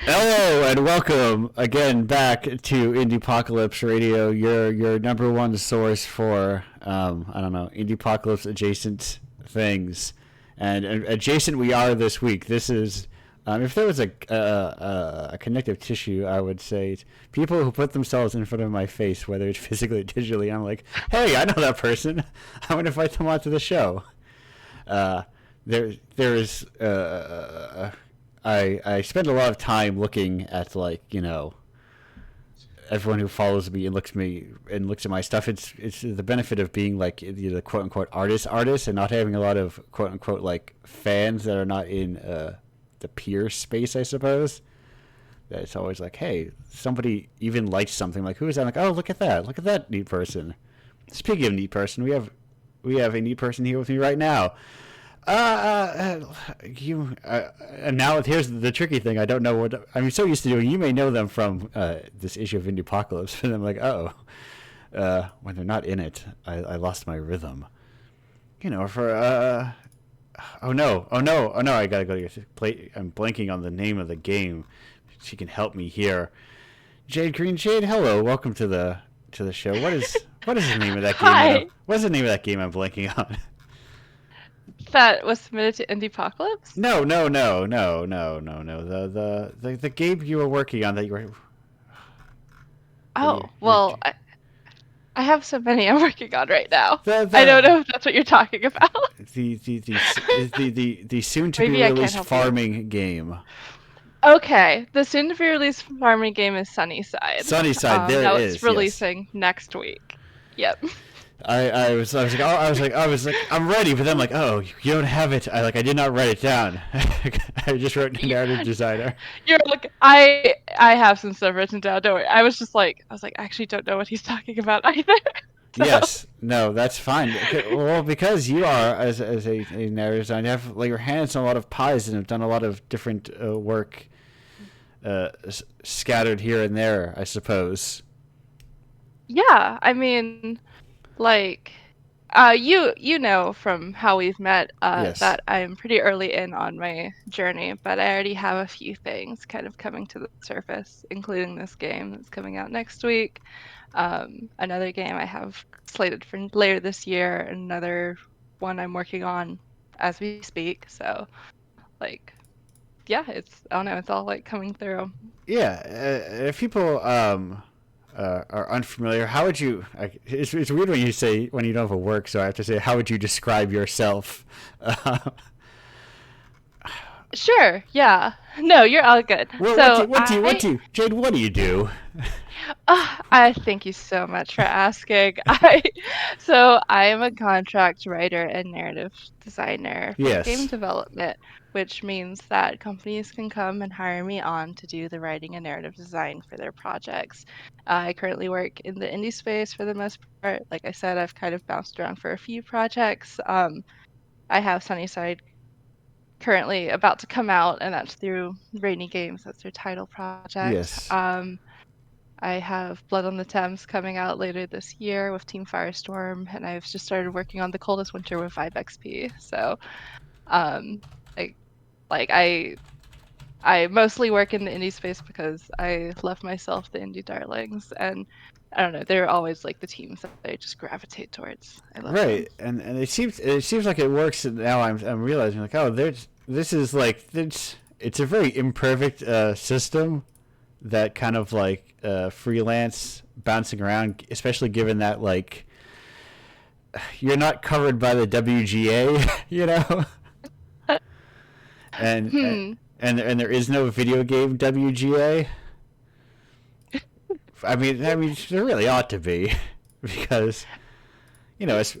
Hello and welcome again back to Indiepocalypse Radio, your number one source for I don't know, Indiepocalypse adjacent things, and adjacent we are this week. This is if there was a connective tissue, I would say it's people who put themselves in front of my face, whether it's physically or digitally. I'm like, hey, I know that person. I want to invite them onto the show. Uh, there is I spend a lot of time looking at everyone who follows me and looks at my stuff. It's the benefit of being like the quote unquote artist and not having a lot of quote unquote like fans that are not in the peer space, I suppose. That it's always like, hey, somebody even likes something, like who is that? I'm like, oh, look at that neat person. Speaking of neat person, we have a neat person here with me right now. And now here's the tricky thing. I don't know what I'm so used to doing. You may know them from this issue of Indiepocalypse, and I'm like, when they're not in it, I lost my rhythm. Oh no, I gotta go to play. I'm blanking on the name of the game. She can help me here. Jade Greene, Jade, hello, welcome to the show. What is the name of that game? Hi. What's the name of that game I'm blanking on? That was submitted to Indiepocalypse? No, no, no, no, no, no, no. The game you were working on that you were that Oh, well, I have so many I'm working on right now. the I don't the know if that's what you're talking about. the soon to be Maybe I can't released help you. farming game. Okay, the soon-to-be-released farming game is Sunnyside. Sunnyside, there it That's is. Yes. releasing next week. Yep. I was like I'm ready, but then I'm like, oh, you don't have it. I did not write it down. I just wrote narrative designer. You're like, I have some stuff written down. Don't worry. I actually don't know what he's talking about either. So Yes, no, that's fine. Well, because you are as a narrator designer, you have like your hands on a lot of pies and have done a lot of different work scattered here and there, I suppose. yeah, I mean, like, you know from how we've met Yes. that I'm pretty early in on my journey, but I already have a few things kind of coming to the surface, including this game that's coming out next week. Another game I have slated for later this year, and another one I'm working on as we speak. So, like, yeah, I don't know, it's all like coming through. Yeah. If people are unfamiliar, how would you? It's weird when you don't have a work, so I have to say, how would you describe yourself? Sure, yeah. No, you're all good. So Jade? What do you do? I thank you so much for asking. I am a contract writer and narrative designer for game Yes. development, which means that companies can come and hire me on to do the writing and narrative design for their projects. I currently work in the indie space for the most part. Like I said, I've kind of bounced around for a few projects. I have Sunnyside currently about to come out, and that's through Rainy Games. That's their title project. Yes. I have Blood on the Thames coming out later this year with Team Firestorm, and I've just started working on The Coldest Winter with Vibe XP. So, um, I like I mostly work in the indie space because I love myself the indie darlings, and I don't know, they're always like the teams that I just gravitate towards. I love them. Right, and it seems like it works. And now I'm realizing like, oh, there's this is like it's a very imperfect system that kind of like freelance bouncing around, especially given that like you're not covered by the WGA, you know, and Hmm. and there is no video game WGA. I mean, there really ought to be, because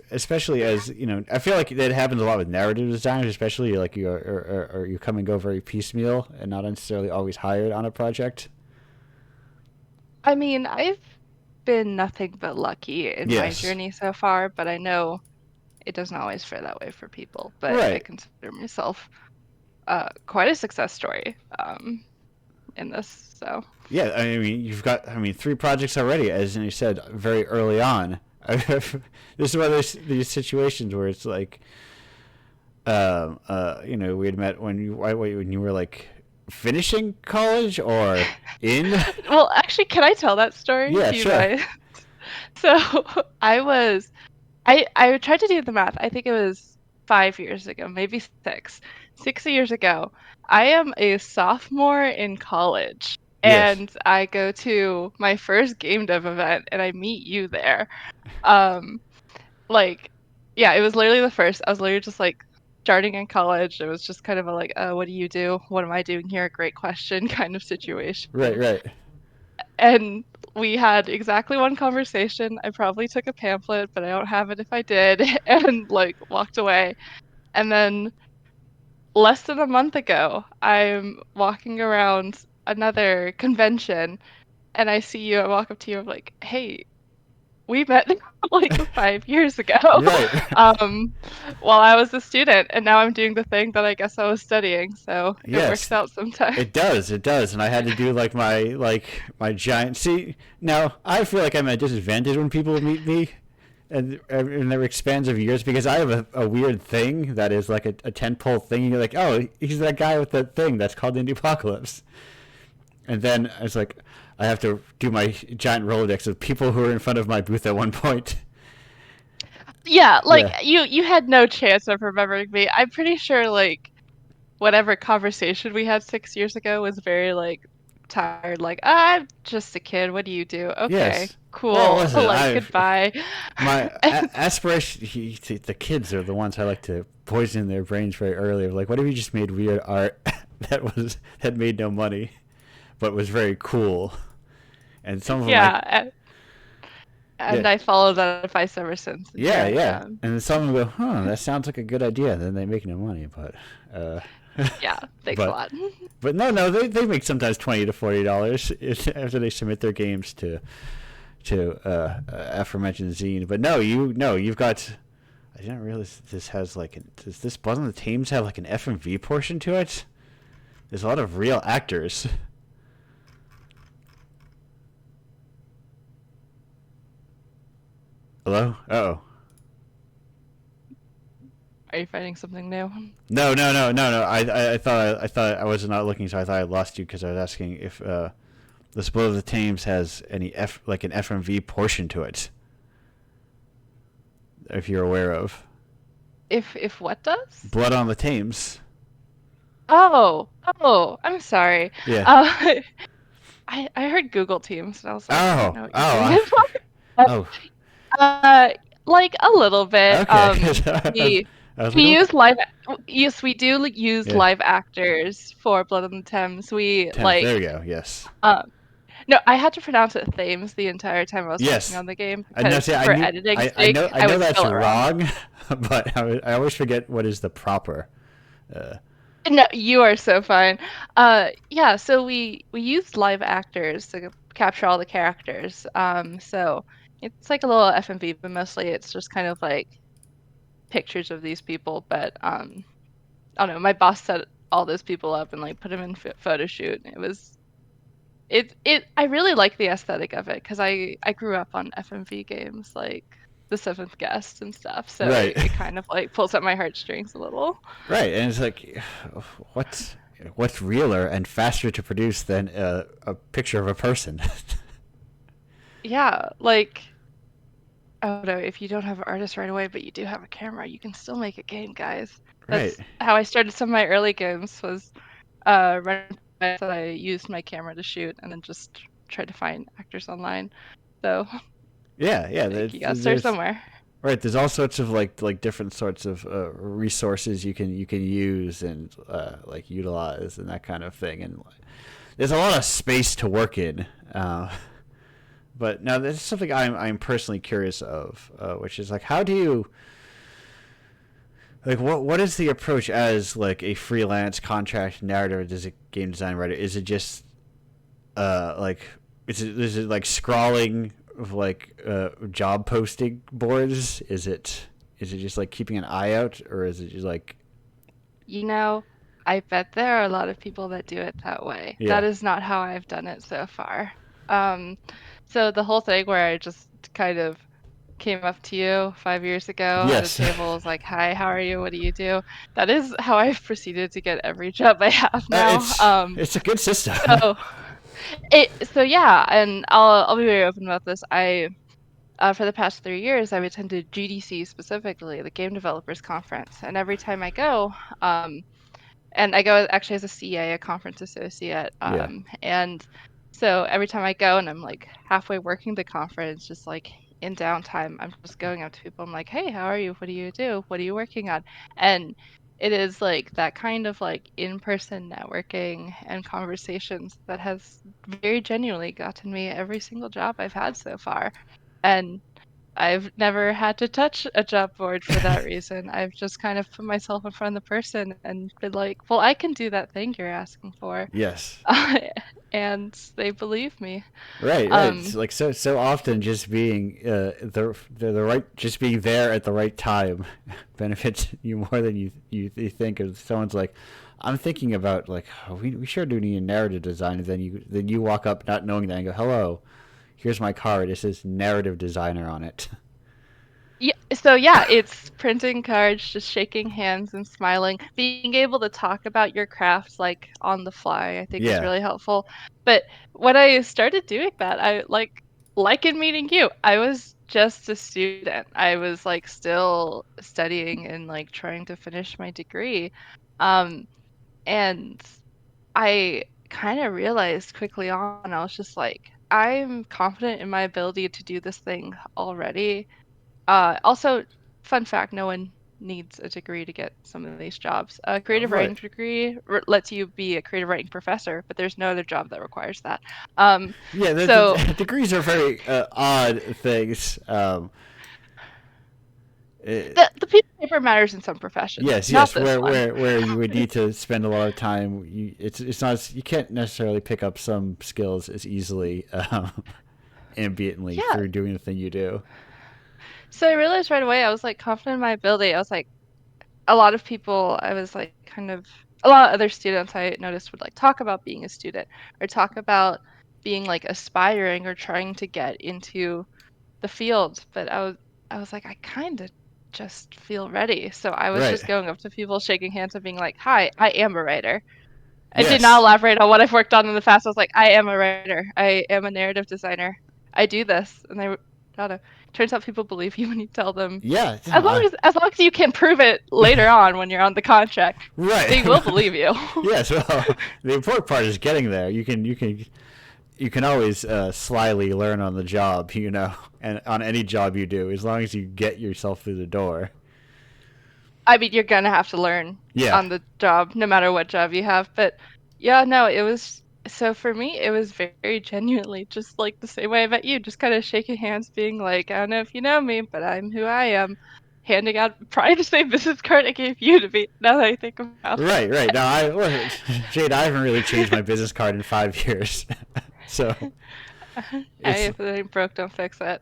especially as I feel like that happens a lot with narrative designers, especially like you come and go very piecemeal and not necessarily always hired on a project. I mean, I've been nothing but lucky in my Yes, journey so far, but I know it doesn't always fare that way for people. But I right. consider myself quite a success story in this. So Yeah, I mean, three projects already, as you said very early on. This is one of these situations where it's like, we had met when you were like finishing college or in? Well, actually, can I tell that story? Yeah, Do you sure. mind? So I was I tried to do the math. I think it was 5 years ago, maybe six. 6 years ago, I am a sophomore in college, Yes. and I go to my first game dev event, and I meet you there. Um, like, yeah, it was literally the first. I was literally just like starting in college. It was just kind of a like, what do you do? What am I doing here? Great question kind of situation. Right, right. And we had exactly one conversation. I probably took a pamphlet, but I don't have it if I did, and like walked away. And then less than a month ago, I'm walking around another convention and I see you. I walk up to you. I'm like, hey, we met like 5 years ago, Right. um, while I was a student, and now I'm doing the thing that I guess I was studying. So it works Yes. out sometimes. It does, it does, and I had to do my giant. See, now I feel like I'm at a disadvantage when people meet me, and in their expanse of years because I have a weird thing that is like a tentpole thing. And you're like, oh, he's that guy with the thing that's called Indiepocalypse, and then it's like I have to do my giant Rolodex of people who were in front of my booth at one point. Yeah, like Yeah. you had no chance of remembering me. I'm pretty sure like whatever conversation we had 6 years ago was very like tired, like I'm just a kid. What do you do? Okay, Yes. Well, cool. listen, Like I've goodbye. my And, aspiration. The kids are the ones I like to poison their brains very early. Like, what if you just made weird art that made no money, but was very cool? And some of them like, yeah, yeah, and I followed that advice ever since, and here yeah, I yeah. am. And some of them go, huh, that sounds like a good idea. Then they make no money, uh, Yeah, thanks a but lot. no, they make sometimes $20 to $40 after they submit their games to aforementioned zine. But no, you've got. I didn't realize this has like does this Blood on the Thames have like an FMV portion to it? There's a lot of real actors. Hello? Oh. Are you finding something new? No. I thought I was not looking, so I thought I lost you because I was asking if the Blood of the Thames has any like an FMV portion to it. If you're aware of If what does? Blood on the Thames. Oh, I'm sorry. Yeah. Uh, I heard Google Teams, and I was like, I don't Oh, know what you're oh, doing. oh. Uh, like a little bit. Okay. 'Cause We I was like, we what? use live. Yes, we do use Yeah. live actors for Blood on the Thames. We Thames. There we like. go. Yes. Um, no, I had to pronounce it Thames the entire time I was working Yes. on the game I know. because See, for editing sake, I I know would that's spell it wrong. wrong, but I always forget what is the proper. Uh, No, you are so fine. Yeah, so we used live actors to capture all the characters. So it's like a little FMV, but mostly it's just kind of like pictures of these people. But I don't know. My boss set all those people up and like put them in photo shoot. It. I really like the aesthetic of it because I grew up on FMV games like The Seventh Guest and stuff. So right, it kind of like pulls at my heartstrings a little. right, and it's like, what's what's realer and faster to produce than a picture of a person? Yeah, like I don't know, if you don't have an artist right away, but you do have a camera, you can still make a game, guys. Right. That's how I started some of my early games was running that I used my camera to shoot and then just tried to find actors online. So Yeah, yeah. like you gotta start somewhere. Right. There's all sorts of like different sorts of resources you can use and like utilize and that kind of thing. And there's a lot of space to work in. But now there's something I'm personally curious of, which is like how do you like what is the approach as like a freelance contract narrative as a game design writer? Is it just like is it like scrawling of like job posting boards? Is it just like keeping an eye out, or is it just like You know, I bet there are a lot of people that do it that way. yeah, That is not how I've done it so far. Um, so the whole thing where I just kind of came up to you 5 years ago at a Yes. table, was like, "Hi, how are you? What do you do?" That is how I've proceeded to get every job I have now. It's a good system. So so yeah, and I'll be very open about this. I For the past 3 years, I've attended GDC specifically, the Game Developers Conference, and every time I go, and I go actually as a CA, a conference associate. Yeah. And so every time I go and I'm like halfway working the conference, just like in downtime, I'm just going up to people. I'm like, hey, how are you? What do you do? What are you working on? And it is like that kind of like in-person networking and conversations that has very genuinely gotten me every single job I've had so far. And I've never had to touch a job board for that reason. I've just kind of put myself in front of the person and been like, "Well, I can do that thing you're asking for." Yes. And they believe me. Right, right. It's Um, like so often just being the right just being there at the right time benefits you more than you think. If someone's like, I'm thinking about like, oh, we sure do need a narrative design, and then you walk up not knowing that and go, hello, here's my card. It says narrative designer on it. Yeah, so yeah, it's printing cards, just shaking hands and smiling. Being able to talk about your craft like on the fly, I think is Yeah. really helpful. But when I started doing that, I like in meeting you, I was just a student. I was like still studying and like trying to finish my degree. Um, and I kind of realized quickly on, I was just like, I'm confident in my ability to do this thing already. Also, fun fact, no one needs a degree to get some of these jobs. A creative Right. writing degree lets you be a creative writing professor, but there's no other job that requires that. Um, Yeah. so Degrees are very odd things. It, the piece of paper matters in some professions, Yes, not yes. this one. Where you would need to spend a lot of time. It's not you can't necessarily pick up some skills as easily ambiently Yeah. through doing the thing you do. So I realized right away I was like confident in my ability. I was like, a lot of people, I was like kind of a lot of other students I noticed would like talk about being a student or talk about being like aspiring or trying to get into the field, but I was like, I kind of just feel ready. So I was Right. just going up to people, shaking hands, and being like, "Hi, I am a writer." I did not Yes. elaborate on what I've worked on in the past. I was like, "I am a writer. I am a narrative designer. I do this," and I don't know. Turns out people believe you when you tell them. Yeah. As No, long as you can prove it later on when you're on the contract, they right. will believe you. Yes. Well, the important part is getting there. You can always slyly learn on the job. And on any job you do, as long as you get yourself through the door. I mean, you're gonna have to learn Yeah. on the job, no matter what job you have. But yeah, no, it was so for me, it was very genuinely just like the same way I met you, just kind of shaking hands, being like, I don't know if you know me, but I'm who I am. Handing out probably the same business card I gave you to be, now that I think about Right. Right. Now, Jade, I haven't really changed my business card in 5 years, so it. Hey, it's if it ain't broke, don't fix it.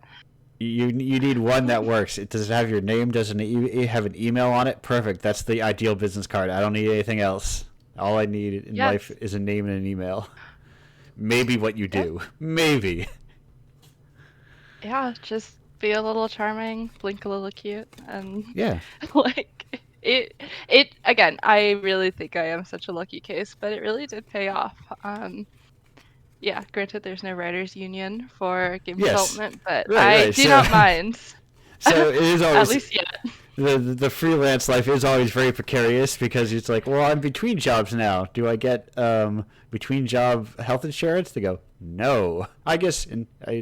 you need one that works. It does it have your name? Doesn't it have an email on it? Perfect. That's the ideal business card. I don't need anything else. All I need in life Yes. is a name and an email. Maybe what you Yep. do. Maybe. Yeah, just be a little charming, blink a little cute, and Yeah. like it again, I really think I am such a lucky case, but it really did pay off. Yeah, granted there's no writers union for game Yes. development, but Right. I Right. do not mind. So it is At always least yet. the freelance life is always very precarious because it's like, well, I'm between jobs now. Do I get between job health insurance? They go, no. I guess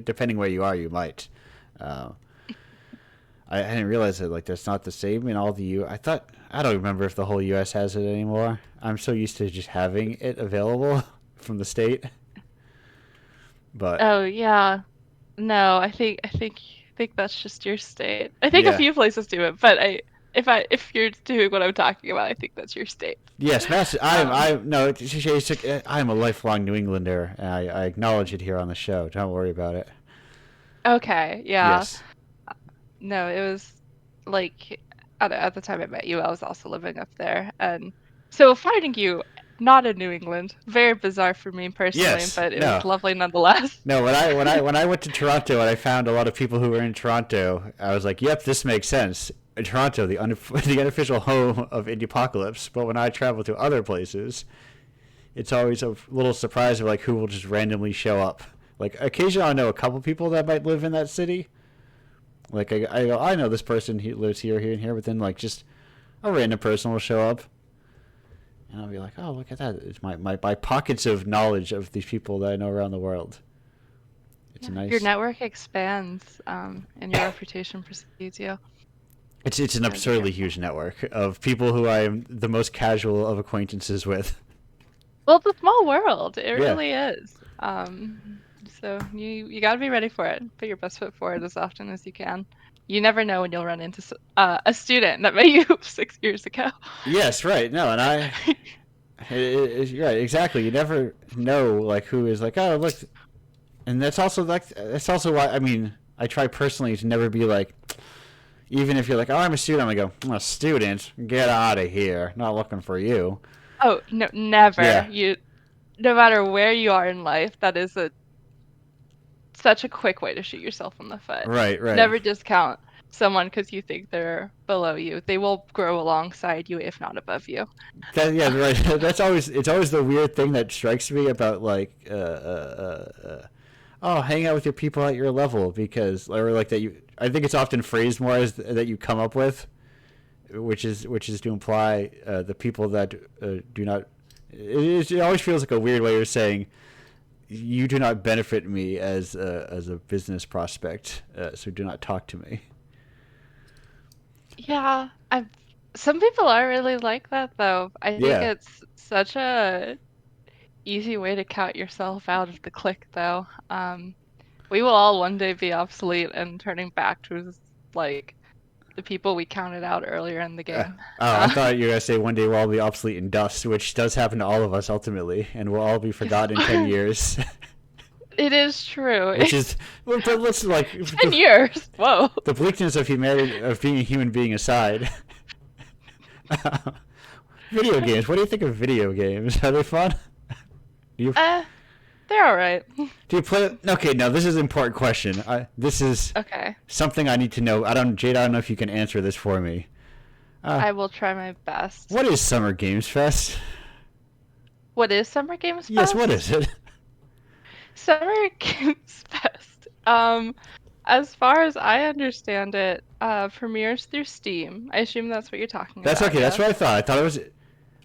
depending where you are, you might. Uh, I didn't realize that like that's not the same in all the U. I thought I don't remember if the whole U.S. has it anymore. I'm so used to just having it available from the state, but Oh yeah. No, I think that's just your state. I think a yeah. few places do it, but if you're doing what I'm talking about, I think that's your state. Yes, Mass. Um, I no. I'm a lifelong New Englander, and I acknowledge it here on the show. Don't worry about it. okay, yeah. Yes. No, it was like at the time I met you, I was also living up there, and so finding you. not in New England. Very bizarre for me personally, Yes. but it was No. lovely nonetheless. No, when I went to Toronto and I found a lot of people who were in Toronto, I was like, "Yep, this makes sense." In Toronto, the unofficial home of Indiepocalypse. But when I travel to other places, it's always a little surprise of like who will just randomly show up. Like occasionally, I know a couple people that might live in that city. Like I know this person he lives here, here, and here, but then like just a random person will show up, and I'll be like, "Oh, look at that! It's my pockets of knowledge of these people that I know around the world." It's a Yeah, your nice. network expands, and your reputation precedes you. It's an As you absurdly huge network of people who I am the most casual of acquaintances with. Well, it's a small world. It Yeah. really is. So you got to be ready for it. Put your best foot forward as often as you can. You never know when you'll run into a student that met you 6 years ago. Yes, right. No, and right, exactly. You never know like who is like, oh, look, and that's also why I mean I try personally to never be like, even if you're like, oh, I'm a student, I'm gonna go, I'm a student, get out of here, not looking for you. Oh, no, never. Yeah. No matter where you are in life, that is such a quick way to shoot yourself in the foot. Right, right. Never discount someone because you think they're below you. They will grow alongside you, if not above you. Yeah, right. That's always it's always the weird thing that strikes me about like oh, hang out with your people at your level because or like that you I think it's often phrased more as that you come up with, which is to imply the people that do not. It always feels like a weird way of saying you do not benefit me as a business prospect, so do not talk to me. Yeah, some people are really like that though. I think Yeah. it's such a easy way to count yourself out of the clique though. We will all one day be obsolete and turning back to like the people we counted out earlier in the game. I Uh, thought you were gonna say one day we'll all be obsolete in dust, which does happen to all of us ultimately, and we'll all be forgotten in 10 years. it is true. Which is, but let's like 10 years. Whoa. the bleakness of humanity of being a human being aside. Video games. What do you think of video games? Are they fun? Do you Uh, they're all right. do you play? Okay, now this is an important question. This is Okay. something I need to know. Jade. I don't know if you can answer this for me. Uh, I will try my best. what is Summer Games Fest? What is Summer Games Yes, what Fest? is it? Summer Games Fest. As far as I understand it, premieres through Steam. I assume that's what you're talking That's about, okay. That's what I yes? thought.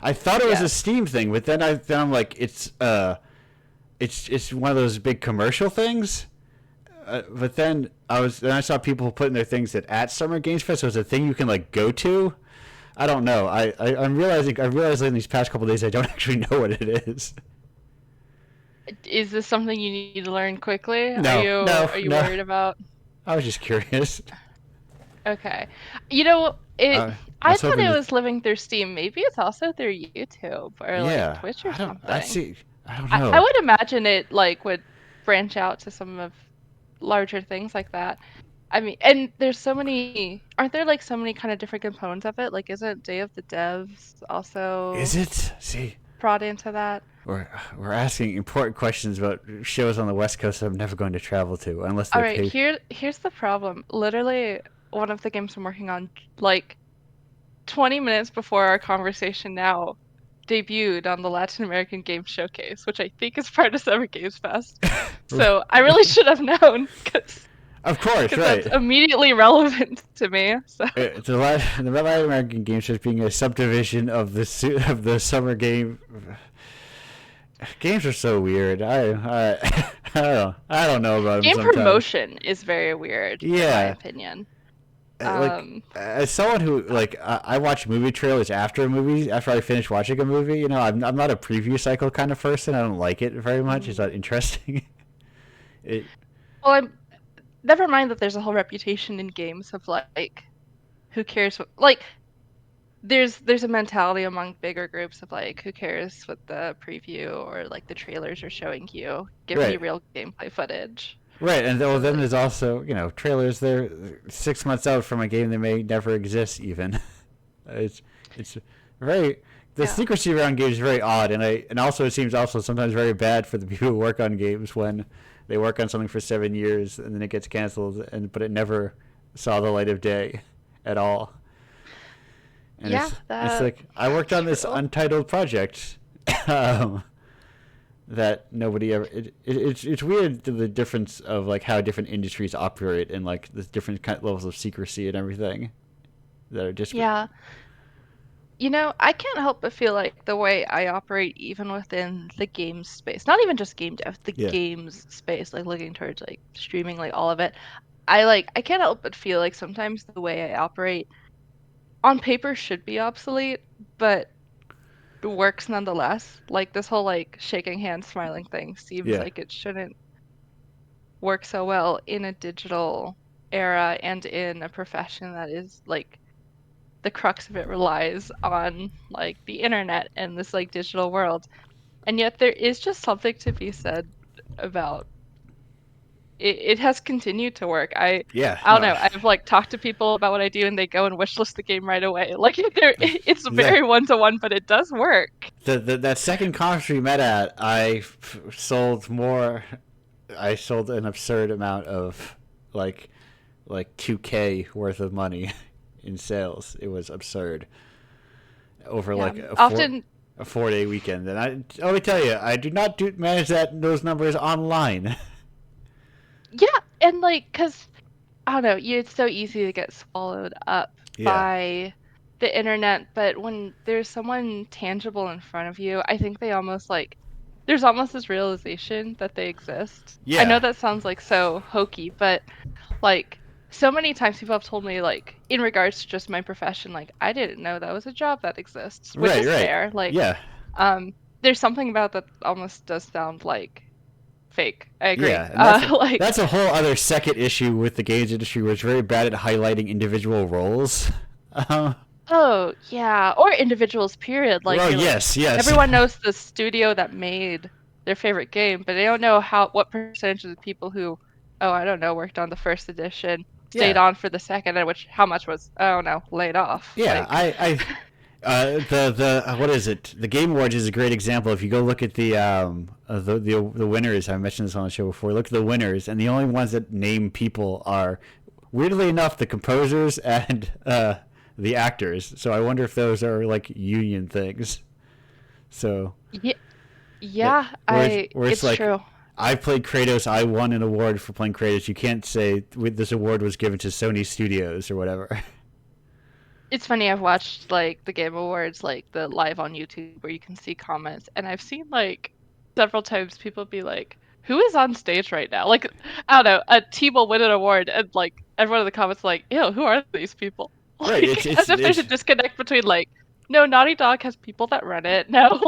I thought it was a Yes. Steam thing, but then I'm like, it's one of those big commercial things. But then I saw people putting their things at Summer Games Fest, so it's a thing you can like go to. I don't know. I realized in these past couple of days I don't actually know what it is. Is this something you need to learn quickly? Are No, you no, are you no. worried about? I was just curious. Okay. You know, I I was thought hoping it to. was living through Steam. Maybe it's also through YouTube or like Yeah, Twitch or I something. see. I don't I know. would imagine it like would branch out to some of larger things like that. I mean, and there's so many, aren't there like so many kind of different components of it? Like, isn't Day of the Devs Is also it? See, brought into that? we're asking important questions about shows on the West Coast that I'm never going to travel to unless All they right, pay. here's the problem. Literally, one of the games I'm working on, like 20 minutes before our conversation now, debuted on the Latin American Game Showcase, which I think is part of Summer Games Fest. So I really should have known Of course, because that's right. immediately relevant to me. So The Latin American Games just being a subdivision of of the summer game. Games are so weird. I don't know about them game sometimes. promotion is very weird, in my Yeah, opinion. like Um, as someone who like I watch movie trailers after movies after I finish watching a movie. You know, I'm not a preview cycle kind of person. I don't like it very much. It's mm, not interesting. it well, I'm never mind that there's a whole reputation in games of like, who cares what, like there's a mentality among bigger groups of like, who cares what the preview or like the trailers are showing you? Give me right. real gameplay footage. Right, and well, So then like, there's also trailers. They're 6 months out from a game that may never exist even. It's it's very the Yeah. secrecy around games is very odd, and also it seems also sometimes very bad for the people who work on games when they work on something for 7 years and then it gets canceled, but it never saw the light of day at all. And Yeah, it's like I worked that's on this true. untitled project um, that nobody ever. It's weird the difference of like how different industries operate and like the different kind of levels of secrecy and everything that are just Yeah. I can't help but feel like the way I operate, even within the games space, not even just game dev, the yeah games space, like looking towards like streaming, like all of it. I can't help but feel like sometimes the way I operate on paper should be obsolete, but it works nonetheless. Like this whole like shaking hands, smiling thing seems yeah like it shouldn't work so well in a digital era and in a profession that is like the crux of it relies on like the internet and this like digital world. And yet there is just something to be said about it has continued to work. yeah I don't no know. I've like talked to people about what I do and they go and wishlist the game right away. Like it's the very one to one, but it does work. that second conference we met at, sold more. I sold an absurd amount of like 2K worth of money in sales. It was absurd over Yeah. like Often, 4 day weekend. And let me tell you, I do not manage those numbers online. yeah, and like, cause I don't know, it's so easy to get swallowed up yeah, by the internet, but when there's someone tangible in front of you, I think they almost like there's almost this realization that they exist. I know yeah, that sounds like so hokey, but like so many times people have told me like in regards to just my profession, like I didn't know that was a job that exists, which right, is right, fair. Like, yeah, um, there's something about that almost does sound like fake. I agree. yeah, and that's Like that's a whole other second issue with the games industry, which is very bad at highlighting individual roles. Uh, oh, yeah, or individuals, period. Like well, you're like yes, yes, everyone knows the studio that made their favorite game, but they don't know what percentage of the people who, oh, I don't know, worked on the first edition, stayed yeah, on for the second, and which how much was, oh no, laid off. yeah. Like, The what is it? The Game Awards is a great example. If you go look at the winners, I mentioned this on the show before. Look at the winners, and the only ones that name people are, weirdly enough, the composers and the actors. So I wonder if those are like union things. So yeah, that yeah, where it's it's like, true. I played Kratos. I won an award for playing Kratos. You can't say this award was given to Sony Studios or whatever. It's funny, I've watched like the Game Awards, like the live on YouTube where you can see comments, and I've seen like several times people be like, "Who is on stage right now?" Like, I don't know, a team will win an award, and like everyone in the comments like, "Ew, who are these people?" Right. Like, as if there's a disconnect between like, no, Naughty Dog has people that run it. No,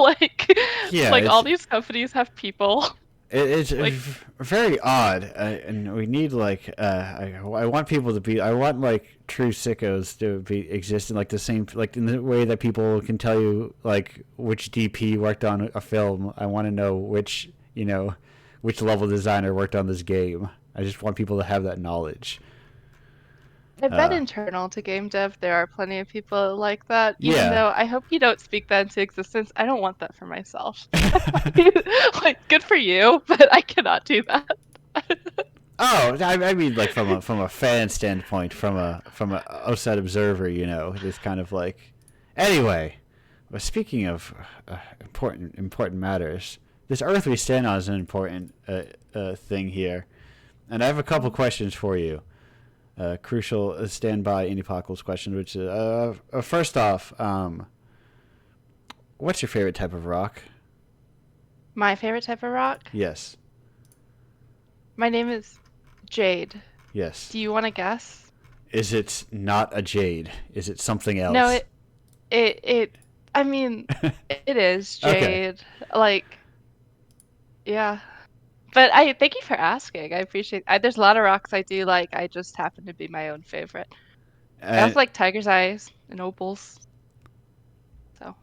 Yeah. like all these companies have people. It's Like, very odd, and we need like I want people to be. I want like true sickos to be exist in like the same, like in the way that people can tell you like which DP worked on a film. I want to know which level designer worked on this game. I just want people to have that knowledge. I bet Uh, internal to game dev, there are plenty of people like that, even yeah. though I hope you don't speak that into existence. I don't want that for myself. Like, good for you, but I cannot do that. Oh, I mean, like from a fan standpoint, from a outside observer, this kind of like. Anyway, well, speaking of important matters, this Earth we stand on is an important thing here, and I have a couple questions for you. Crucial standby Indiepocalypse questions, which is first off, what's your favorite type of rock? My favorite type of rock? Yes, My name is Jade. yes. Do you want to guess? Is it not a jade? Is it something No, else? it, I mean, it is Okay. Jade. Like, yeah. But I thank you for asking. I appreciate there's a lot of rocks I do like. I just happen to be my own favorite. I And also like tiger's eyes and opals. So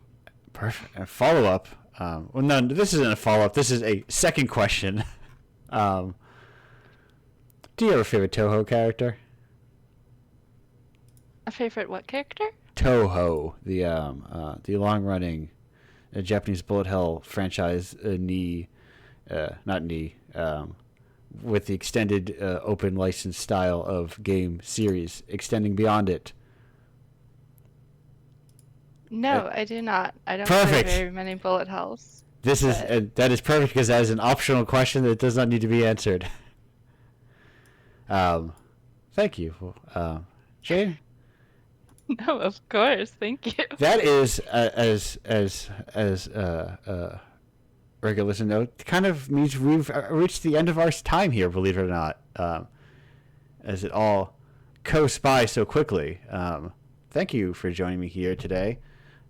perfect. A follow up. Well, no, this isn't a follow up. This is a second question. Um, do you have a favorite Toho character? a favorite what character? Toho, the long-running Japanese bullet hell franchise, not knee, with the extended open license style of game series extending beyond it. No, I do not. I don't play Perfect. very many bullet hells, This is but that is perfect because that is an optional question that does not need to be answered. Um, Thank you, Jane. no, of course. Thank you. That is as regular listener know, kind of means we've reached the end of our time here. Believe it or not, as it all coasts by so quickly. Thank you for joining me here today.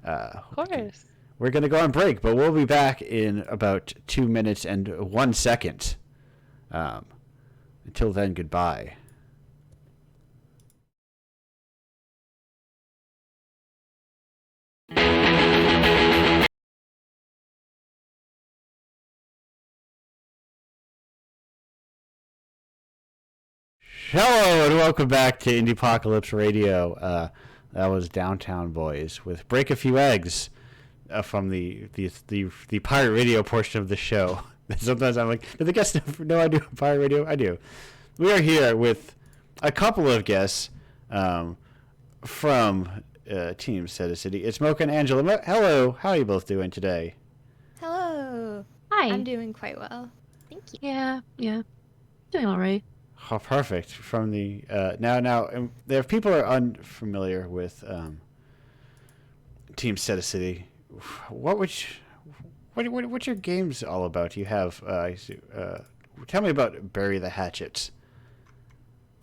Of course. We're going to go on break, but we'll be back in about 2 minutes and 1 second. Until then, goodbye. Hello and welcome back to Indiepocalypse Radio. That was Downtown Boys with "Break a Few Eggs" from the pirate radio portion of the show. Sometimes I'm like, do the guests know I do pirate radio? I do. We are here with a couple of guests from Team Set City. It's Mocha and Angela. Hello, how are you both doing today? Hello. Hi. I'm doing quite well. Thank you. Yeah. Doing all right. Oh, perfect. From the now, if people are unfamiliar with Team Set City, what's your games all about? You have tell me about Bury the Hatchets.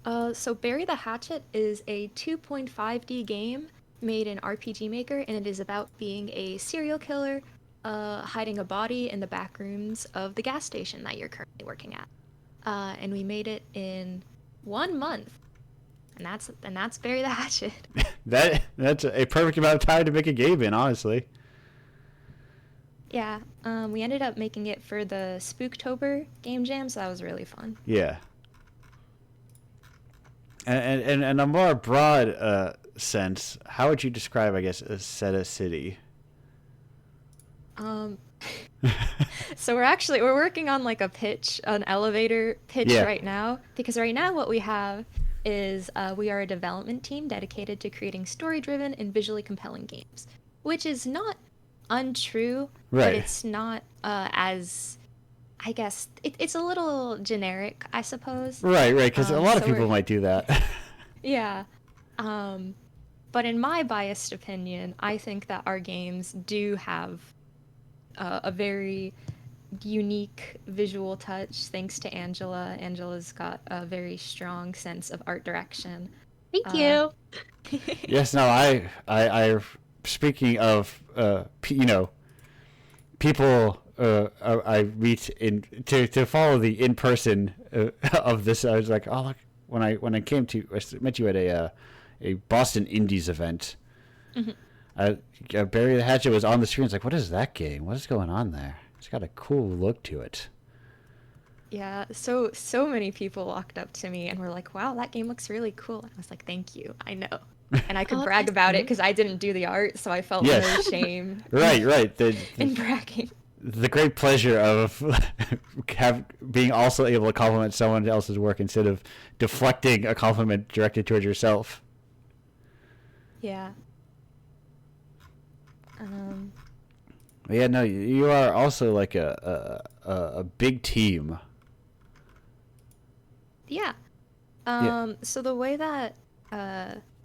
So Bury the Hatchet is a 2.5D game made in RPG Maker, and it is about being a serial killer hiding a body in the back rooms of the gas station that you're currently working at. And we made it in 1 month, and that's Bury the Hatchet. That's a perfect amount of time to make a game in, honestly. Yeah, we ended up making it for the Spooktober game jam, so that was really fun. Yeah. And in a more broad sense, how would you describe, I guess, Seta City? So we're working on like an elevator pitch right now, because right now what we have is we are a development team dedicated to creating story-driven and visually compelling games, which is not untrue, but it's not as, I guess, it's a little generic, I suppose. Right, because a lot of people might do that. Yeah. But in my biased opinion, I think that our games do have a very unique visual touch, thanks to Angela. Angela's got a very strong sense of art direction. Thank you. Yes, no, I speaking of, people I meet to follow the in person of this. I was like, oh, look, when I met you at a Boston Indies event. Mm-hmm. Bury the Hatchet was on the screen. It's like, what is that game? What is going on there? It's got a cool look to it. Yeah, so many people walked up to me and were like, wow, that game looks really cool. And I was like, thank you, I know. And I could brag about it because I didn't do the art, so I felt no shame. Right. In bragging. The great pleasure of being also able to compliment someone else's work instead of deflecting a compliment directed towards yourself. Yeah. Yeah, no, you are also like a big team. Yeah. So the way that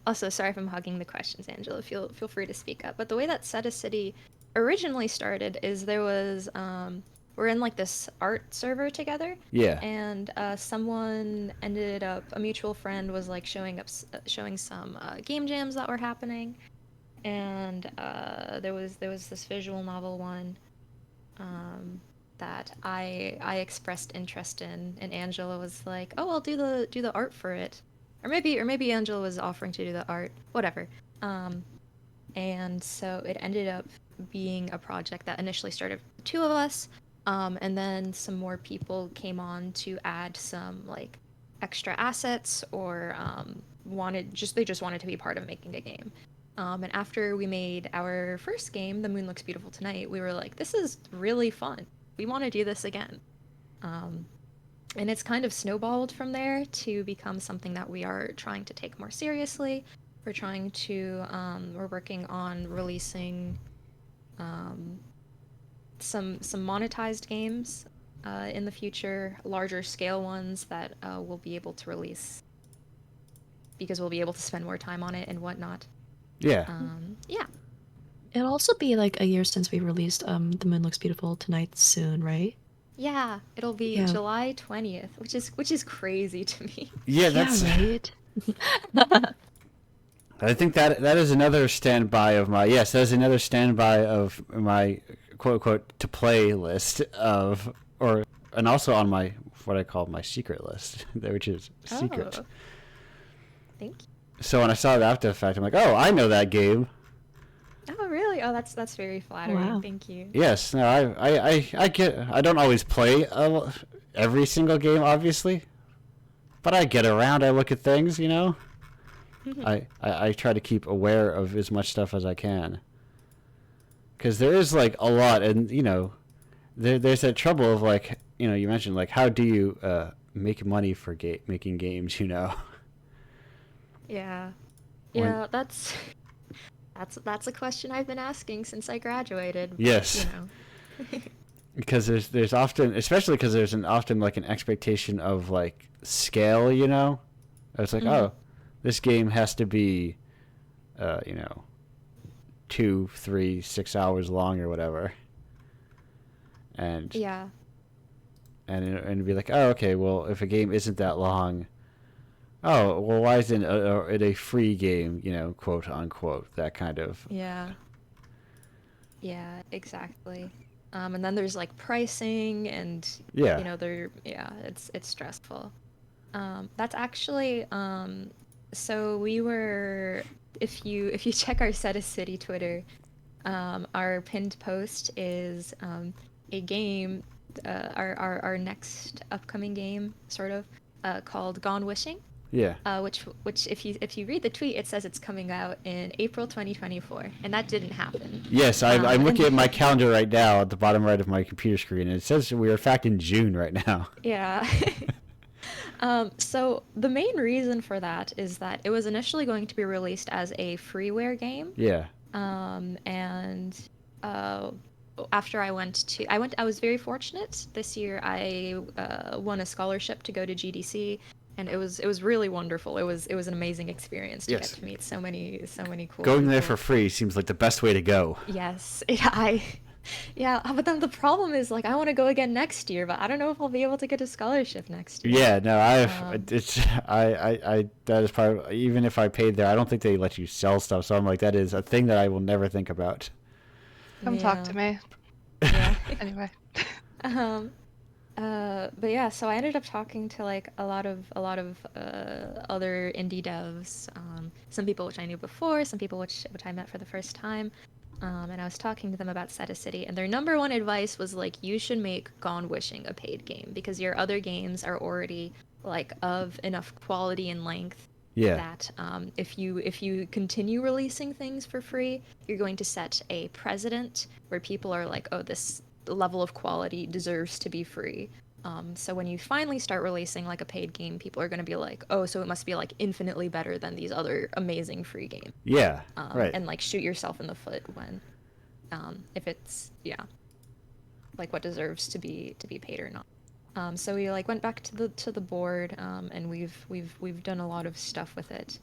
also, sorry if I'm hogging the questions, Angela. Feel free to speak up. But the way that Seta City originally started is there was we're in like this art server together. Yeah. And someone ended up, a mutual friend was like showing some game jams that were happening, and there was this visual novel one that I expressed interest in, and Angela was like, "Oh, I'll do the art for it," or maybe Angela was offering to do the art, whatever. And so it ended up being a project that initially started with 2 of us, and then some more people came on to add some like extra assets, or they just wanted to be part of making a game. And after we made our first game, The Moon Looks Beautiful Tonight, we were like, this is really fun. We want to do this again. And it's kind of snowballed from there to become something that we are trying to take more seriously. We're working on releasing some monetized games in the future, larger scale ones that we'll be able to release because we'll be able to spend more time on it and whatnot. Yeah. Yeah. It'll also be like a year since we released The Moon Looks Beautiful Tonight soon, right? Yeah, it'll be Yeah. July 20th, which is crazy to me. Yeah, that's right. I think that is another standby of my quote unquote to play list of and also on my what I call my secret list, which is secret. Oh. Thank you. So when I saw the After Effect, I'm like, oh, I know that game. Oh, really? Oh, that's very flattering. Wow. Thank you. Yes, no, I get. I don't always play every single game, obviously, but I get around. I look at things, you know. I try to keep aware of as much stuff as I can, because there is like a lot, and you know, there's that trouble of like, you know, you mentioned like how do you make money for making games, you know. Yeah. When- Yeah, that's a question I've been asking since I graduated. Yes. You know. Because there's often, especially because there's often like an expectation of like scale, you know. It's like, oh, this game has to be, you know, 2, 3, 6 hours long or whatever. And Yeah. and be like, oh, okay, well, if a game isn't that long, oh, well, why isn't it a free game, you know, quote unquote, that kind of. Yeah. Yeah, exactly. And then there's like pricing and Yeah. you know, it's stressful. That's actually so we were if you check our Set a City Twitter, our pinned post is a game, our next upcoming game, sort of, called Gone Wishing. Yeah. Which if you read the tweet, it says it's coming out in April 2024, and that didn't happen. Yes, I'm looking at my calendar right now at the bottom right of my computer screen, and it says we are in fact in June right now. Yeah. So the main reason for that is that it was initially going to be released as a freeware game. Yeah. And after I was very fortunate this year. I won a scholarship to go to GDC, and it was really wonderful. It was an amazing experience to Yes. get to meet so many cool Going there people. for free seems like the best way to go. Yes, yeah, but then the problem is like I want to go again next year, but I don't know if I'll be able to get a scholarship next year. Yeah, no, I that is part of, even if I paid there, I don't think they let you sell stuff, so I'm like, that is a thing that I will never think about. Come talk to me. Yeah. Anyway. But yeah, so I ended up talking to like a lot of other indie devs, some people which I knew before, some people which I met for the first time, and I was talking to them about Set a City, and their number one advice was like, you should make Gone Wishing a paid game because your other games are already like of enough quality and length Yeah. that if you continue releasing things for free, you're going to set a precedent where people are like, oh, this level of quality deserves to be free. So when you finally start releasing like a paid game, people are going to be like, oh, so it must be like infinitely better than these other amazing free games. Yeah, right. And like shoot yourself in the foot when, if it's like what deserves to be paid or not. So we like went back to the board, and we've done a lot of stuff with it.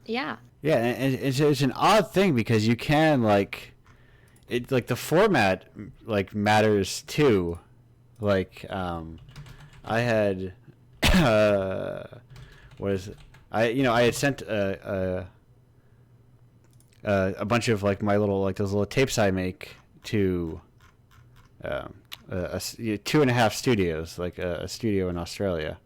Yeah. Yeah, and it's an odd thing because you can like, it like the format like matters too. Like I had what is it? I had sent a bunch of like my little like those little tapes I make to 2.5 studios, like a studio in Australia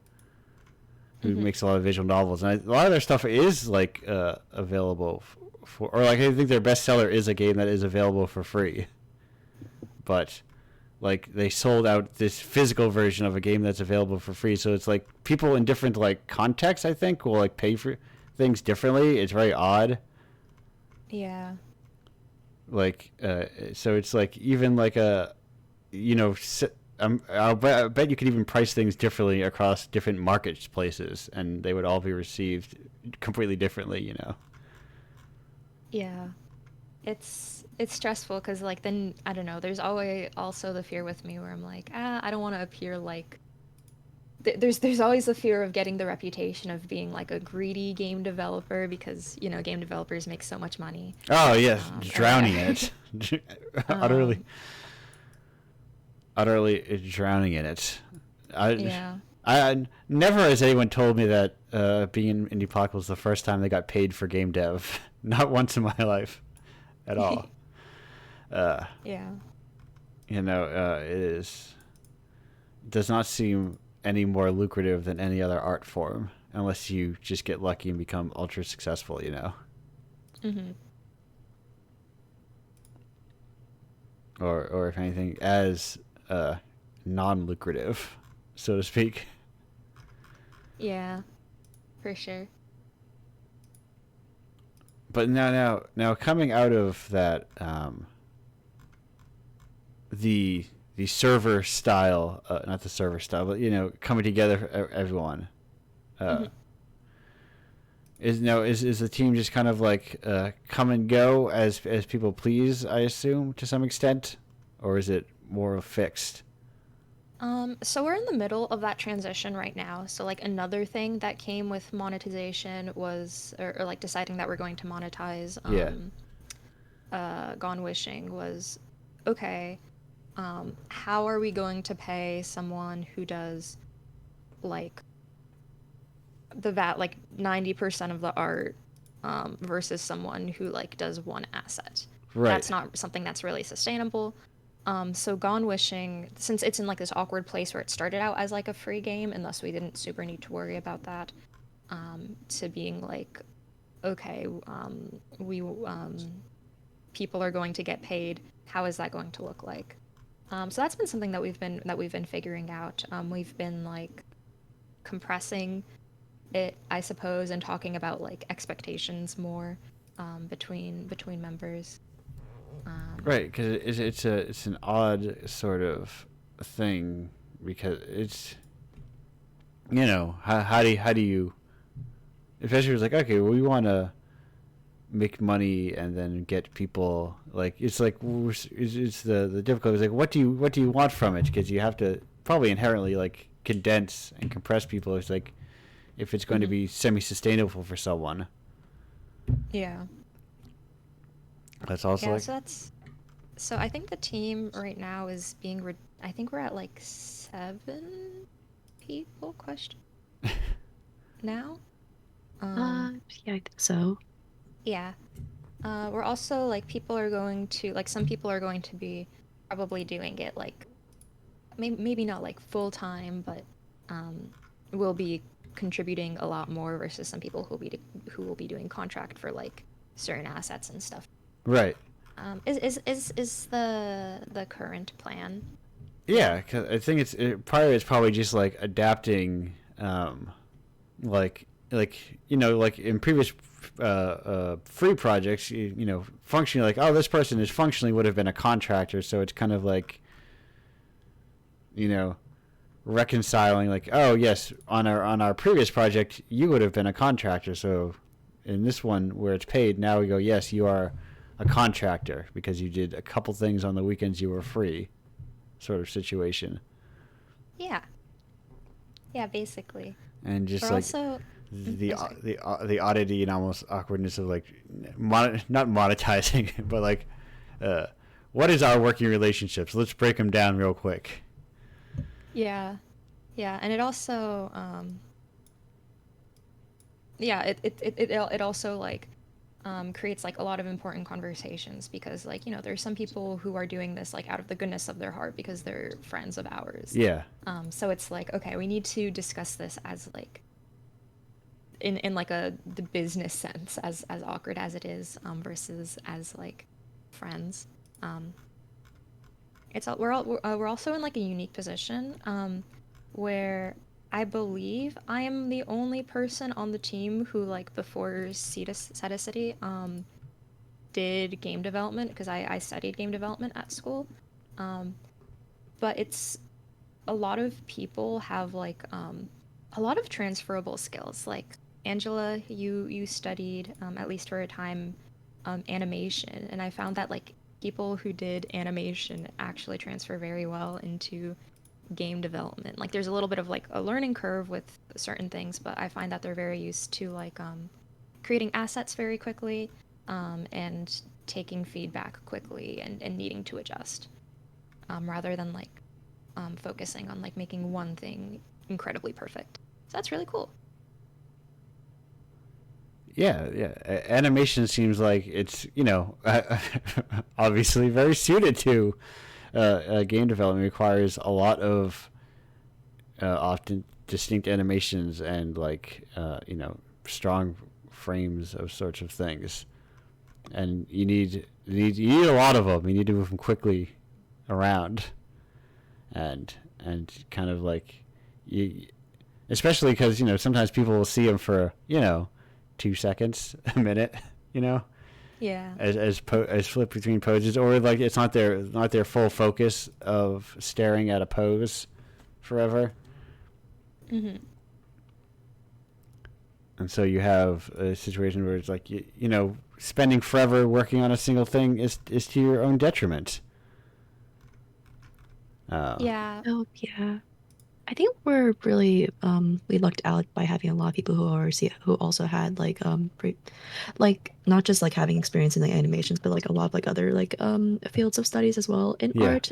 who makes a lot of visual novels, and a lot of their stuff is like available for, or like I think their bestseller is a game that is available for free, but like they sold out this physical version of a game that's available for free, so it's like people in different like contexts I think will like pay things differently. It's very odd. Yeah. Like, so it's like even like a, you know, I bet you could even price things differently across different marketplaces, and they would all be received completely differently. You know. Yeah. It's stressful because like then I don't know. There's always also the fear with me where I'm like, I don't want to appear like. There's always the fear of getting the reputation of being like a greedy game developer because you know game developers make so much money. Oh yes, And drowning in it, utterly, um, utterly drowning in it. yeah. I never has anyone told me that being in Indiepocalypse was the first time they got paid for game dev. Not once in my life, at all. Yeah. You know, it does not seem any more lucrative than any other art form, unless you just get lucky and become ultra successful. You know, Mm-hmm. or if anything, as non-lucrative, so to speak. Yeah, for sure. But now, coming out of that, the server style, not the server style, but you know, coming together for everyone. Mm-hmm. Is the team just kind of like come and go as people please? I assume to some extent, or is it more fixed? So we're in the middle of that transition right now. So like another thing that came with monetization was, or like deciding that we're going to monetize Yeah. Gone Wishing was, okay, how are we going to pay someone who does like like 90% of the art versus someone who like does one asset? Right. That's not something that's really sustainable. So Gone Wishing, since it's in like this awkward place where it started out as like a free game, and thus we didn't super need to worry about that, to being like, okay, we people are going to get paid. How is that going to look like? So that's been something that we've been figuring out. We've been like compressing it, I suppose, and talking about like expectations more between members. Right, because it's an odd sort of thing because it's, you know, how do you, especially if it's like, okay, well, we want to make money and then get people, like, it's like it's the difficulty is like, what do you want from it, because you have to probably inherently like condense and compress people. It's like if it's going to be semi-sustainable for someone. Yeah. That's also Yeah, like, so I think the team right now is being I think we're at like 7 people question now. Yeah, I think so. Yeah. We're also like people are going to like some people are going to be probably doing it like maybe not like full time, but will be contributing a lot more versus some people who will be doing contract for like certain assets and stuff. right. Is the current plan? Yeah, 'cause I think part of it's probably just like adapting, like you know, like in previous free projects, you know, functionally like, oh, this person is functionally would have been a contractor, so it's kind of like, you know, reconciling like, oh yes, on our previous project you would have been a contractor, so in this one where it's paid, now we go, yes, you are a contractor because you did a couple things on the weekends you were free, sort of situation. Yeah. Yeah, basically. And just We're like also the oddity and almost awkwardness of like not monetizing but like what is our working relationships, let's break them down real quick. Yeah. Yeah, and it also yeah, it also like creates like a lot of important conversations because like, you know, there's some people who are doing this like out of the goodness of their heart because they're friends of ours. Yeah. So it's like, okay, we need to discuss this as like in like the business sense, as awkward as it is, versus as like friends. We're also in like a unique position where I believe I am the only person on the team who, like, before City, did game development, because I studied game development at school. But it's a lot of people have like a lot of transferable skills. Like Angela, you studied at least for a time animation, and I found that like people who did animation actually transfer very well into game development. Like there's a little bit of like a learning curve with certain things, but I find that they're very used to like creating assets very quickly, and taking feedback quickly and needing to adjust, rather than like focusing on like making one thing incredibly perfect. So that's really cool. Yeah, yeah. Animation seems like it's, obviously very suited to game development. Requires a lot of often distinct animations and like strong frames of sorts of things, and you need a lot of them. You need to move them quickly around, and kind of like you, especially because sometimes people will see them for 2 seconds, a minute, Yeah. as flip between poses, or like it's not their full focus of staring at a pose forever. Mm-hmm. And so you have a situation where it's like spending forever working on a single thing is to your own detriment. Yeah. Oh yeah. I think we're really we lucked out by having a lot of people who also had like like not just like having experience in the animations, but like a lot of like other like fields of studies as well in Yeah. art,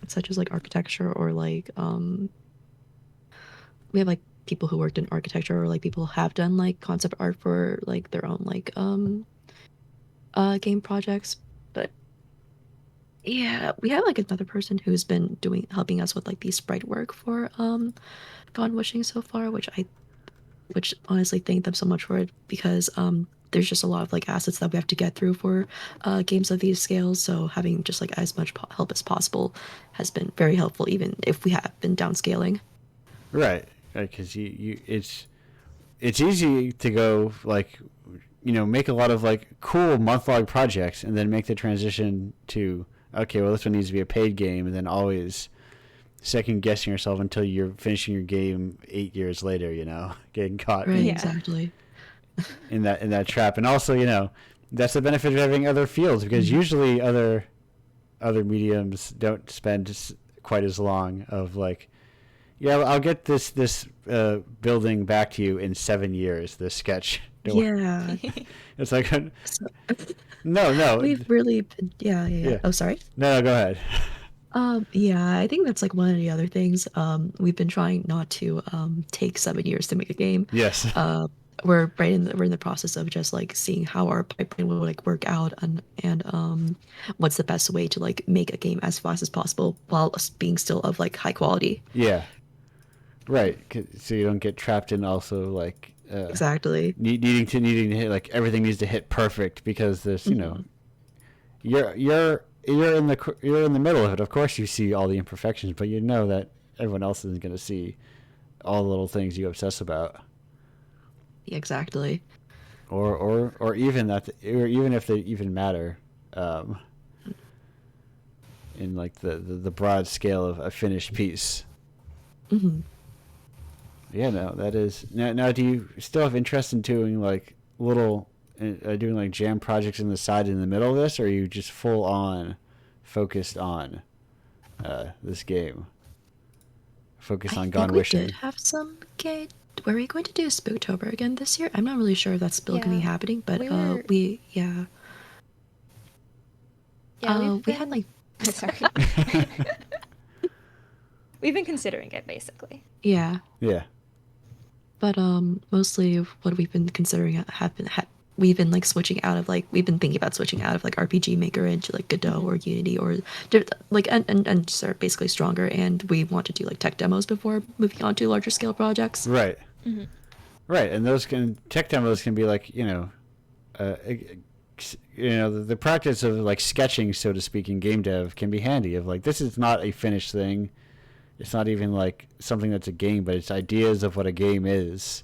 such as like architecture, or like we have like people who worked in architecture, or like people who have done like concept art for like their own like game projects. But yeah, we have like another person who's been helping us with like the sprite work for Gone Wishing so far, which honestly thank them so much for it, because there's just a lot of like assets that we have to get through for games of these scales. So having just like as much help as possible has been very helpful, even if we have been downscaling. Right, because it's easy to go like make a lot of like cool month-long projects and then make the transition to, okay, well, this one needs to be a paid game, and then always second guessing yourself until you're finishing your game 8 years later, getting caught Right, Yeah. exactly. in that trap. And also, that's the benefit of having other fields, because usually other mediums don't spend quite as long of like, yeah, I'll get this building back to you in 7 years, this sketch. Yeah. It's like, So, no. we've really been, yeah. Oh, sorry. No, go ahead. Yeah, I think that's like one of the other things. We've been trying not to take 7 years to make a game. Yes. We're in the process of just like seeing how our pipeline will like work out, and what's the best way to like make a game as fast as possible while being still of like high quality. Yeah. Right. So you don't get trapped in also like Exactly. needing to hit, like everything needs to hit perfect, because there's you're in the middle of it. Of course you see all the imperfections, but you know that everyone else isn't going to see all the little things you obsess about. Exactly. Or even that, or even if they even matter, in like the broad scale of a finished piece. Mm-hmm. Yeah, no, that is now. Do you still have interest in doing like doing like jam projects in the side and in the middle of this, or are you just full on focused on this game? Focused on Gone Wishing. We did have some game. Were we going to do Spooktober again this year? I'm not really sure if that's still going to be happening, but we had like sorry. We've been considering it, basically. yeah. But Mostly what we've been considering we've been like switching out of like we've been thinking about switching out of like RPG Maker into like Godot or Unity, or like and just are basically stronger, and we want to do like tech demos before moving on to larger scale projects. Right. Mm-hmm. Right, and tech demos can be like the practice of like sketching, so to speak, in game dev can be handy. Of like, this is not a finished thing. It's not even like something that's a game, but it's ideas of what a game is.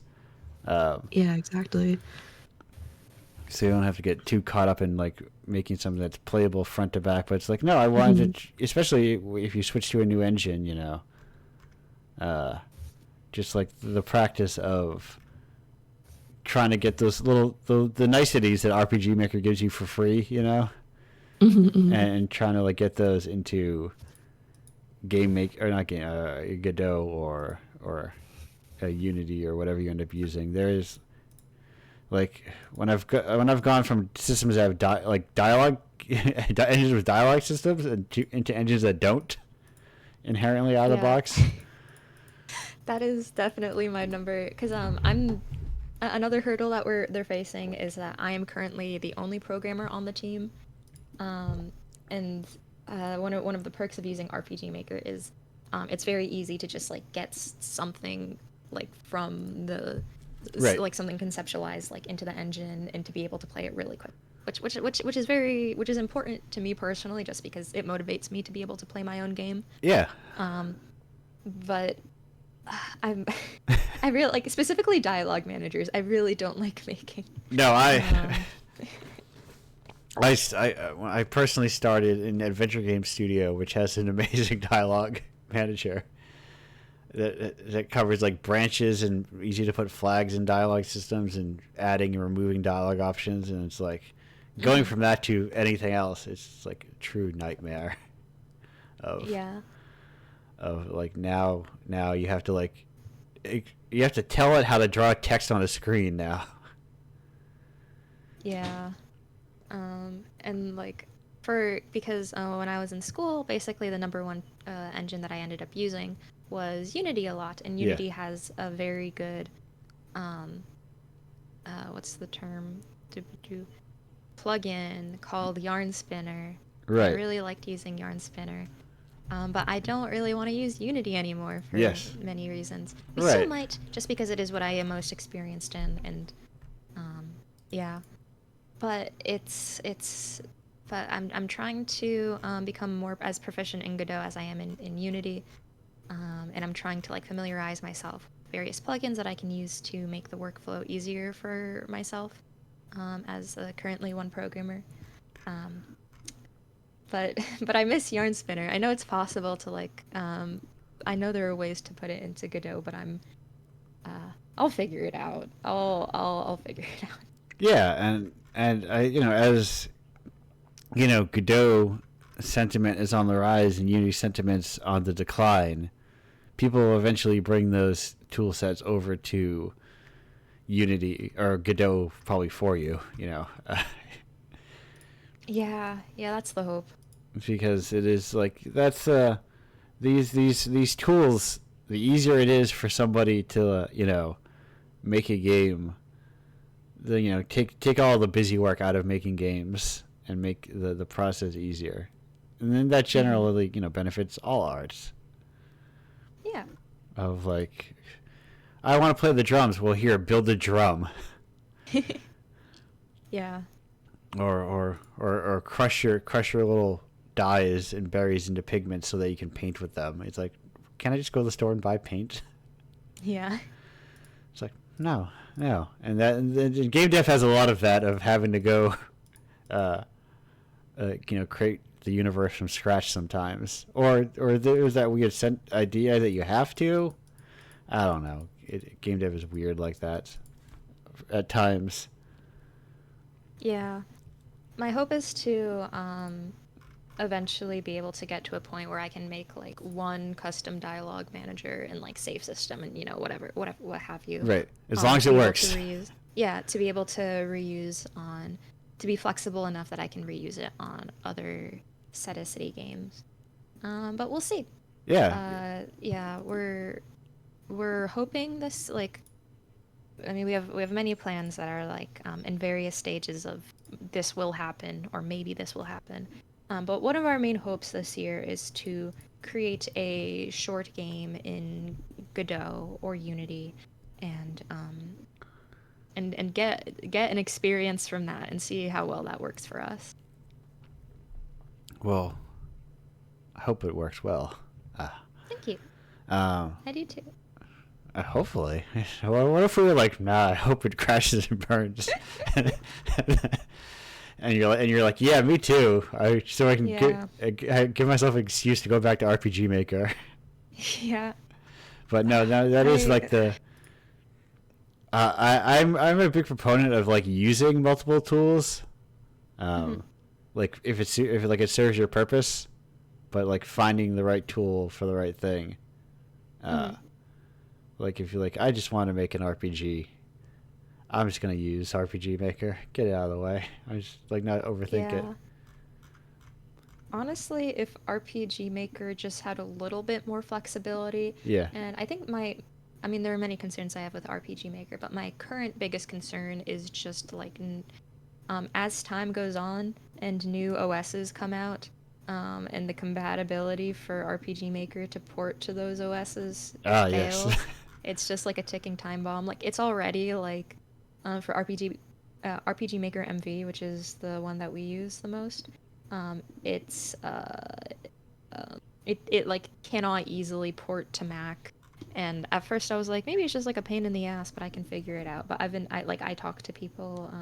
Yeah, exactly. So you don't have to get too caught up in like making something that's playable front to back. But it's like, no, I wanted to, especially if you switch to a new engine, just like the practice of trying to get those the niceties that RPG Maker gives you for free, and trying to like get those into Godot or Unity or whatever you end up using. There is like when I've gone from systems that have dialogue engines with dialogue systems into engines that don't inherently out of the box. That is definitely my number, because I'm another hurdle that they're facing is that I am currently the only programmer on the team, and one of the perks of using RPG Maker is it's very easy to just like get something like from the like something conceptualized like into the engine and to be able to play it really quick, which is important to me personally, just because it motivates me to be able to play my own game. Yeah. But I really like, specifically dialogue managers, I really don't like making. No, I personally started in Adventure Game Studio, which has an amazing dialogue manager that covers like branches and easy to put flags in dialogue systems and adding and removing dialogue options, and it's like going from that to anything else, it's like a true nightmare of like now you have to tell it how to draw text on a screen now. Yeah. And like because when I was in school, basically the number one engine that I ended up using was Unity a lot, and Unity has a very good what's the term, plugin called Yarn Spinner. Right. I really liked using Yarn Spinner. But I don't really want to use Unity anymore for many reasons. We still might, just because it is what I am most experienced in, and yeah. But but I'm trying to become more as proficient in Godot as I am in Unity, and I'm trying to like familiarize myself with various plugins that I can use to make the workflow easier for myself, as currently one programmer. But I miss Yarn Spinner. I know it's possible to like I know there are ways to put it into Godot, but I'll figure it out. I'll figure it out. Yeah, and I, as Godot sentiment is on the rise and Unity sentiment's on the decline, people will eventually bring those tool sets over to Unity or Godot probably for you, Yeah, that's the hope. Because it is like that's these tools. The easier it is for somebody to make a game, take all the busy work out of making games and make the process easier, and then that generally benefits all arts. Yeah. Of like, I want to play the drums. Well, here, build a drum. Yeah. Or crush your little dyes and berries into pigments so that you can paint with them. It's like, can I just go to the store and buy paint? Yeah. It's like, no. And game dev has a lot of that, of having to go, create the universe from scratch sometimes. Or there's that weird idea that you have to. I don't know. Game dev is weird like that at times. Yeah. My hope is to eventually be able to get to a point where I can make like one custom dialogue manager and like save system and what have you. Right. As long as it works. To be able to reuse to be flexible enough that I can reuse it on other City games. But we'll see. Yeah. Yeah, we're hoping this, like, I mean, we have many plans that are like in various stages of this will happen or maybe this will happen. But one of our main hopes this year is to create a short game in Godot or Unity, and get an experience from that and see how well that works for us. Well, I hope it works well. Thank you. I do too. Hopefully. Well, what if we were like, nah, I hope it crashes and burns. And you're like, yeah, me too. So I can give myself an excuse to go back to RPG Maker. Yeah. But no, that is like the. I'm a big proponent of like using multiple tools, like if it serves your purpose, but like finding the right tool for the right thing. Like if you're like, I just want to make an RPG, I'm just gonna use RPG Maker. Get it out of the way. I just like not overthink it. Honestly, if RPG Maker just had a little bit more flexibility, Yeah. and I think there are many concerns I have with RPG Maker, but my current biggest concern is just like, as time goes on and new OSs come out, and the compatibility for RPG Maker to port to those OSs fails. Yes. It's just like a ticking time bomb. Like it's already like, for RPG Maker MV, which is the one that we use the most. It like cannot easily port to Mac, and at first I was like, maybe it's just like a pain in the ass, but I can figure it out. But I talked to people,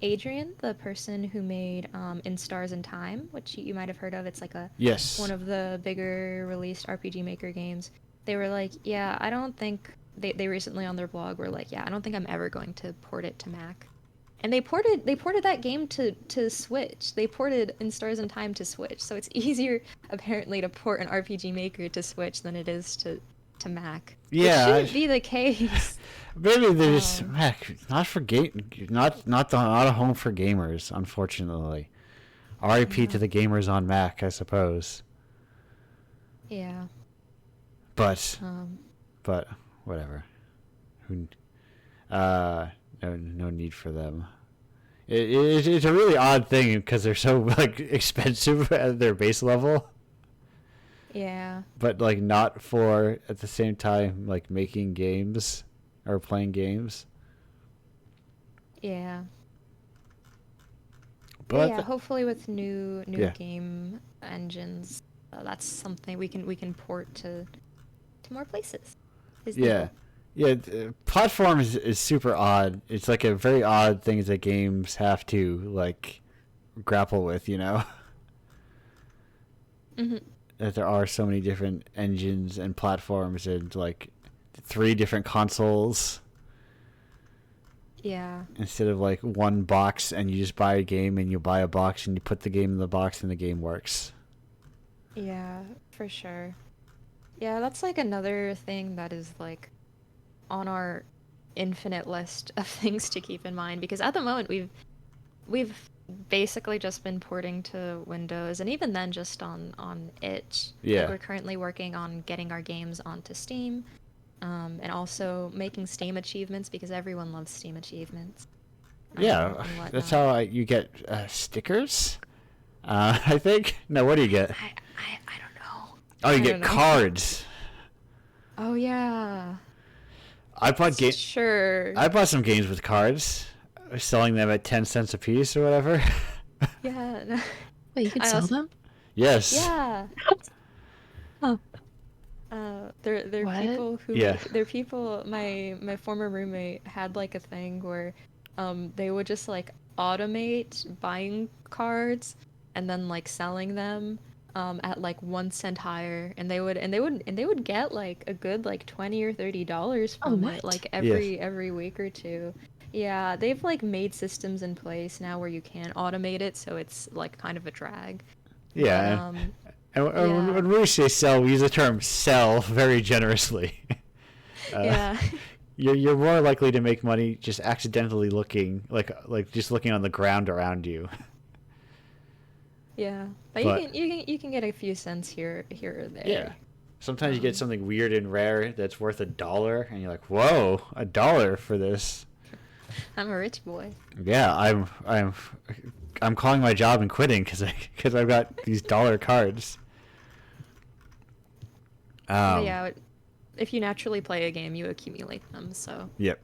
Adrian, the person who made In Stars and Time, which you might have heard of. It's like one of the bigger released RPG Maker games. They were like, yeah, I don't think they recently on their blog were like, yeah, I don't think I'm ever going to port it to Mac. And they ported that game to Switch. They ported In Stars and Time to Switch. So it's easier apparently to port an RPG Maker to Switch than it is to Mac. Yeah, it shouldn't be the case. Maybe there's Mac, not a home for gamers, unfortunately. RIP to the gamers on Mac, I suppose. Yeah. But whatever. No need for them. It's a really odd thing because they're so like expensive at their base level. Yeah. But like not for at the same time like making games or playing games. Yeah. But yeah, hopefully with new game engines, that's something we can port to more places. Yeah. Platform is super odd. It's like a very odd thing that games have to like grapple with, you know. That there are so many different engines and platforms and like 3 different consoles. Yeah. Instead of like one box and you just buy a game and you buy a box and you put the game in the box and the game works. Yeah, for sure. Yeah, that's like another thing that is like on our infinite list of things to keep in mind, because at the moment we've basically just been porting to Windows, and even then just on itch. Yeah. Like we're currently working on getting our games onto Steam, and also making Steam achievements because everyone loves Steam achievements. Yeah, that's how you get stickers. I think. No, what do you get? I don't know. Oh, you get cards. Oh yeah. I bought Sure. I bought some games with cards, selling them at 10 cents a piece or whatever. Yeah. Wait, you can sell them? Yes. Yeah. Oh. They're people who they're people. My former roommate had like a thing where, they would just like automate buying cards and then like selling them, at like 1 cent higher, and they would get like a good like $20 or $30 from it, like every week or two. Yeah, they've like made systems in place now where you can automate it, so it's like kind of a drag. Yeah. When we say sell, we use the term sell very generously. Yeah. You're more likely to make money just accidentally looking like just looking on the ground around you. Yeah, but you can get a few cents here or there. Yeah. Sometimes you get something weird and rare that's worth $1, and you're like, "Whoa, $1 for this." I'm a rich boy. Yeah, I'm calling my job and quitting because I've got these dollar cards. But yeah, if you naturally play a game, you accumulate them. So. Yep.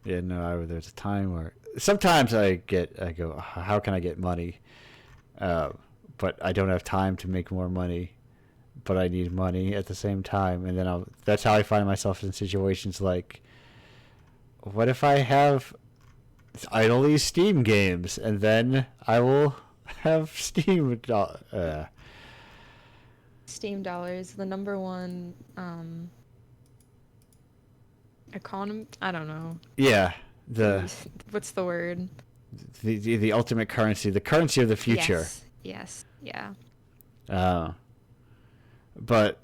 Yeah, no. There's a time where sometimes I go, how can I get money? but I don't have time to make more money, but I need money at the same time. And then that's how I find myself in situations like, what if I have idly Steam games, and then I will have Steam Steam dollars, the number one economy. I don't know. Yeah, what's the word? The ultimate currency, the currency of the future. Yes. Yeah. But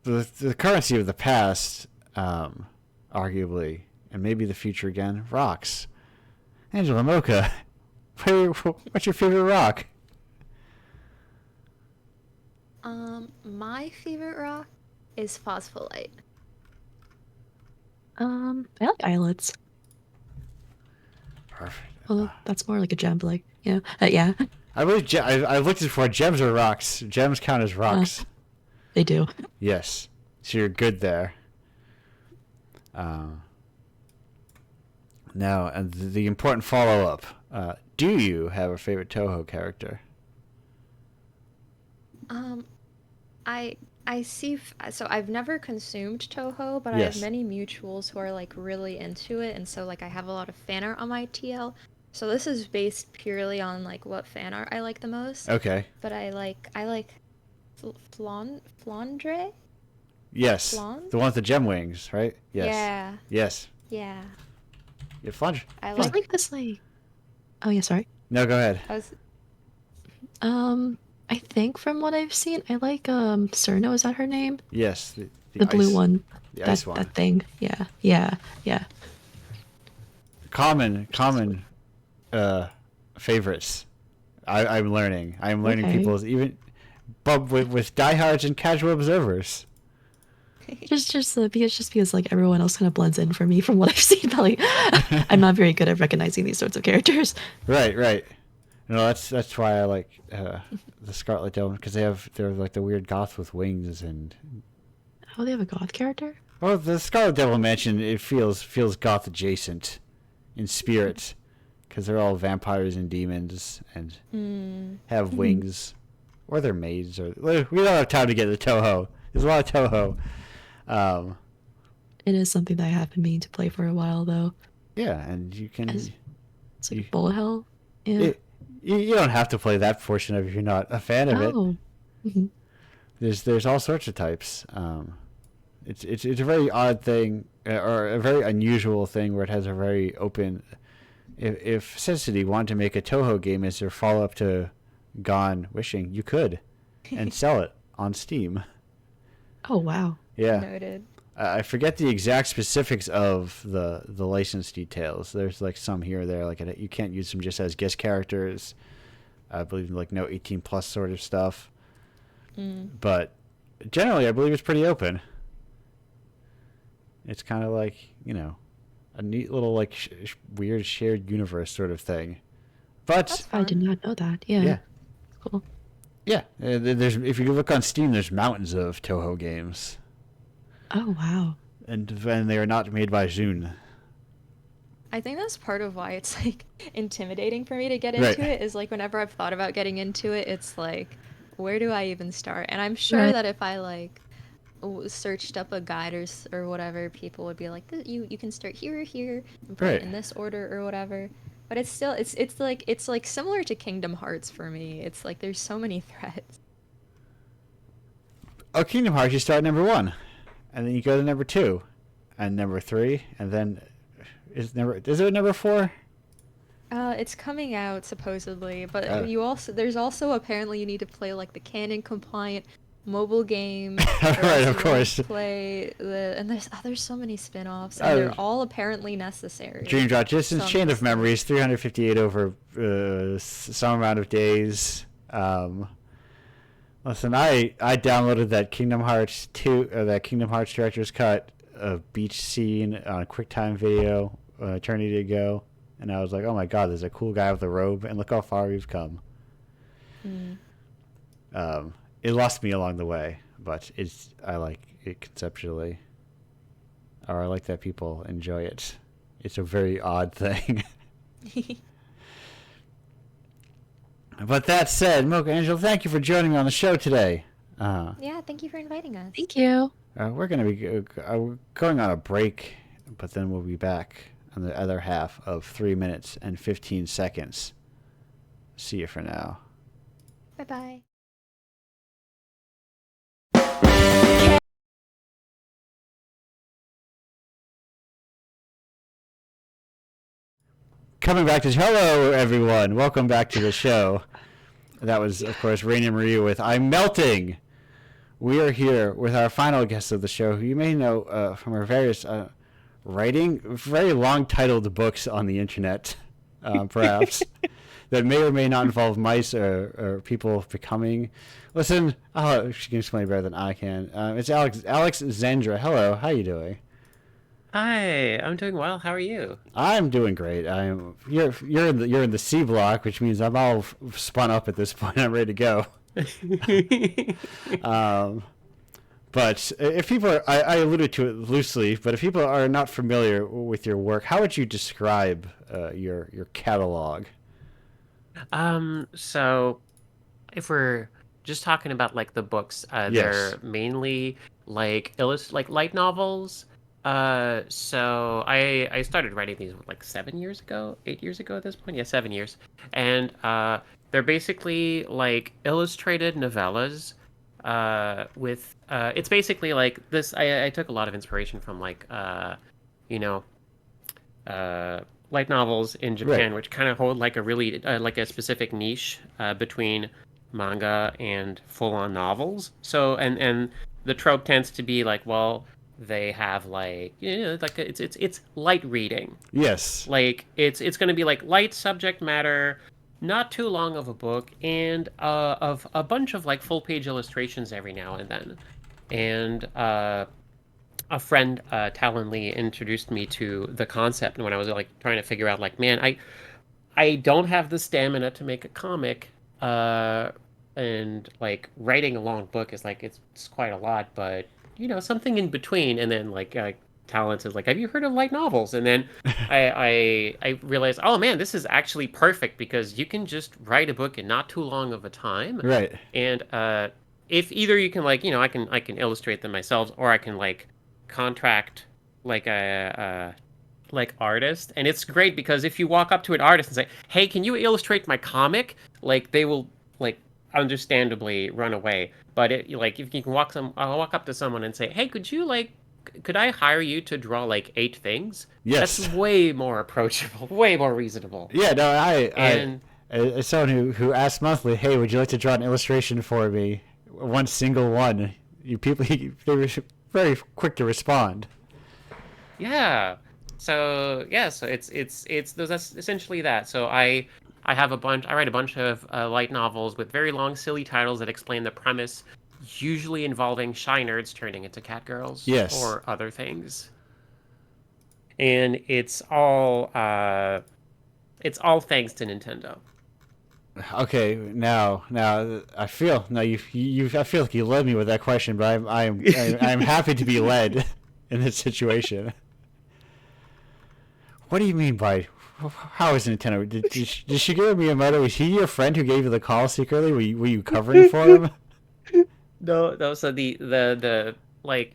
the currency of the past, arguably, and maybe the future again, rocks. Angela Mocha, what's your favorite rock? My favorite rock is phospholite. I like islets. Perfect. Although that's more like a gem, but like, yeah. I believe I've looked before. Gems are rocks. Gems count as rocks. They do. Yes. So you're good there. Now, and the important follow-up. Do you have a favorite Toho character? I see. So I've never consumed Toho, but I Yes. have many mutuals who are like really into it, and so like I have a lot of fan art on my TL. So this is based purely on like what fan art I like the most. Okay. But I like Flandre. Yes. Flan? The one with the gem wings, right? Yes. Yeah. Yes. Yeah. Yeah, Flange. I It's like. like this, like. Oh yeah, sorry. No, go ahead. I was. I think from what I've seen, I like Cerno. Is that her name? Yes. The blue ice- one. The ice one. That thing. Yeah. Common favorites. I'm learning. I'm learning Okay. people's even, but with diehards and casual observers. Just because like everyone else kind of blends in for me from what I've seen. But like, I'm not very good at recognizing these sorts of characters. Right. No, that's why I like the Scarlet Dome, because they're like the weird goth with wings, and Oh, they have a goth character? well, the Scarlet Devil Mansion, it feels goth adjacent in spirit, because they're all vampires and demons and have wings, or they're maids, or we don't have time to get into Toho. There's a lot of Toho. It is something that I have been meaning to play for a while though. Yeah, and you can. It's like bullet hell. Yeah. You don't have to play that portion of it if you're not a fan of it. Oh. Mhm. There's all sorts of types. It's a very odd thing, or a very unusual thing, where it has a very open. If Sensity wanted to make a Toho game as their follow up to Gone Wishing, you could, and sell it on Steam. Oh wow. Yeah. Noted. I forget the exact specifics of the license details. There's like some here or there, like you can't use them just as guest characters. I believe like no 18 plus sort of stuff. But generally, I believe it's pretty open. It's kind of like, a neat little like weird shared universe sort of thing. But That's I did fun. not know that. Yeah. yeah, Cool. yeah. There's, if you look on Steam, there's mountains of Toho games, Oh wow. and they are not made by Zune. I think that's part of why it's like intimidating for me to get Right. into it, is like whenever I've thought about getting into it, it's like, where do I even start? And I'm sure Right. that if I like searched up a guide or whatever, people would be like, you can start here or here and play it Right. in this order or whatever. But it's still it's like similar to Kingdom Hearts for me. It's like there's so many threads. Oh, Kingdom Hearts, you start at number 1, and then you go to number 2, and number 3, and then is there a number 4? It's coming out supposedly, but Oh. there's also apparently you need to play like the canon compliant mobile game. Right, or else of you won't course. Play and there's so many spin-offs, and Oh. they're all apparently necessary. Dream Drop Distance, Some Chain of stuff. Memories, 358 over some amount of days. Listen, I downloaded that Kingdom Hearts 2, that Kingdom Hearts Director's Cut beach scene on QuickTime Video an eternity ago, and I was like, oh my god, there's a cool guy with a robe, and look how far we've come. It lost me along the way, but I like it conceptually, or I like that people enjoy it. It's a very odd thing. But that said, Mocha Angel, thank you for joining me on the show today. Yeah, thank you for inviting us. Thank you. We're going to be going on a break, but then we'll be back on the other half of 3 minutes and 15 seconds. See you for now. Bye-bye. Coming back to hello everyone, welcome back to the show. That was, of course, Raina Maria with "I'm Melting." We are here with our final guest of the show, who you may know from her various writing very long titled books on the internet, perhaps that may or may not involve mice or people becoming. Listen, she can explain better than I can. It's Alex Zandra. Hello, how you doing? Hi, I'm doing well. How are you? I'm doing great. You're in the C block, which means I'm all spun up at this point. I'm ready to go. But if people are, I alluded to it loosely, but if people are not familiar with your work, how would you describe your catalog? So if we're just talking about like the books, Yes. they're mainly like like light novels. So I started writing these like 7 years ago, 8 years ago at this point. Yeah, 7 years. And they're basically like illustrated novellas. With it's basically like this. I took a lot of inspiration from like you know light novels in Japan, Right. which kind of hold like a really like a specific niche between manga and full-on novels. So and the trope tends to be like, well, they have like like it's light reading. Yes. Like it's going to be like light subject matter, not too long of a book, and of a bunch of like full-page illustrations every now and then. And a friend, Talon Lee, introduced me to the concept when I was like trying to figure out like, man, I don't have the stamina to make a comic, uh, and like writing a long book is like it's quite a lot, but something in between. And then like Talon says like, have you heard of light novels? And then I realized, oh man, this is actually perfect because you can just write a book in not too long of a time, Right. and if either you can like I can illustrate them myself, or I can like contract like a like artist. And it's great because if you walk up to an artist and say, hey, can you illustrate my comic, like they will like understandably run away. But like if you can I'll walk up to someone and say, hey, could I hire you to draw like 8 things? Yes. That's way more approachable, way more reasonable. Yeah. No. And As someone who asks monthly, hey, would you like to draw an illustration for me? One single one. They were very quick to respond. yeah. So yeah, so that's essentially that. So I write a bunch of light novels with very long, silly titles that explain the premise, usually involving shy nerds turning into catgirls Yes. or other things. And it's all thanks to Nintendo. Okay, now I feel now I feel like you led me with that question, but I'm happy to be led in this situation. What do you mean by how is Nintendo? Did Shigeru Miyamoto? Was he your friend who gave you the call secretly? Were you covering for him? No, no. So the like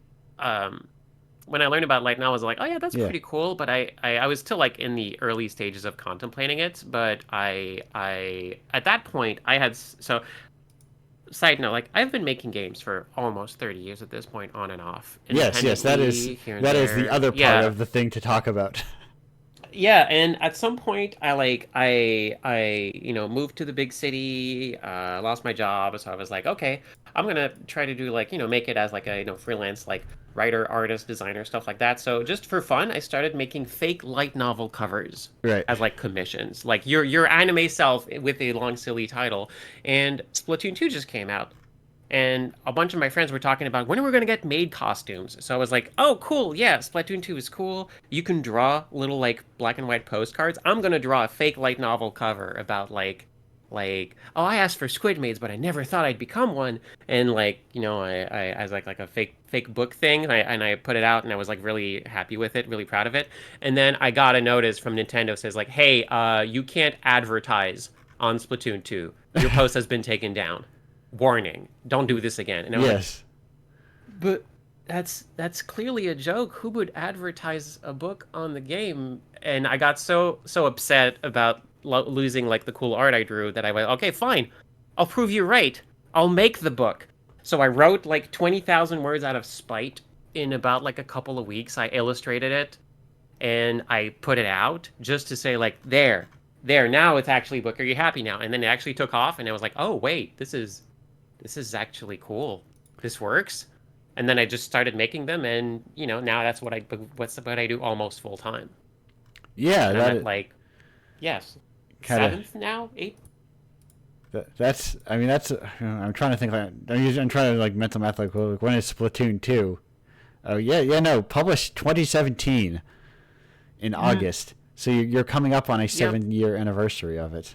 when I learned about light novels, I was like, oh yeah, that's Yeah. pretty cool. But I was still like in the early stages of contemplating it. But I at that point I had so side note, like I've been making games for almost 30 years at this point, on and off. Yes, that is Independently, here and the other part yeah. of the thing to talk about. Yeah, and at some point I moved to the big city, lost my job, so I was like, okay, I'm gonna try to do like, make it as like a, freelance like writer, artist, designer, stuff like that. So just for fun, I started making fake light novel covers Right. as like commissions. Like your anime self with a long silly title. And Splatoon 2 just came out. And a bunch of my friends were talking about when we're going to get maid costumes. So I was like, oh, cool. Yeah, Splatoon 2 is cool. You can draw little, like, black and white postcards. I'm going to draw a fake light novel cover about, oh, I asked for squid maids, but I never thought I'd become one. And, like, I was like a fake book thing. And I put it out, and I was, like, really happy with it, really proud of it. And then I got a notice from Nintendo says, like, hey, you can't advertise on Splatoon 2. Your post has been taken down. Warning, don't do this again. And I was Yes. like, but that's clearly a joke. Who would advertise a book on the game? And I got so upset about losing like the cool art I drew that I went, okay, fine. I'll prove you right. I'll make the book. So I wrote like 20,000 words out of spite in about like a couple of weeks. I illustrated it and I put it out just to say like, there, now it's actually a book. Are you happy now? And then it actually took off and I was like, oh wait, this is actually cool. This works. And then I just started making them, and now that's what I do almost full time. Yeah, and that I'm is, at, like, yes, kinda, 7th now, 8th. that's. I mean, that's. I'm trying to think. Like, I'm trying to like mental math. Like, well, when is Splatoon 2? Oh yeah, no, published 2017 in August. So you're coming up on a 7-year anniversary of it.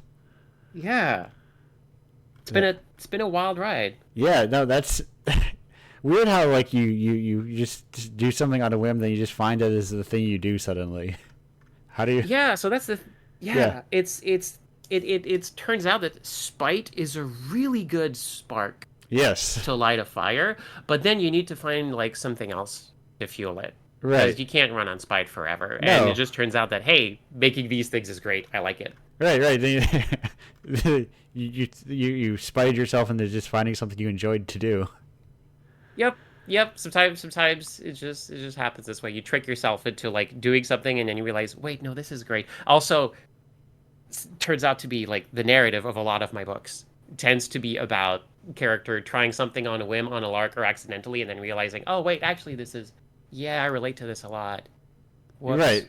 Yeah, it's been a wild ride. Yeah, no, that's weird how like you just do something on a whim, then you just find it as the thing you do suddenly. How do you? Yeah, so that's the Yeah. It turns out that spite is a really good spark Yes. to light a fire, but then you need to find like something else to fuel it. Right. Because you can't run on spite forever. No. And it just turns out that, hey, making these things is great. I like it. Right. Then you spied yourself into just finding something you enjoyed to do. Yep. Sometimes it just happens this way. You trick yourself into like doing something and then you realize, wait, no, this is great. Also, turns out to be like the narrative of a lot of my books tends to be about character trying something on a whim, on a lark, or accidentally, and then realizing, oh wait, actually I relate to this a lot. Whoops. Right.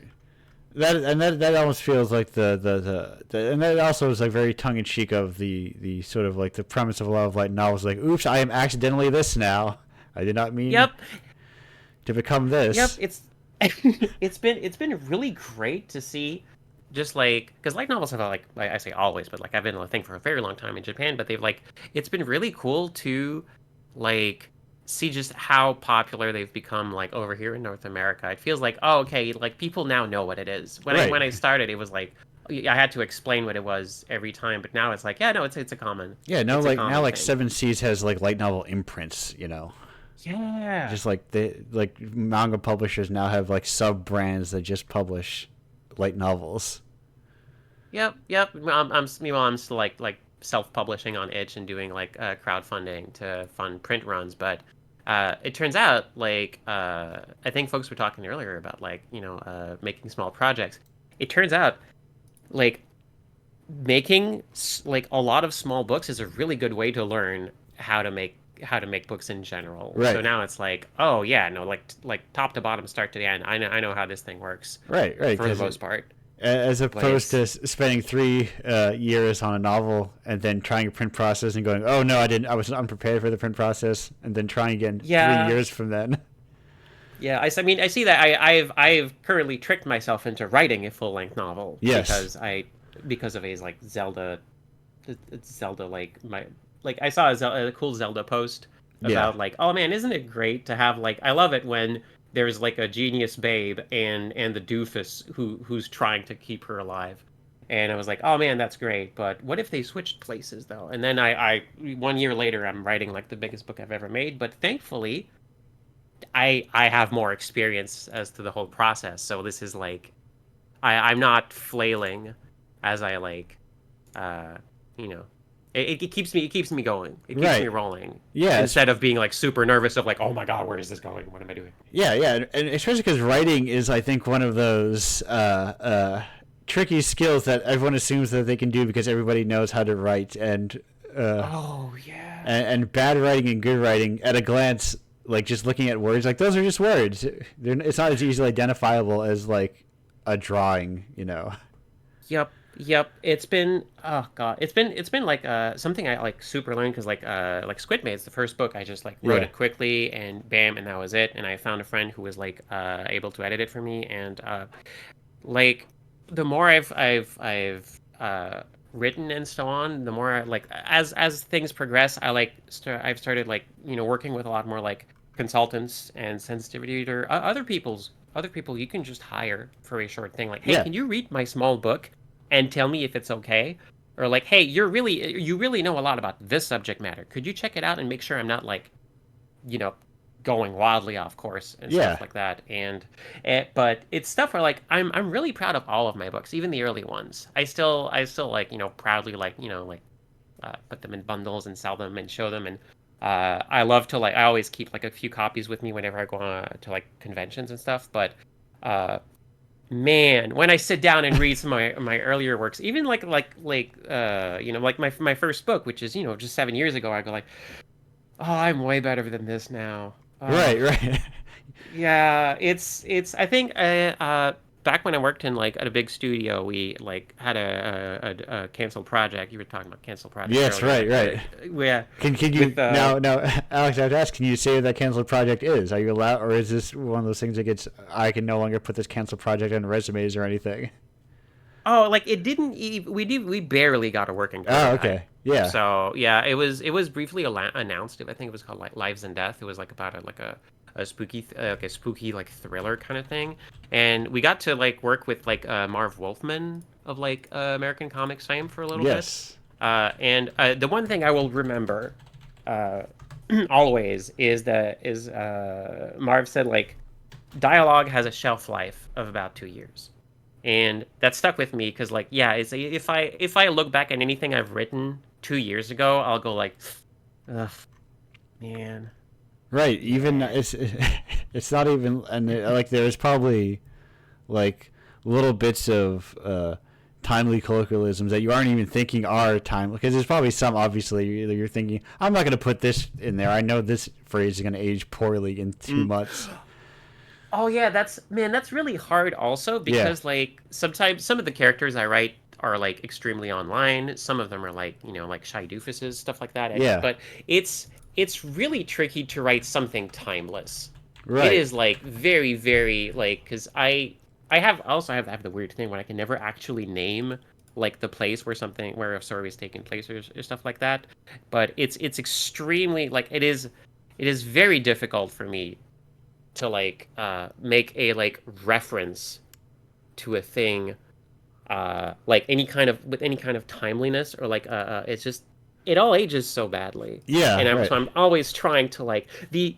That almost feels like the and that also is like very tongue in cheek of the sort of like the premise of a lot of light novels. Like, oops, I am accidentally this now. I did not mean to become this. Yep. It's been really great to see, just like, because light novels have like I say always, but like I've been a thing for a very long time in Japan. But it's been really cool to like see just how popular they've become like over here in North America. It feels like, oh, okay, like people now know what it is. When I started, it was like I had to explain what it was every time, but now it's like, yeah, no, it's a common. Yeah, no, it's a like common now like thing. Seven Seas has like light novel imprints, Yeah. Just like manga publishers now have like sub brands that just publish light novels. Yep. I'm still like self-publishing on Itch and doing like crowdfunding to fund print runs, but it turns out like I think folks were talking earlier about like making small projects. It turns out like making like a lot of small books is a really good way to learn how to make books in general. Right. So now it's like, oh yeah, no, like top to bottom, start to the end. I know how this thing works. Right. For the most part. As opposed to spending 3 years on a novel and then trying a print process and going, oh no, I was unprepared for the print process, and then trying again 3 years from then. Yeah, I mean, I see that I've currently tricked myself into writing a full-length novel. Yes. Because of a like Zelda like I saw a cool Zelda post about like, oh man, isn't it great to have like, I love it when there's like a genius babe and the doofus who's trying to keep her alive. And I was like, oh man, that's great. But what if they switched places though? And then I 1 year later, I'm writing like the biggest book I've ever made. But thankfully, I have more experience as to the whole process. So this is like, I'm not flailing as I like, It keeps me going. It keeps me rolling. Yeah. Instead of being like super nervous of like, oh my god, where is this going? What am I doing? Yeah, and especially because writing is, I think, one of those tricky skills that everyone assumes that they can do because everybody knows how to write, and and bad writing and good writing at a glance, like just looking at words, like those are just words. It's not as easily identifiable as like a drawing, Yep. It's been it's been like something I like super learned because like Squidmade's the first book. I just like wrote it quickly and bam, and that was it. And I found a friend who was like able to edit it for me, and like the more I've written and so on, the more like as things progress, I've started like working with a lot more like consultants and sensitivity or other people you can just hire for a short thing. Like, hey, can you read my small book and tell me if it's okay? or like, hey, you really know a lot about this subject matter. Could you check it out and make sure I'm not like, you know, going wildly off course and Yeah. stuff like that. And but it's stuff where like I'm really proud of all of my books, even the early ones. I still like, proudly like, like put them in bundles and sell them and show them. And I love to like, I always keep like a few copies with me whenever I go to like conventions and stuff. But uh, man, when I sit down and read some of my earlier works, even like my first book, which is just 7 years ago, I go like, oh, I'm way better than this now. Right, right. Yeah, it's. I think back when I worked in like at a big studio, we like had a canceled project. You were talking about canceled projects Yes, earlier. right. Yeah. Can you With, now, Alex? I have to ask. Can you say what that canceled project is? Are you allowed, or is this one of those things that gets? I can no longer put this canceled project on resumes or anything. Oh, like it didn't. We barely got a working Oh, prototype. okay, yeah. So yeah, it was briefly announced. I think it was called like Lives and Death. It was like about a spooky like thriller kind of thing. And we got to like work with like Marv Wolfman of like American Comics fame for a little Yes. bit. And the one thing I will remember uh, always is Marv said like dialogue has a shelf life of about 2 years. And that stuck with me because like yeah, if I look back at anything I've written 2 years ago, I'll go like, ugh, man. Right. Even Yeah. it's not even, and like there's probably like little bits of timely colloquialisms that you aren't even thinking are timely, because there's probably some obviously you're thinking, I'm not going to put this in there. I know this phrase is going to age poorly in 2 months. Oh yeah, that's really hard also because like sometimes some of the characters I write are like extremely online. Some of them are like, like shy doofuses, stuff like that. Yeah. But it's really tricky to write something timeless. Right. It is like very, very like because I have the weird thing when I can never actually name like the place where a story is taking place or stuff like that. But it's extremely like it is very difficult for me to like make a like reference to a thing like with any kind of timeliness or like it's just it all ages so badly. Yeah, And right. so I'm always trying to like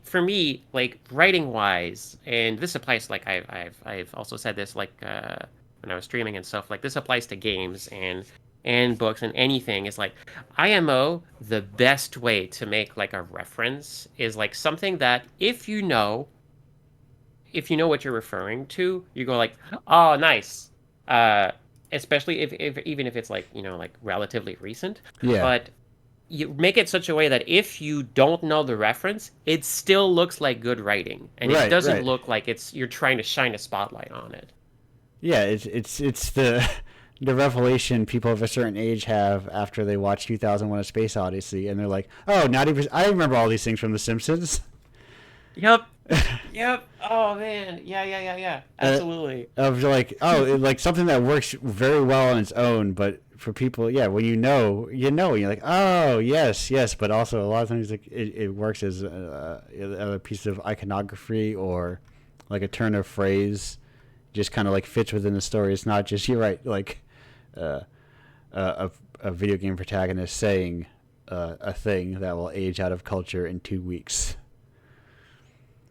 for me like writing wise, and this applies to, like I've also said this like when I was streaming and stuff, like this applies to games and books and anything. Is like IMO, the best way to make like a reference is like something that if you know what you're referring to, you go like, oh, nice. Especially if even if it's like, like relatively recent. Yeah. But you make it such a way that if you don't know the reference, it still looks like good writing. And Right, it doesn't right. look like you're trying to shine a spotlight on it. Yeah, it's the revelation people of a certain age have after they watch 2001: A Space Odyssey, and they're like, "Oh, not even I remember all these things from The Simpsons." Yep. Yep. Oh man. Yeah. Absolutely. Of like, like something that works very well on its own, but for people, yeah, when you're like, oh yes, but also a lot of times like it works as a piece of iconography or like a turn of phrase, just kind of like fits within the story. It's not just, you're right, like a video game protagonist saying a thing that will age out of culture in 2 weeks.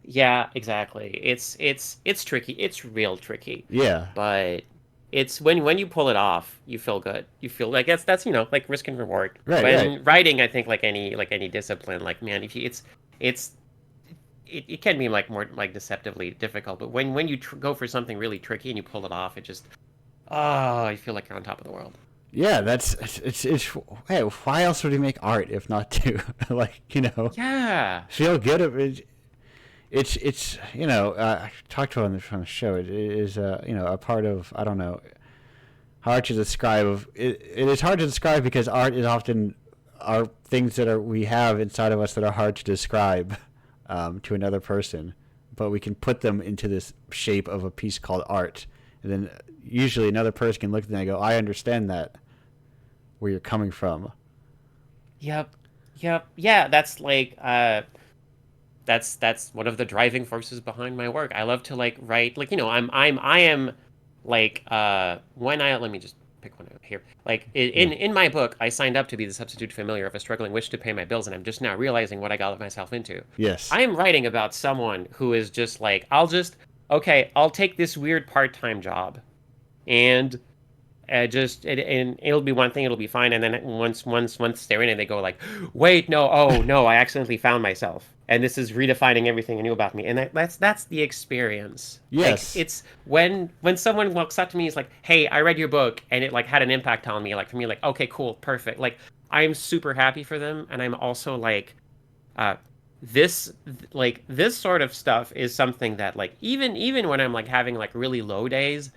Yeah, exactly. It's tricky. It's real tricky. Yeah. But it's when you pull it off, you feel good. You feel like that's like risk and reward. Right, When right. writing, I think like any discipline, like man, if you it can be like more like deceptively difficult. But when you go for something really tricky and you pull it off, it just you feel like you're on top of the world. Yeah, it's hey, why else would we make art if not to like, Yeah. feel good of it? It's I talked to on the show. It is a part of, I don't know, hard to describe. It is hard to describe because art is often are things that we have inside of us that are hard to describe to another person, but we can put them into this shape of a piece called art, and then usually another person can look at them and go, I understand that, where you're coming from. Yep. Yeah, that's like that's one of the driving forces behind my work. I love to like write like I am like when I let me just pick one out here. Like in my book, I signed up to be the substitute familiar of a struggling wish to pay my bills, and I'm just now realizing what I got myself into. Yes. I am writing about someone who is just like, I'll take this weird part-time job, and and it'll be one thing, it'll be fine, and then once they're in it, they go like, wait, no, oh no, I accidentally found myself, and this is redefining everything I knew about me, and that's the experience. Yes. Like, it's when someone walks up to me, is like, hey, I read your book, and it like had an impact on me. Like, for me, like, okay, cool, perfect. Like, I'm super happy for them, and I'm also like, uh, this this sort of stuff is something that, like, even when I'm like having like really low days,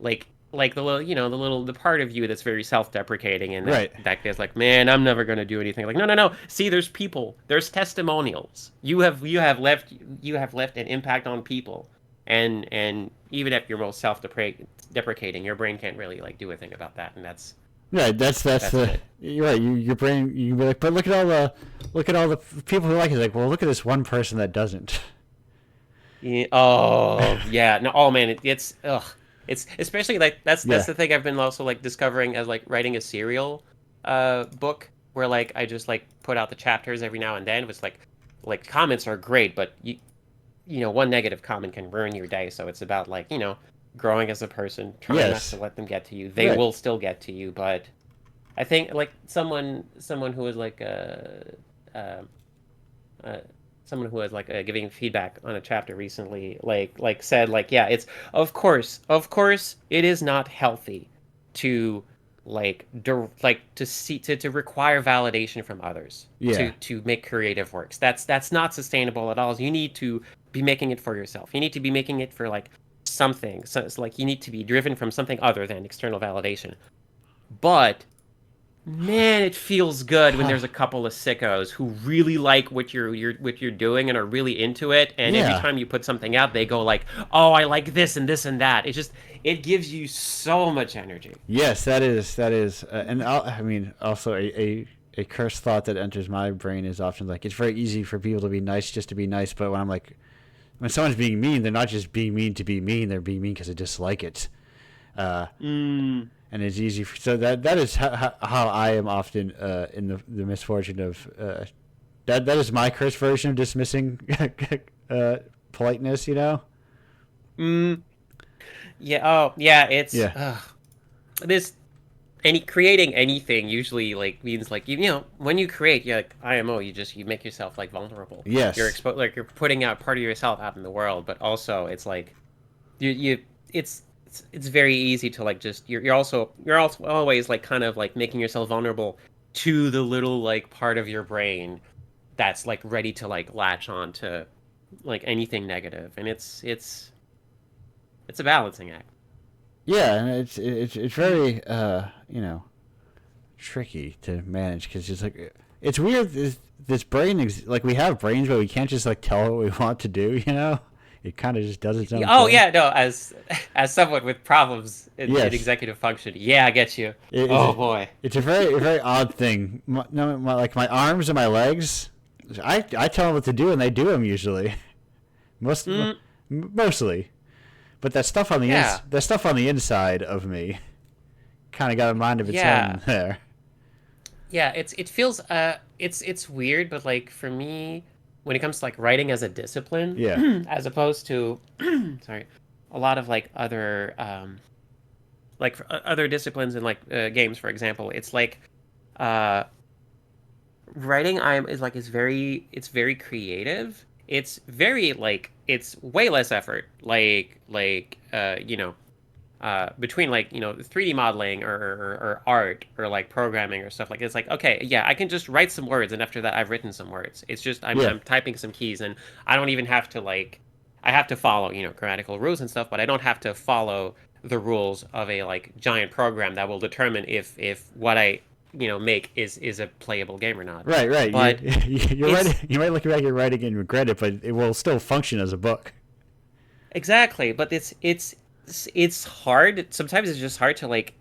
like the little, the part of you that's very self-deprecating, and Right. that is like, man, I'm never going to do anything. Like, no, see, there's people, there's testimonials, you have left an impact on people, and even if you're most self-deprecating, your brain can't really like do a thing about that, and that's that's the, you're right. Your brain, you can be like, but look at all the people who like it. Like, well, look at this one person that doesn't. Yeah, oh yeah, no, oh man, it's ugh. It's especially like that's the thing I've been also like discovering as like writing a serial book, where like I just like put out the chapters every now and then. It's like comments are great, but one negative comment can ruin your day. So it's about like, growing as a person, trying not to let them get to you. They will still get to you, but I think like someone who is like someone who was like giving feedback on a chapter recently, like said, like, yeah, it's of course it is not healthy to to require validation from others, to make creative works. That's not sustainable at all. You need to be making it for yourself. You need to be making it for like something. So it's like you need to be driven from something other than external validation. But man, it feels good when there's a couple of sickos who really like what you're doing and are really into it. And every time you put something out, they go like, "Oh, I like this and this and that." It gives you so much energy. Yes, that is, and I mean, also a cursed thought that enters my brain is often like, it's very easy for people to be nice just to be nice, but when someone's being mean, they're not just being mean to be mean; they're being mean because they dislike it. And it's easy so that is how I am often in the misfortune of that is my cursed version of dismissing politeness, Yeah. Oh, yeah. It's this creating anything usually like means like when you create, you're like IMO, you make yourself like vulnerable. Yes. You're putting out part of yourself out in the world, but also it's like it's very easy to like just you're also always like kind of like making yourself vulnerable to the little like part of your brain that's like ready to like latch on to like anything negative, and it's a balancing act. Yeah, and it's very tricky to manage, because it's like, it's weird, this brain like, we have brains, but we can't just like tell what we want to do, It kind of just does its own Oh thing. yeah, no. As someone with problems in executive function, yeah, I get you. Boy, it's a very very odd thing. Like my arms and my legs, I tell them what to do, and they do them usually. Mostly, but that stuff on the inside of me, kind of got a mind of its own there. Yeah, it feels it's weird, but like for me, when it comes to like writing as a discipline, as opposed to sorry, a lot of like other other disciplines in like games, for example, it's like writing is very creative. It's very like, it's way less effort, between like 3D modeling or art or like programming or stuff. Like, it's like, okay, yeah, I can just write some words, and after that I've written some words. It's just I'm typing some keys, and I don't even have to like, I have to follow grammatical rules and stuff, but I don't have to follow the rules of a like giant program that will determine if what I make is a playable game or not. Right. But you might look back at writing and regret it, but it will still function as a book. Exactly, but it's hard. Sometimes it's just hard to like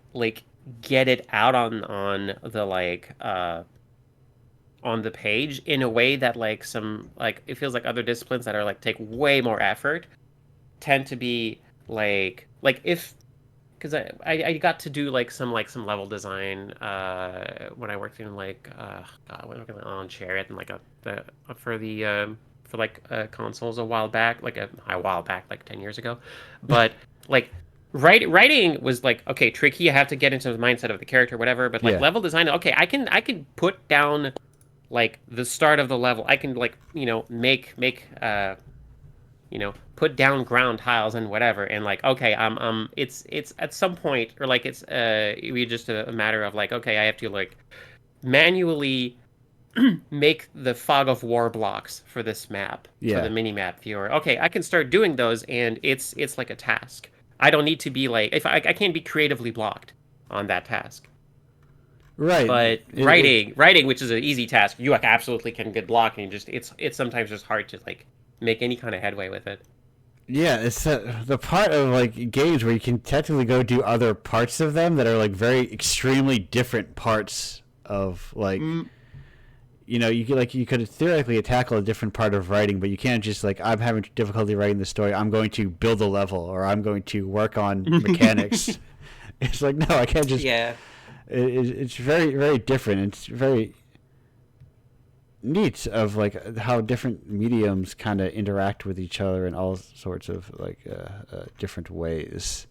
get it out on the like on the page in a way that like some like, it feels like other disciplines that are like take way more effort tend to be like if because I got to do like some level design when I worked in on Chariot and for consoles a while back, like 10 years ago. But like writing was like, okay, tricky. I have to get into the mindset of the character, whatever. But like level design, okay, I can put down like the start of the level. I can like make put down ground tiles and whatever, and like, okay, it's at some point, or like it's we just a matter of like, okay, I have to like manually make the fog of war blocks for this map, for the mini map viewer. Okay, I can start doing those, and it's like a task. I don't need to be like, if I can't be creatively blocked on that task. Right. But writing, which is an easy task, you like absolutely can get blocked, and it's sometimes just hard to like make any kind of headway with it. Yeah, it's the part of like games where you can technically go do other parts of them that are like very extremely different parts of like you could theoretically tackle a different part of writing, but you can't just like, I'm having difficulty writing the story, I'm going to build a level, or I'm going to work on mechanics. It's like, no, I can't just. Yeah. It's very, very different. It's very neat of like how different mediums kind of interact with each other in all sorts of like different ways,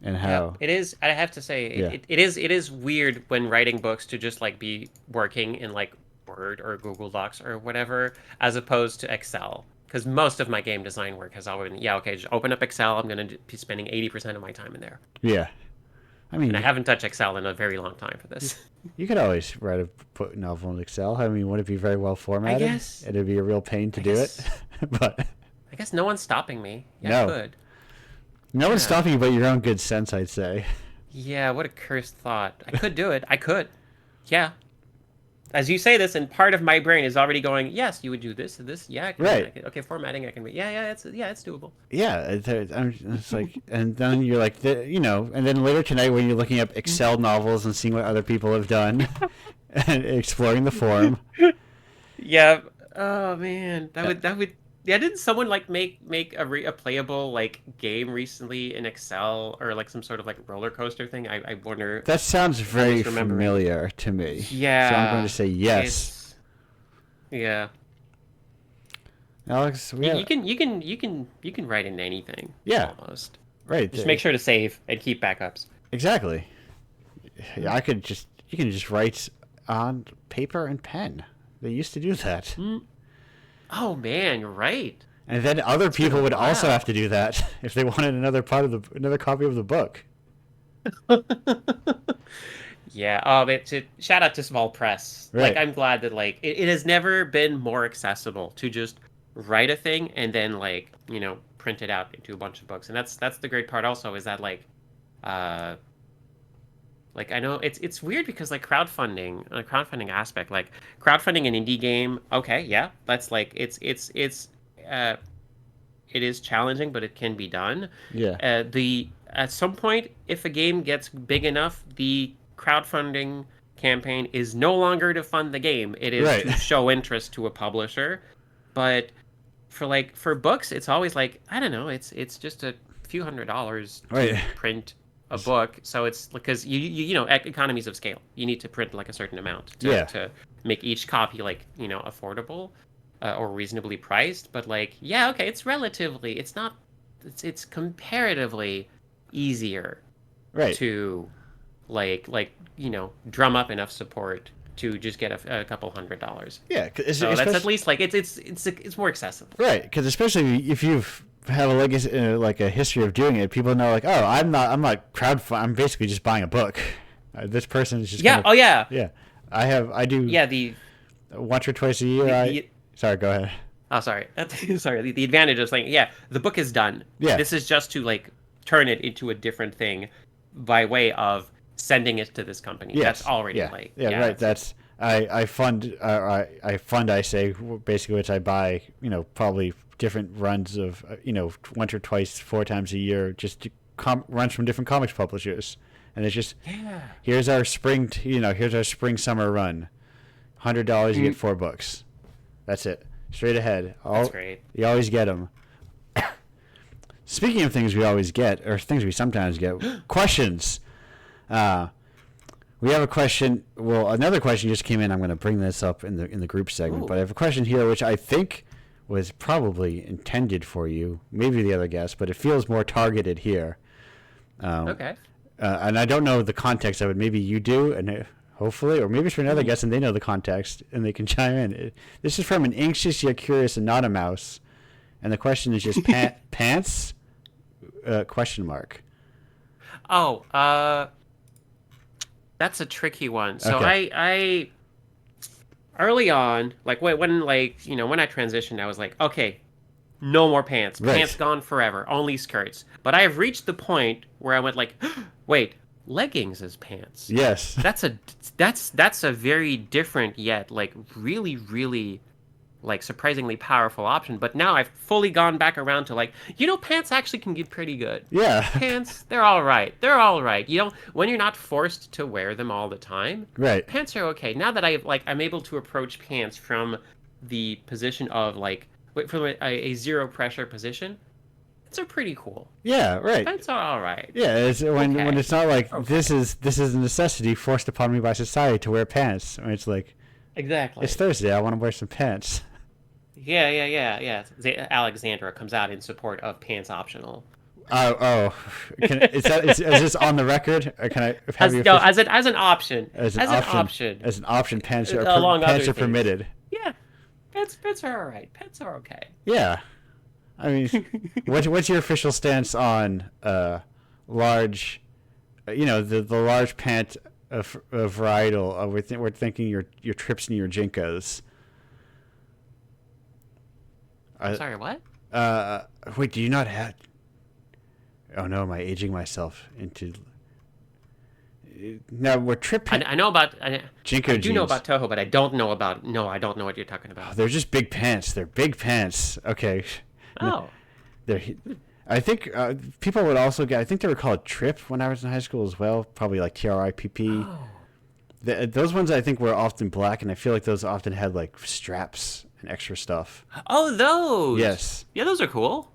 and how it is. I have to say, it is weird when writing books to just like be working in like Word or Google Docs or whatever, as opposed to Excel. Because most of my game design work has always been, just open up Excel. I'm going to be spending 80% of my time in there. Yeah. I mean, and I haven't touched Excel in a very long time for this. You could always write a novel in Excel. I mean, would it be very well formatted? I guess. It'd be a real pain to do it. But I guess no one's stopping me. Yeah, no. I could. No one's stopping you but your own good sense, I'd say. Yeah, what a cursed thought. I could do it. I could. Yeah. As you say this, and part of my brain is already going, yes, you would do this and this. Yeah, I can, right. Okay, formatting, I can. It's doable. Yeah, it's like, and then you're like, and then later tonight when you're looking up Excel novels and seeing what other people have done, and exploring the forum. Yeah. Oh man, that would. Yeah, didn't someone like make a playable like game recently in Excel, or like some sort of like roller coaster thing? I wonder. That sounds very familiar to me. Yeah. So I'm going to say yes. Yeah. Alex, you can write in anything. Yeah. Almost. Right. Just make sure to save and keep backups. Exactly. Yeah, you can just write on paper and pen. They used to do that. Oh man, you're right. And then other people would also have to do that if they wanted another copy of the book. Yeah. Shout out to small press. Right. Like, I'm glad that like it has never been more accessible to just write a thing and then like print it out into a bunch of books. And that's the great part also, is that like I know it's weird because like crowdfunding aspect, like crowdfunding an indie game, okay, yeah, that's like it is challenging, but it can be done. Yeah. At some point, if a game gets big enough, the crowdfunding campaign is no longer to fund the game. It is to show interest to a publisher. But for books, it's always like, I don't know, it's just a few $100s to print a book. So it's because you economies of scale. You need to print like a certain amount to make each copy like affordable or reasonably priced. But like, yeah, okay, it's comparatively easier to like drum up enough support to just get a couple $100. Yeah, so that's at least like it's more accessible. Right, because especially if you've have a legacy, like a history of doing it, people know like, oh, I'm not crowdfunding. I'm basically just buying a book. This person is just yeah. I do the once or twice a year. Sorry, go ahead. Oh, sorry. Sorry. The advantage of saying, the book is done. Yeah. This is just to like turn it into a different thing by way of sending it to this company. Yes. That's already right. That's I fund. I say basically, which I buy. Probably different runs of once or twice, 4 times a year, just to runs from different comics publishers, and it's just here's our spring summer run, $100 you get 4 books, that's it, straight ahead. That's great. You always get them. speaking of things we always get, or things we sometimes get, questions. We have a question. Well, another question just came in. I'm going to bring this up in the group segment. Ooh. But I have a question here, which I think was probably intended for you, maybe the other guest, but it feels more targeted here. Okay. And I don't know the context of it. Maybe you do, and hopefully, or maybe it's for another guest and they know the context and they can chime in. This is from an anxious yet curious and not a mouse, and the question is just pants? Question mark. Oh, that's a tricky one. So Okay. I early on, like when I transitioned, I was like, okay, no more pants. Right. Pants gone forever. Only skirts. But I have reached the point where I went like, wait, leggings as pants. Yes. That's a very different yet like really really like surprisingly powerful option. But now I've fully gone back around to like, pants actually can get pretty good. Yeah. Pants, they're all right. They're all right. When you're not forced to wear them all the time, Right. pants are okay. Now that I'm able to approach pants from the position of like, from a zero pressure position, pants are pretty cool. Yeah. Right. Pants are all right. Yeah. It's when Okay. it's not like Okay. this is a necessity forced upon me by society to wear pants. When it's like Exactly. it's Thursday, I want to wear some pants. Yeah. Alexandra comes out in support of pants optional. Is this on the record? Or can I have you? As an option. As an option. As an option, pants are Along other pants are things. permitted. Yeah, pants are all right. Pants are okay. Yeah, I mean, what's your official stance on large, the large pant of varietal? We're thinking your trips and your jinkos. Sorry, what? Wait, do you not have? Oh no, am I aging myself into? No, we're trip. I know about. Jinko I do know jeans. about Toho, but I don't know about. No, I don't know what you're talking about. They're just big pants. They're big pants. Okay. Oh. I think people would also get. I think they were called Trip when I was in high school as well. Probably like TRIPP. Oh. Those ones I think were often black, and I feel like those often had like straps and extra stuff. Oh, those. Yes. Yeah, those are cool.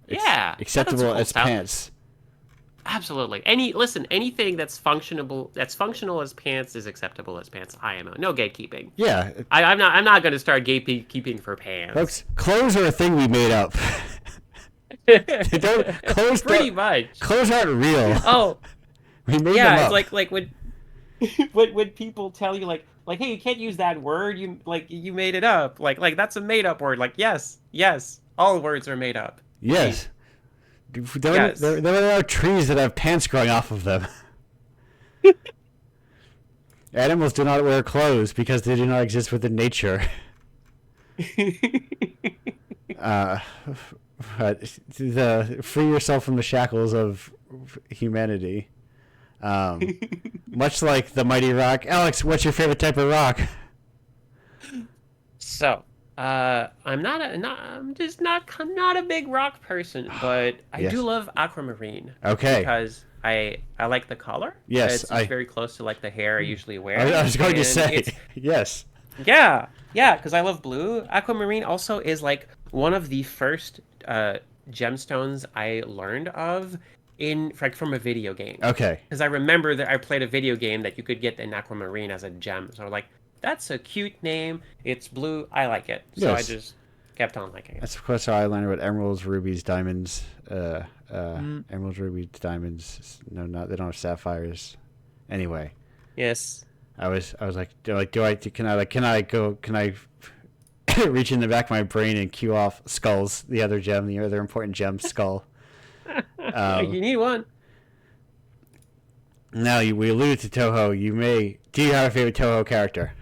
Yeah. Acceptable that's cool as stuff. pants. Absolutely. Anything that's functional as pants is acceptable as pants. IMO. No gatekeeping. Yeah. I'm not going to start gatekeeping for pants. Folks, clothes are a thing we made up. Pretty much. Clothes aren't real. Oh. We made them Yeah, up. it's like when when people tell you like hey, you can't use that word, you made it up. Like that's a made up word. Like yes, all words are made up. Yes. There are trees that have pants growing off of them. Animals do not wear clothes because they do not exist within nature. Free yourself from the shackles of humanity. Much like the mighty rock. Alex, what's your favorite type of rock? So, I'm not a big rock person, but I Yes. do love aquamarine. Okay. Because I like the color. Yes, it's very close to like the hair I usually wear. I was going to and say it's- yes. Yeah, because I love blue. Aquamarine also is like one of the first gemstones I learned of from a video game. Okay. Because I remember that I played a video game that you could get an aquamarine as a gem. So I'm like, that's a cute name. It's blue. I like it. So Yes. I just kept on liking it. That's of course how I learned about emeralds, rubies, diamonds. Emeralds, rubies, diamonds. No, they don't have sapphires. Anyway, Yes. I was like, can I reach in the back of my brain and cue off skulls, the other important gem, skull. You need one. Now we alluded to Toho. Do you have a favorite Toho character?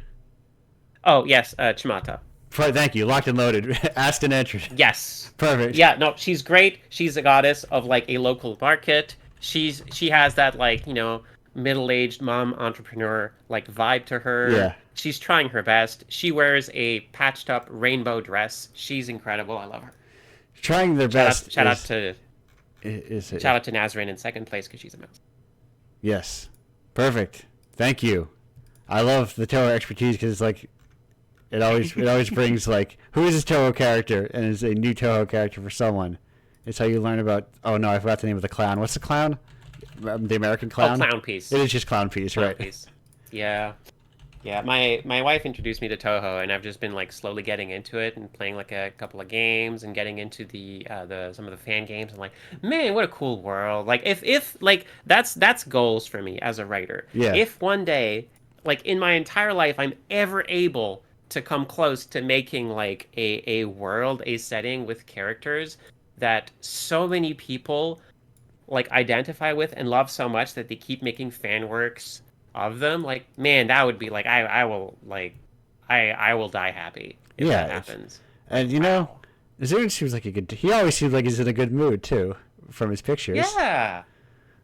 Oh, yes, Chimata. Thank you. Locked and loaded. Asked and answered. Yes. Perfect. Yeah, no, she's great. She's a goddess of like a local market. She has that like, middle-aged mom entrepreneur like vibe to her. Yeah. She's trying her best. She wears a patched up rainbow dress. She's incredible. I love her. Trying their best. Shout out to Is it? Shout out to Nazrin in second place because she's a mouse. Yes. Perfect. Thank you. I love the Toho expertise because it's like it always brings like who is this Toho character and is a new Toho character for someone, It's how you learn about. Oh no, I forgot the name of the clown. What's the clown? The American Oh, clown. Clown Piece. It is just Clown Piece, Clown right? Piece. Yeah. Yeah, my wife introduced me to Toho, and I've just been like slowly getting into it and playing like a couple of games and getting into the some of the fan games and like, man, what a cool world. Like if like that's goals for me as a writer. Yeah. If one day, like in my entire life, I'm ever able to come close to making like a world, a setting with characters that so many people like identify with and love so much that they keep making fan works of them, like, man, that would be like I will like I will die happy if Yeah, that happens. And you know, Zune seems like a good. He always seems like he's in a good mood too, from his pictures. Yeah,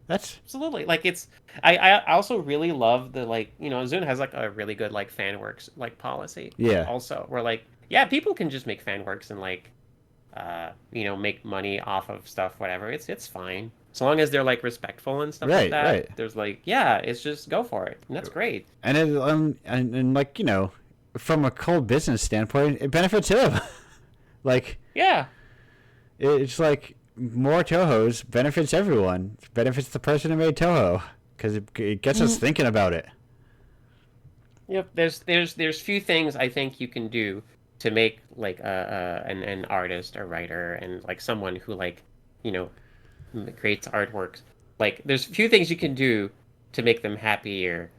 That's absolutely. Like it's I also really love the like Zune has like a really good like fan works like policy. Yeah. Also, where like yeah, people can just make fan works and like make money off of stuff, whatever. It's fine. As long as they're like respectful and stuff like that. Right. There's like, yeah, it's just go for it. And that's great. And and like from a cold business standpoint, it benefits him. Like Yeah. it's like more Tohos benefits everyone. It benefits the person who made Toho because it gets us thinking about it. Yep. There's few things I think you can do to make like an artist, a writer, and like someone who like creates artworks. Like there's few things you can do to make them happier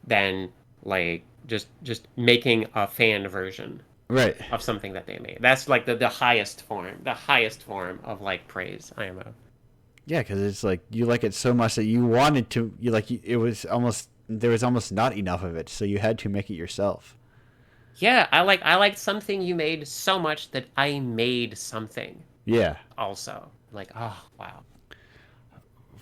than like just making a fan version Right. of something that they made. That's like the highest form of like praise, IMO. Yeah, because it's like you like it so much that you wanted to. You like it was almost there was almost not enough of it, so you had to make it yourself. Yeah, I liked something you made so much that I made something. Yeah. Also, like, oh wow.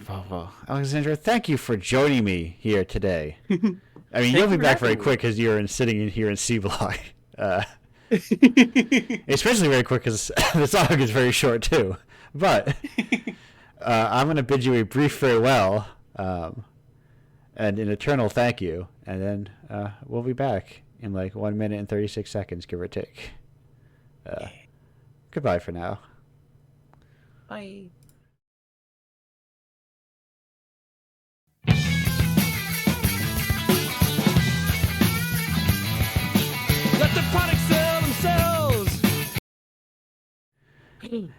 Well, Alexandra, thank you for joining me here today. I mean, you'll be back very quick because you're sitting in here in C Block. Especially very quick because the song is very short too. But I'm going to bid you a brief farewell and an eternal thank you, and then we'll be back in like 1 minute and 36 seconds, give or take. Goodbye for now. Bye. Let the products sell themselves.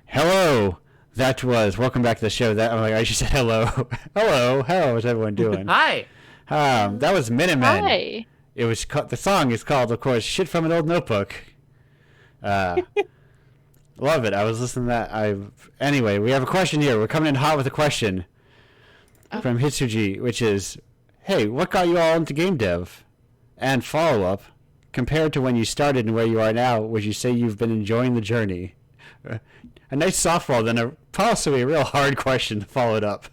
Hello. That was welcome back to the show. That I just said hello. Hello. How is everyone doing? Hi. That was Minutemen. Hi. It was the song is called, of course, "Shit from an Old Notebook." Love it. I was listening to that. Anyway, we have a question here. We're coming in hot with a question from Hitsuji, which is, "Hey, what got you all into game dev?" And follow up, compared to when you started and where you are now, would you say you've been enjoying the journey? A nice softball, then possibly a real hard question to follow it up.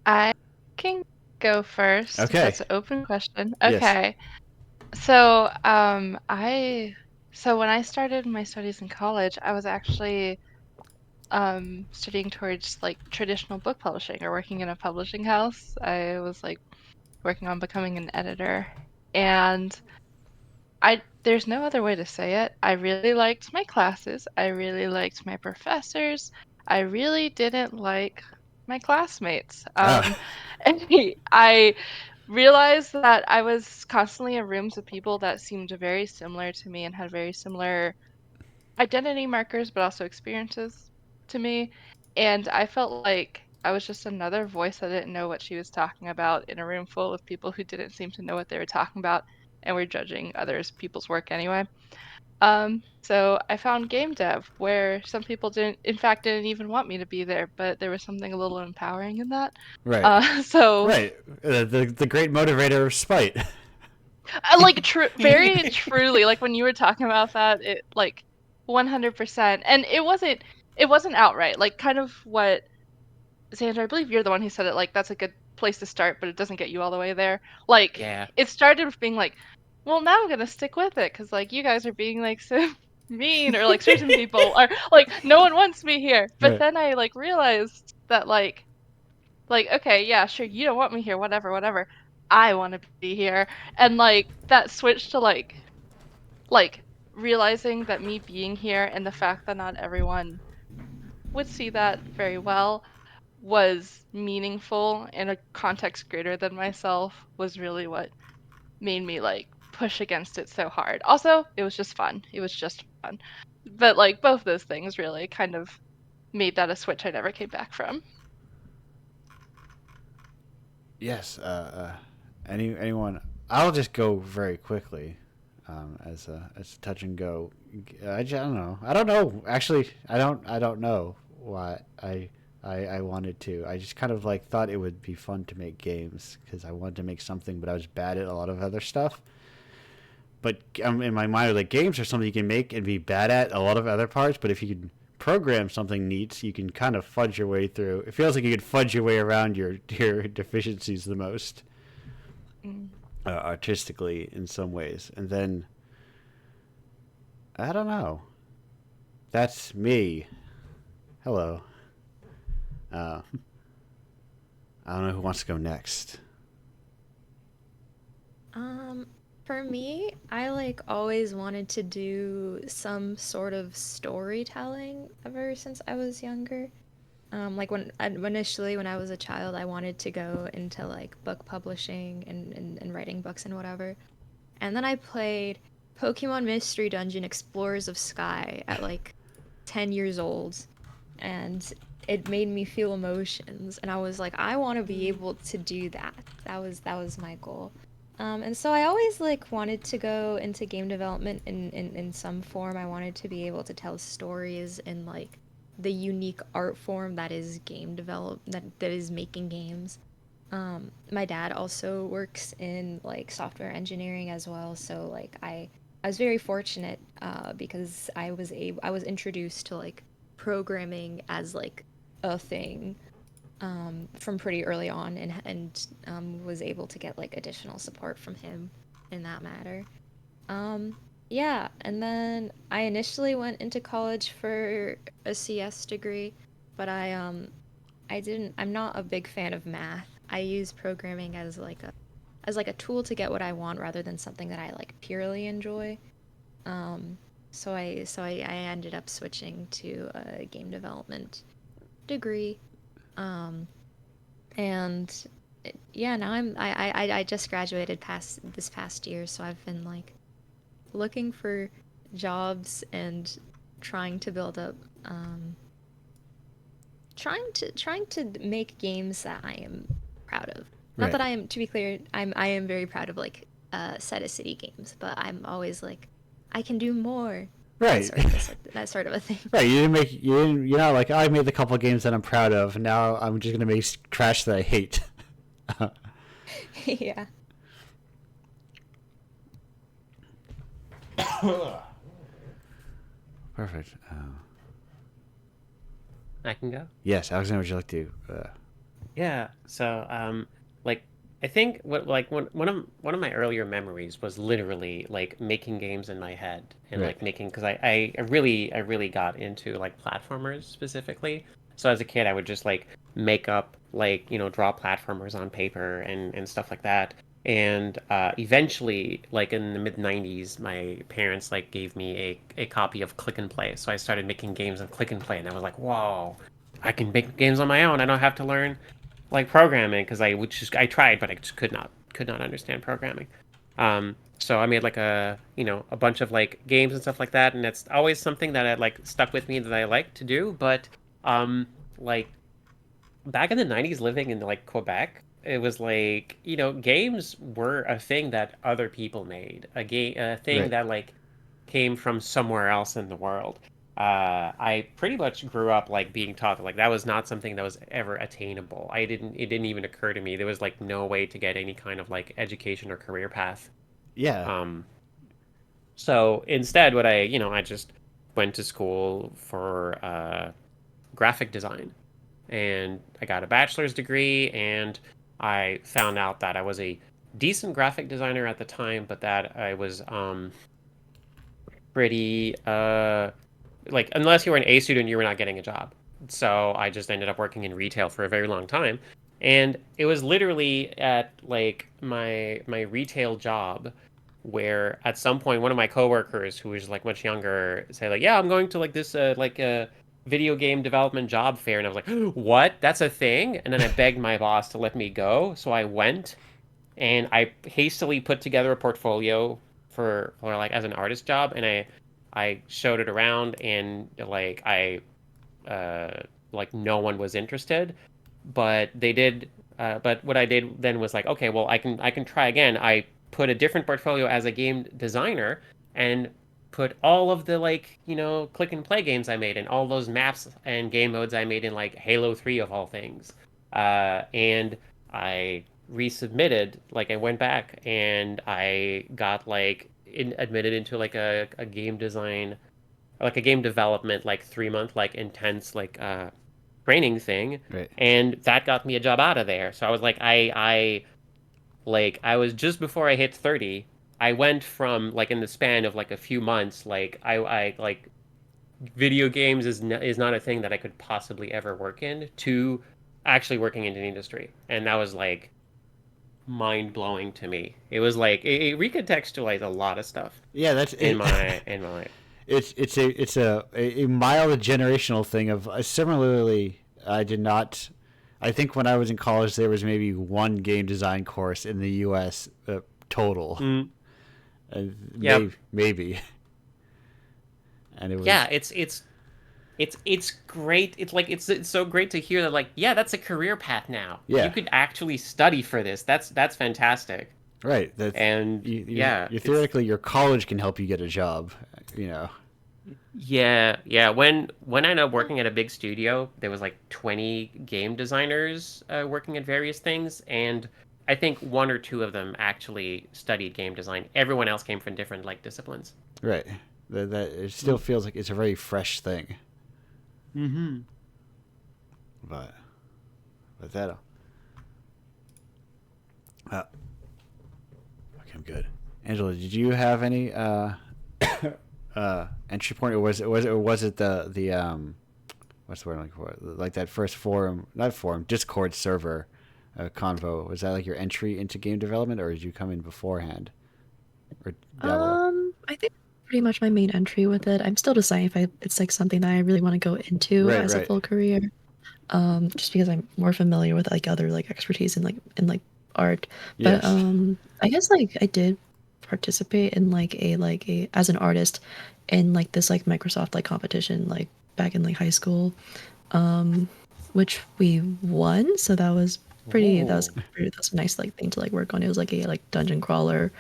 I can go first. Okay. That's an open question. Yes. Okay. So, when I started my studies in college, I was actually studying towards like traditional book publishing or working in a publishing house. I was like working on becoming an editor, and there's no other way to say it. I really liked my classes. I really liked my professors. I really didn't like my classmates. And I realized that I was constantly in rooms with people that seemed very similar to me and had very similar identity markers, but also experiences to me. And I felt like I was just another voice that didn't know what she was talking about in a room full of people who didn't seem to know what they were talking about and were judging others people's work anyway. So I found game dev where some people didn't even want me to be there, but there was something a little empowering in that. Right. Right. The great motivator of spite. Like very truly, like when you were talking about that, it like 100%, and it wasn't outright, like kind of what Zandra, I believe you're the one who said it, like that's a good place to start, but it doesn't get you all the way there. Like Yeah. it started with being like, well, now I'm gonna stick with it because like you guys are being like so mean, or like certain people are like no one wants me here. But Right. then I like realized that like okay, yeah, sure, you don't want me here, whatever. I want to be here, and like that switch to like realizing that me being here and the fact that not everyone would see that very well was meaningful in a context greater than myself was really what made me like push against it so hard. Also, it was just fun. It was just fun. But like both those things really kind of made that a switch I never came back from. Yes. Anyone? I'll just go very quickly, as touch and go. I don't know. I don't know. Actually, I don't know why I wanted to. I just kind of like thought it would be fun to make games because I wanted to make something, but I was bad at a lot of other stuff. But in my mind, like games are something you can make and be bad at a lot of other parts. But if you can program something neat, you can kind of fudge your way through. It feels like you can fudge your way around your deficiencies the most, artistically in some ways. And then I don't know. That's me. Hello. I don't know who wants to go next. For me, I like always wanted to do some sort of storytelling ever since I was younger. Like initially when I was a child, I wanted to go into like book publishing and writing books and whatever. And then I played Pokemon Mystery Dungeon Explorers of Sky at like 10 years old, and it made me feel emotions, and I was like, I want to be able to do that. That was my goal. And so I always like wanted to go into game development in some form. I wanted to be able to tell stories in like the unique art form that is game develop that is making games. My dad also works in like software engineering as well, so like I was very fortunate because I was introduced to like programming as like a thing from pretty early on, and was able to get like additional support from him in that matter. Yeah, and then I initially went into college for a CS degree, but I'm not a big fan of math. I use programming as like a tool to get what I want rather than something that I like purely enjoy. So I ended up switching to a game development degree. And yeah, now I just graduated past this past year, so I've been like looking for jobs and trying to build up trying to make games that I am proud of. Not Right. that I am, to be clear, I am very proud of like Set a City games, but I'm always like I can do more. Right. That sort of a thing. Right. You're not like, oh, I made a couple of games that I'm proud of. And now I'm just gonna make trash that I hate. Yeah. Perfect. I can go. Yes, Alexander, would you like to? Yeah. So, like, I think one of my earlier memories was literally like making games in my head and Right. like making because I really got into like platformers specifically. So as a kid, I would just like make up like draw platformers on paper and stuff like that. And eventually, like in the mid '90s, my parents like gave me a copy of Click and Play. So I started making games on Click and Play, and I was like, whoa, I can make games on my own. I don't have to learn like programming because I tried, but I just could not understand programming. So I made like a bunch of like games and stuff like that, and it's always something that had like stuck with me that I like to do. But like back in the '90s, living in like Quebec, it was like games were a thing that other people made, a thing Right. that like came from somewhere else in the world. I pretty much grew up like being taught that like that was not something that was ever attainable. It didn't even occur to me. There was like no way to get any kind of like education or career path. Yeah. Um, so instead, what I just went to school for graphic design, and I got a bachelor's degree, and I found out that I was a decent graphic designer at the time, but that I was pretty like unless you were an A student, you were not getting a job. So I just ended up working in retail for a very long time. And it was literally at like my retail job where at some point one of my coworkers who was like much younger say like, yeah, I'm going to like this video game development job fair, and I was like, what? That's a thing? And then I begged my boss to let me go, so I went and I hastily put together a portfolio for like as an artist job, and I showed it around, and like no one was interested, but they did. But what I did then was like, okay, well, I can try again. I put a different portfolio as a game designer and put all of the like click and play games I made and all those maps and game modes I made in like Halo 3 of all things. And I resubmitted, like I went back and I got like admitted into like a game design, like a game development, like 3 month like intense like training thing, Right. and that got me a job out of there. So I was like, I was just before I hit 30. I went from like in the span of like a few months, like I like video games is not a thing that I could possibly ever work in, to actually working in an industry, and that was like mind blowing to me. It was like it recontextualized a lot of stuff Yeah, that's in it. my life. It's a mild generational thing of similarly. I did not. I think when I was in college, there was maybe one game design course in the U.S. Total. Mm. Maybe, maybe. And it was Yeah, it's great. It's like it's so great to hear that, like, yeah, that's a career path now. Yeah. You could actually study for this. That's fantastic. right. That's And yeah, you theoretically your college can help you get a job. You know. yeah. When I ended up working at a big studio, there was like 20 game designers working at various things, and I think one or two of them actually studied game design. Everyone else came from different like disciplines. Right. That it still feels like it's a very fresh thing. Mm-hmm. But that. Okay, I'm good. Angela, did you have any entry point, or was it the what's the word I'm looking for? Like that first Discord server convo? Was that like your entry into game development, or did you come in beforehand? Or I think pretty much my main entry with it. I'm still deciding if it's like something that I really want to go into as a full career. Just because I'm more familiar with like other like expertise in like art. But Yes. I guess like I did participate in like a as an artist in like this like Microsoft like competition like back in like high school, which we won. So that was that was a nice like thing to like work on. It was like a like dungeon crawler,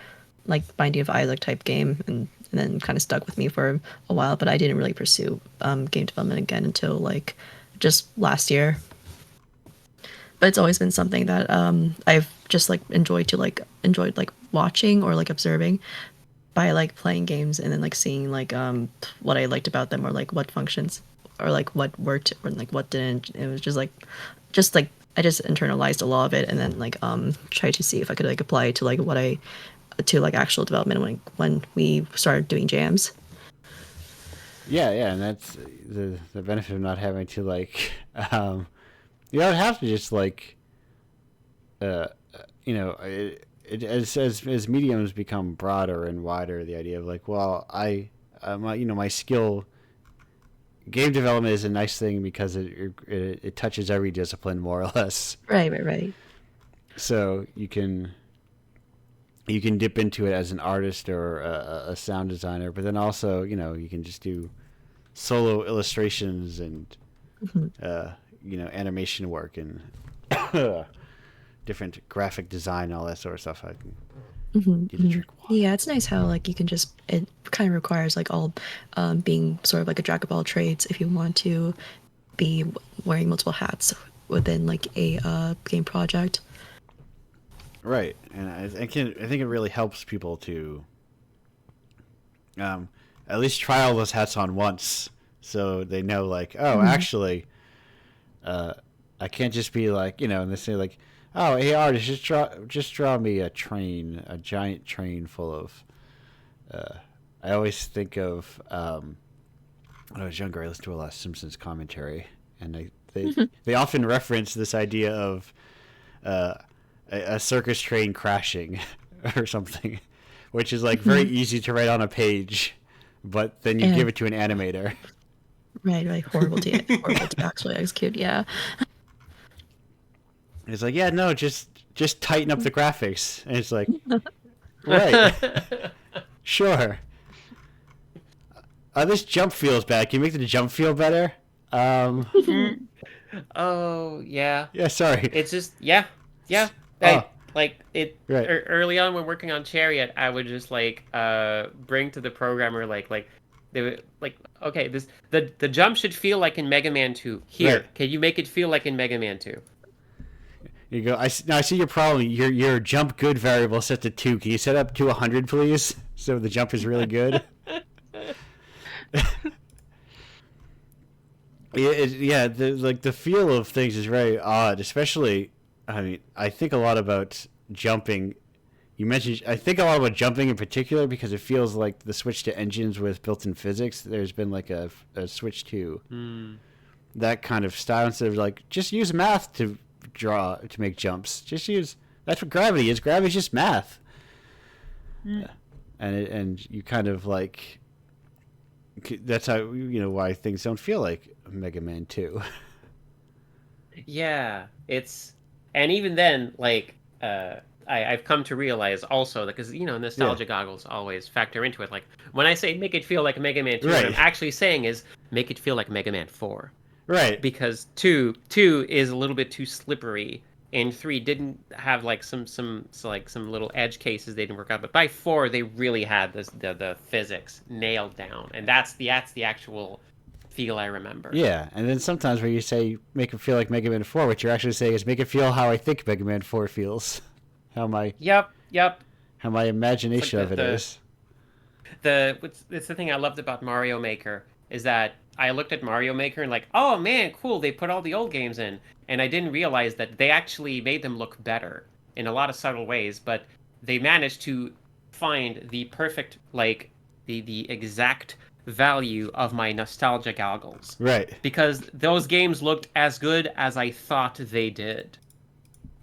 like Binding of Isaac type game, and then kind of stuck with me for a while. But I didn't really pursue game development again until like just last year. But it's always been something that I've just like enjoyed like watching or like observing by like playing games, and then like seeing like what I liked about them, or like what functions or like what worked or like what didn't. It was just like I just internalized a lot of it, and then like tried to see if I could like apply it to like to actual development when we started doing jams. Yeah, and that's the benefit of not having to like, you don't have to just like, as mediums become broader and wider, the idea of like, well, my skill, game development is a nice thing because it touches every discipline more or less. Right. So you can dip into it as an artist or a sound designer, but then also, you can just do solo illustrations and, animation work and different graphic design and all that sort of stuff. I can do the trick. Yeah, it's nice how like you can just, it kind of requires like all being sort of like a jack of all trades if you want to be wearing multiple hats within like a game project. Right, and I think it really helps people to at least try all those hats on once, so they know like, oh, actually, I can't just be like, and they say like, oh, hey artist, just draw me a giant train full of. I always think of when I was younger, I listened to a lot of Simpsons commentary, and they often reference this idea of a circus train crashing or something, which is like very easy to write on a page, but then you give it to an animator. Right, horrible to actually execute. Yeah. It's like, yeah, no, just tighten up the graphics, and it's like, right, sure. This jump feels bad. Can you make the jump feel better? Oh yeah. Yeah, sorry. It's just yeah. Oh. Right. Early on when working on Chariot, I would just like bring to the programmer like they would like, okay, the jump should feel like in Mega Man 2. Here, Right. can you make it feel like in Mega Man 2? You go. Now I see your problem. Your jump good variable set to 2. Can you set up to 100, please? So the jump is really good. The feel of things is very odd. Especially, I mean, I think a lot about jumping. I think a lot about jumping in particular because it feels like the switch to engines with built-in physics. There's been like a switch to that kind of style instead of like just use math to make jumps. That's what gravity is. Gravity is just math. And you kind of like, that's how, why things don't feel like Mega Man 2. Yeah, and even then, like, I've come to realize also that, because, nostalgia goggles always factor into it. Like, when I say make it feel like Mega Man 2, right. what I'm actually saying is make it feel like Mega Man 4. Right. Because 2 is a little bit too slippery, and 3 didn't have like some little edge cases they didn't work out. But by 4, they really had the physics nailed down, and that's the actual feel I remember. Yeah, and then sometimes where you say make it feel like Mega Man 4, what you're actually saying is make it feel how I think Mega Man 4 feels. Yep. How my imagination of it is. It's the thing I loved about Mario Maker is that I looked at Mario Maker and like, oh man, cool, they put all the old games in. And I didn't realize that they actually made them look better in a lot of subtle ways, but they managed to find the perfect, like, the exact value of my nostalgia goggles. Right. Because those games looked as good as I thought they did.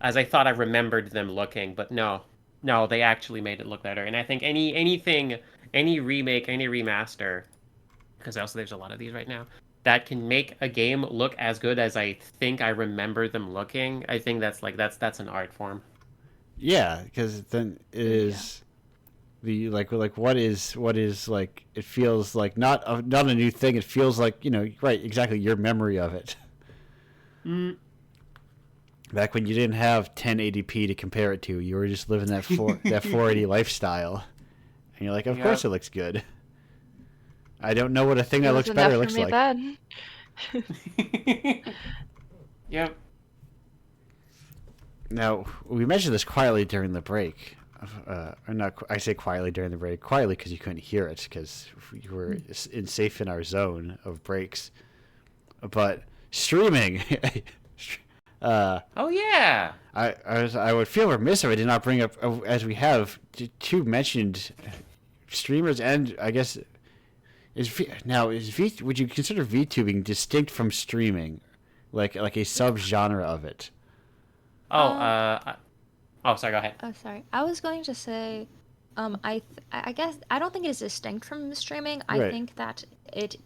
As I thought I remembered them looking, but no, they actually made it look better. And I think any remake, any remaster, because also there's a lot of these right now, that can make a game look as good as I think I remember them looking, I think that's an art form. Yeah, because then it is the like what is like, it feels like not a new thing. It feels like, right, exactly, your memory of it. Back when you didn't have 1080p to compare it to, you were just living that 480 lifestyle, and you're like, of course it looks good. I don't know what a thing that looks better looks like. Then. Yep. Now, we mentioned this quietly during the break. I say quietly during the break. Quietly because you couldn't hear it, because you were safe in our zone of breaks. But streaming... oh yeah. I would feel remiss if I did not bring up, as we have, two mentioned streamers, and I guess... would you consider VTubing distinct from streaming, like a subgenre of it? Sorry, go ahead. Oh, sorry. I was going to say, I guess I don't think it is distinct from streaming. I Right. think that it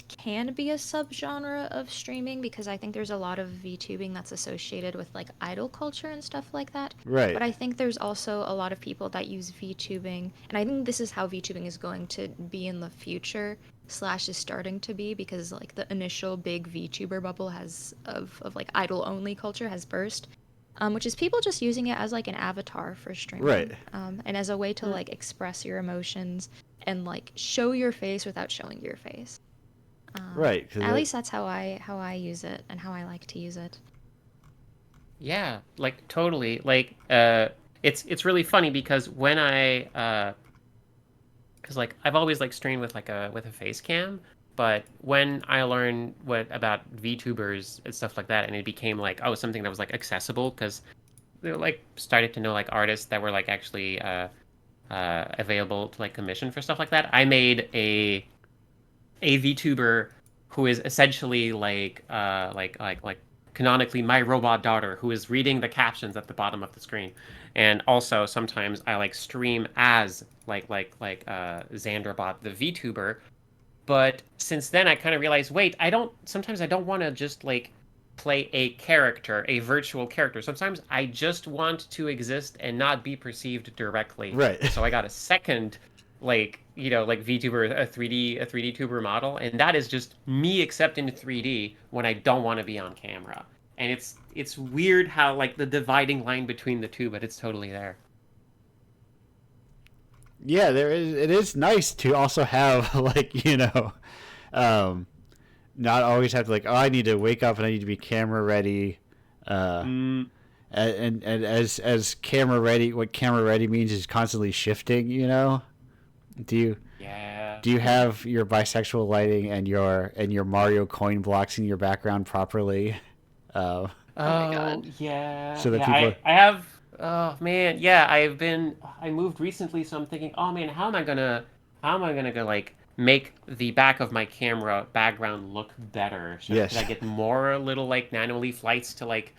can be a subgenre of streaming, because I think there's a lot of VTubing that's associated with like idol culture and stuff like that. Right. But I think there's also a lot of people that use VTubing, and I think this is how VTubing is going to be in the future / is starting to be, because like the initial big VTuber bubble of like idol only culture has burst. Which is people just using it as like an avatar for streaming. Right. And as a way to like express your emotions and like show your face without showing your face. Right. At least that's how I use it and how I like to use it. Yeah, like totally. Like it's really funny because when because like I've always like streamed with a face cam, but when I learned about VTubers and stuff like that, and it became like something that was like accessible, because they like started to know like artists that were like actually available to like commission for stuff like that. I made a VTuber who is essentially like canonically my robot daughter who is reading the captions at the bottom of the screen. And also sometimes I like stream as Zandra bot, the VTuber. But since then I kind of realized, wait, sometimes I don't want to just like play a character, a virtual character. Sometimes I just want to exist and not be perceived directly. Right. So I got a second like VTuber, a 3D tuber model, and that is just me except in 3D when I don't want to be on camera. And it's weird how like the dividing line between the two, but it's totally there. Yeah, it is nice to also have like, not always have to like, oh, I need to wake up and I need to be camera ready. And as camera ready, what camera ready means is constantly shifting, Do you have your bisexual lighting and your Mario coin blocks in your background properly? Oh my god. Yeah. So that yeah, people I have. Oh man, yeah. I moved recently, so I'm thinking, oh man, how am I gonna go like make the back of my camera background look better? Should I get more little like nanoleaf lights to like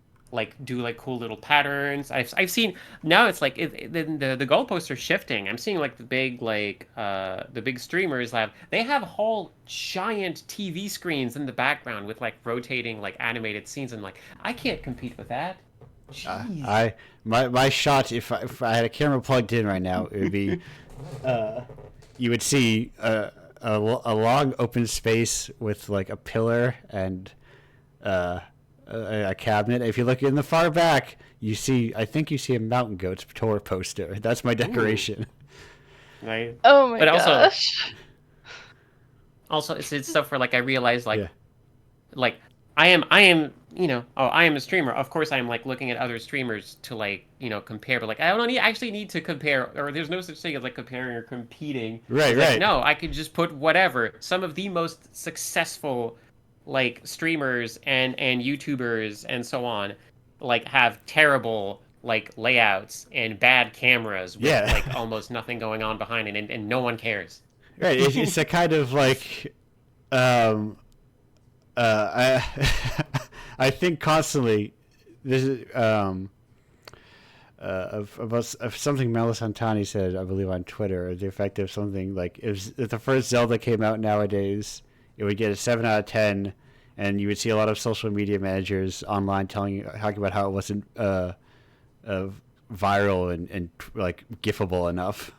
do like cool little patterns? I've seen now it's like the goalposts are shifting. I'm seeing like the big streamers they have whole giant TV screens in the background with like rotating like animated scenes, and like I can't compete with that. Jeez. My shot, if I had a camera plugged in right now, it would be you would see a long open space with like a pillar and a cabinet. If you look in the far back, I think you see a Mountain Goats tour poster. That's my decoration. Right. Oh my gosh. Also, it's stuff where like I realized like I am I am a streamer. Of course, I'm like looking at other streamers to like compare, but like I don't actually need to compare, or there's no such thing as like comparing or competing. Right. Like, no, I could just put whatever. Some of the most successful like streamers and YouTubers and so on like have terrible like layouts and bad cameras with like almost nothing going on behind it, and no one cares. Right. It's a kind of like I think constantly this is of something Melisantani said, I believe, on Twitter, the effect of something like if the first Zelda came out nowadays, it would get a 7 out of 10, and you would see a lot of social media managers online talking about how it wasn't viral and like gifable enough.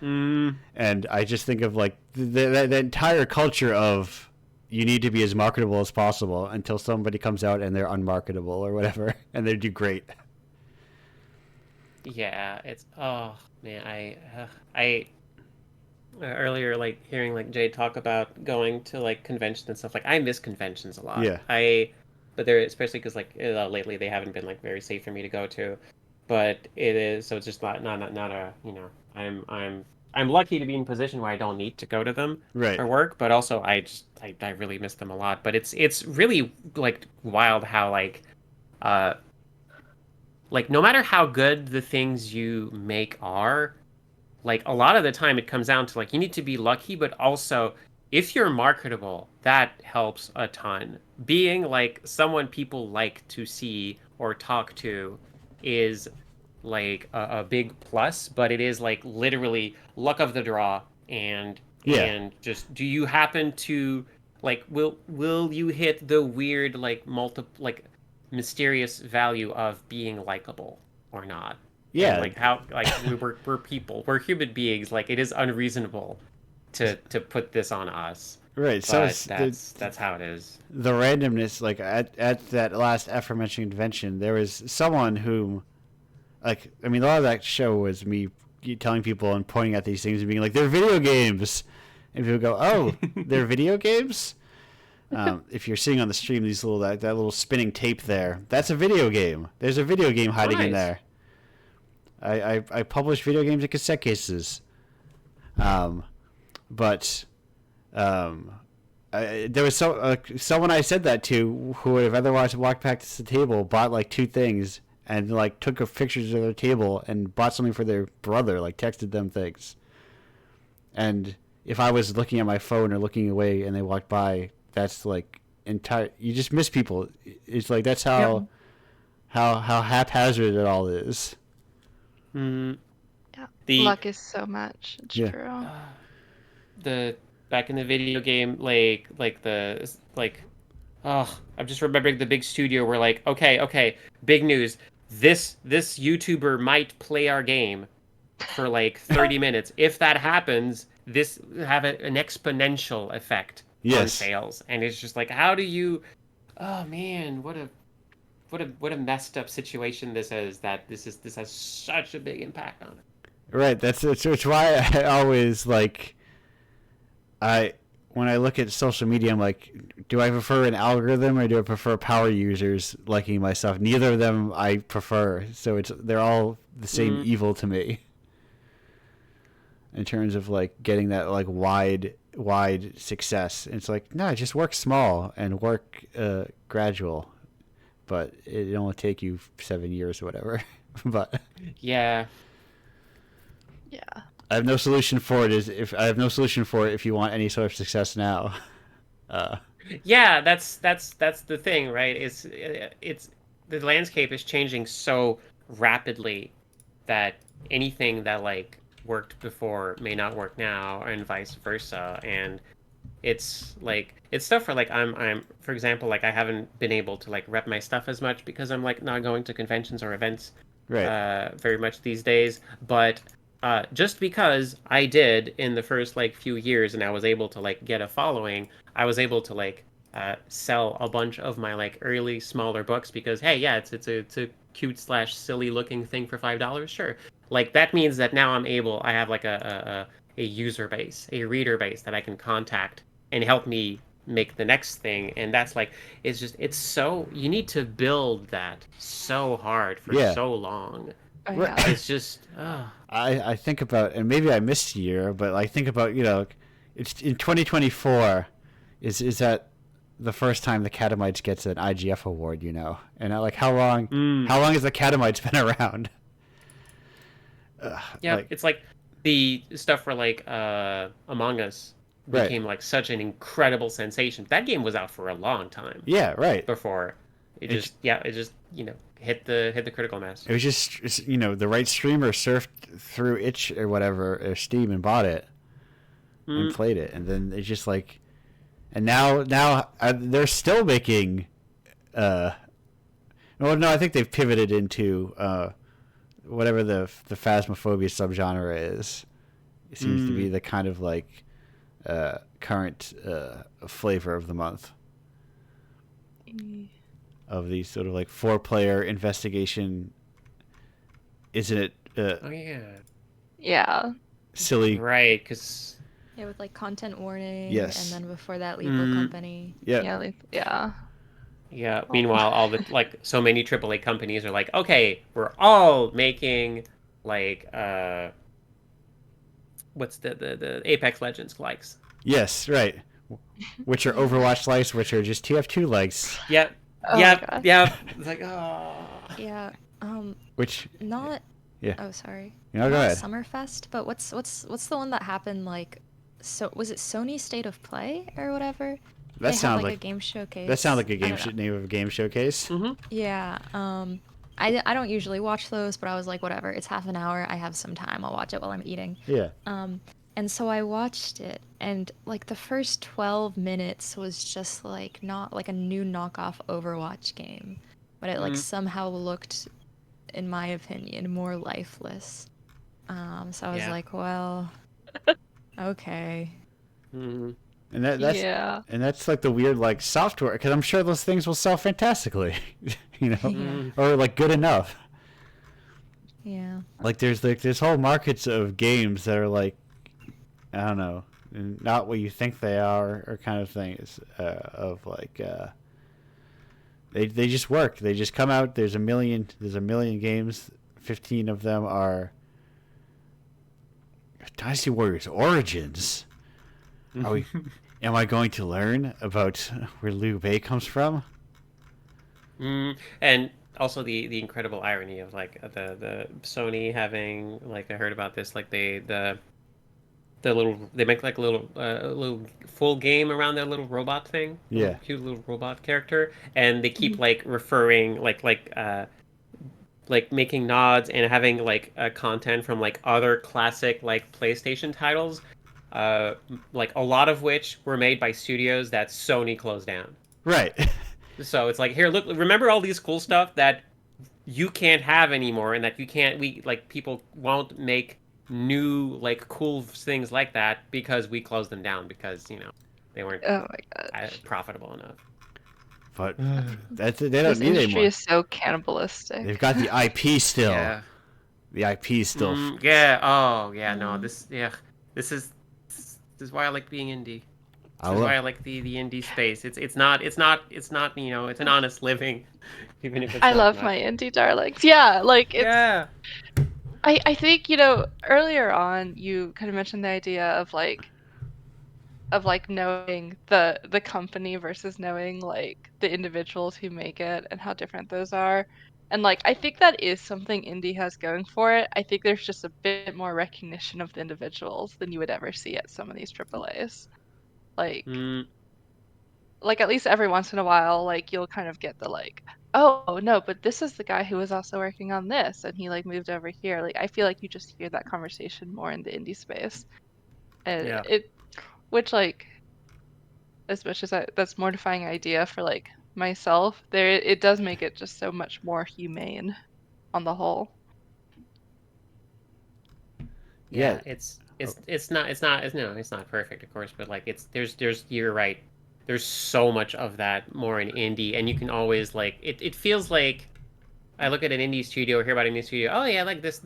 And I just think of like the entire culture of you need to be as marketable as possible until somebody comes out and they're unmarketable or whatever, and they do great. Yeah, it's man, I earlier like hearing like Jade talk about going to like conventions and stuff. Like I miss conventions a lot. Yeah. But they're especially because like lately they haven't been like very safe for me to go to. But it is, so it's just not a I'm lucky to be in a position where I don't need to go to them for work, but also I really miss them a lot. But it's really like wild how like no matter how good the things you make are, like a lot of the time it comes down to like you need to be lucky, but also if you're marketable, that helps a ton. Being like someone people like to see or talk to is like a big plus, but it is like literally luck of the draw and just do you happen to like will you hit the weird like mysterious value of being likable or not? Yeah. And, like how like we're people, we're human beings. Like it is unreasonable to put this on us. Right. But So that's how it is. The randomness, like at that last aforementioned convention, there was someone who, like, I mean, a lot of that show was me telling people and pointing at these things and being like, they're video games. And people go, oh, they're video games? If you're seeing on the stream these little that little spinning tape there, that's a video game. There's a video game hiding in there. I publish video games in cassette cases. But there was someone I said that to who would have otherwise walked back to the table, bought like 2 things, and like took pictures of their table and bought something for their brother, like texted them things. And if I was looking at my phone or looking away and they walked by, that's like you just miss people. It's like that's how haphazard it all is. Mm, Yeah. the Luck is so much. It's Yeah. true. the back in the video game, like I'm just remembering the big studio where like, okay, big news. This YouTuber might play our game for like 30 minutes. If that happens, this have an exponential effect on Yes. sales. And it's just like, how do you? Oh man, what a messed up situation this is. That this has such a big impact on it. Right. That's why I always like. When I look at social media, I'm like, do I prefer an algorithm or do I prefer power users liking my stuff? Neither of them I prefer. So they're all the same evil to me. In terms of like getting that like wide success, it's like no, just work small and work gradual, but it only take you 7 years or whatever. But yeah. I have no solution for it. If you want any sort of success now. Yeah, that's the thing, right? It's the landscape is changing so rapidly that anything that like worked before may not work now, and vice versa. And it's stuff for like I'm for example, like I haven't been able to like rep my stuff as much because I'm like not going to conventions or events very much these days, but just because I did in the first like few years and I was able to like get a following, I was able to like sell a bunch of my like early smaller books because hey, yeah, it's a cute / silly looking thing for $5, sure. Like that means that now I have like a user base, a reader base that I can contact and help me make the next thing. And that's like it's so you need to build that so hard for so long. Oh, yeah. It's just I think about, and maybe I missed a year, but I think about, it's in 2024 is that the first time the Catamites gets an IGF award, and how long has the Catamites been around? It's like the stuff for like Among Us became like such an incredible sensation. That game was out for a long time. Yeah, right. Before it just hit the critical mass. It was just the right streamer surfed through itch or whatever or Steam and bought it and played it, and then it's just like, and now they're still making. Well, no, I think they've pivoted into whatever the Phasmophobia subgenre is. It seems to be the kind of like current flavor of the month. Of these sort of like 4-player investigation, isn't it? Yeah. Silly, right? Because with like content warning. Yes. And then before that, Lethal Company. Yeah. Yeah. Meanwhile, all the like so many AAA companies are like, okay, we're all making like what's the Apex Legends likes? Yes, right. Which are Overwatch likes, which are just TF2 likes. Yep. Oh Yeah. It's like Yeah. Which not. Yeah. Oh, sorry. No, go ahead. Summerfest, but what's the one that happened like? So was it Sony State of Play or whatever? That sounds like a game showcase. That sounds like a name of a game showcase. Mm-hmm. Yeah. I don't usually watch those, but I was like, whatever. It's half an hour. I have some time. I'll watch it while I'm eating. Yeah. And so I watched it, and like the first 12 minutes was just like not like a new knockoff Overwatch game, but it like somehow looked, in my opinion, more lifeless. So I was like, well, okay. Mm-hmm. And that's like the weird like software, because I'm sure those things will sell fantastically, or like good enough. Yeah. Like there's whole markets of games that are like, I don't know, not what you think they are, or kind of things of like they just work. They just come out. There's a million games. 15 of them are Dynasty Warriors Origins. Am I going to learn about where Liu Bei comes from? And also the incredible irony of like the Sony having, like, I heard about this, like the they make like a little full game around their little robot thing, Yeah. cute little robot character, and they keep like referring like making nods and having like content from like other classic like PlayStation titles, like a lot of which were made by studios that Sony closed down. Right. So it's like, here, look, remember all these cool stuff that you can't have anymore, and that we like people won't make new like cool things like that because we closed them down because they weren't Oh my gosh. profitable enough. But they don't This need industry anymore. is so cannibalistic. They've got the IP still. Yeah. The IP still. Yeah. Oh, yeah. No. This is why I like being indie. This is why I like the indie space. It's not it's an honest living, even if it's I not love much. my indie darlings. Yeah, like it's. Yeah. I think earlier on you kind of mentioned the idea of like knowing the company versus knowing like the individuals who make it and how different those are. And like I think that is something indie has going for it. I think there's just a bit more recognition of the individuals than you would ever see at some of these AAAs. Like Mm, at least every once in a while, like you'll kind of get the like, oh no, but this is the guy who was also working on this and he like moved over here. Like I feel like you just hear that conversation more in the indie space. And yeah. which like as much as that's mortifying idea for like myself, it does make it just so much more humane on the whole. Yeah. It's not perfect, of course, but like there's you're right. There's so much of that more in indie, and you can always like it feels like I look at an indie studio or hear about an indie studio. Oh yeah, like this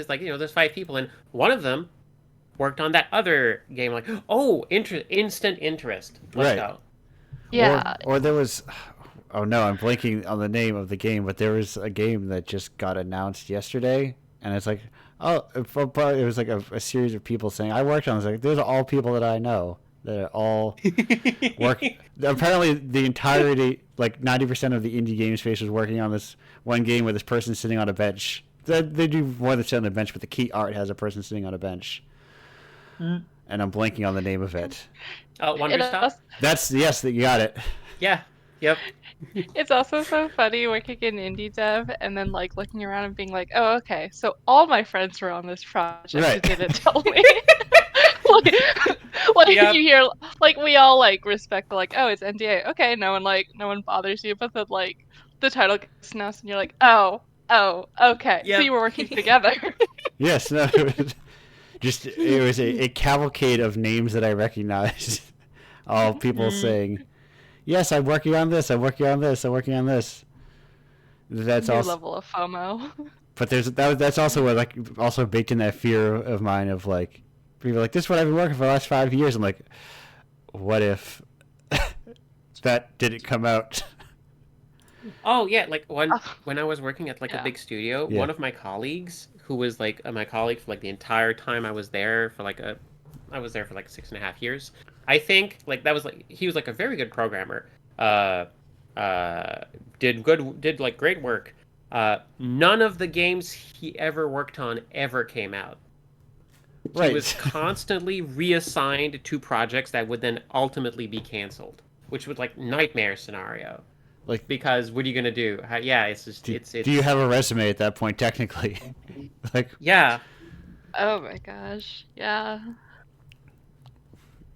like there's 5 people and one of them worked on that other game. Like, oh, instant interest. Let's Right. go. Yeah. Or there was, oh no, I'm blanking on the name of the game, but there was a game that just got announced yesterday, and it's like, oh, it was like a series of people saying, I worked on this. Like, those are all people that I know. They're all work. Apparently, the entirety, like 90% of the indie game space was working on this one game where this person's sitting on a bench. They do more than sit on a bench, but the key art has a person sitting on a bench. And I'm blanking on the name of it. Wonder Stop? Yes, you got it. Yeah. Yep. It's also so funny working in indie dev and then like looking around and being like, oh, okay, so all my friends were on this project who Right. didn't tell me. like Yep. you hear like we all like respect the like, oh, it's NDA. Okay, no one bothers you, but then like the title gets announced and you're like, oh, okay. So Yep. you were working together. Yes, no. It was a cavalcade of names that I recognized. All people saying, yes, I'm working on this, I'm working on this, I'm working on this. That's New also, level of FOMO. but that's also what like also baked in that fear of mine of like people are like, this is what I've been working for the last 5 years. I'm like, what if that didn't come out? Oh yeah, like when I was working at like a big studio, Yeah. one of my colleagues who was like my colleague for like the entire time I was there for like 6.5 years. I think like that was like he was like a very good programmer. Did like great work. None of the games he ever worked on ever came out. Right. He was constantly reassigned to projects that would then ultimately be canceled, which was like nightmare scenario. Like, Because what are you gonna do? It's just it's do you have a resume at that point technically? Like, yeah. Oh my gosh. Yeah.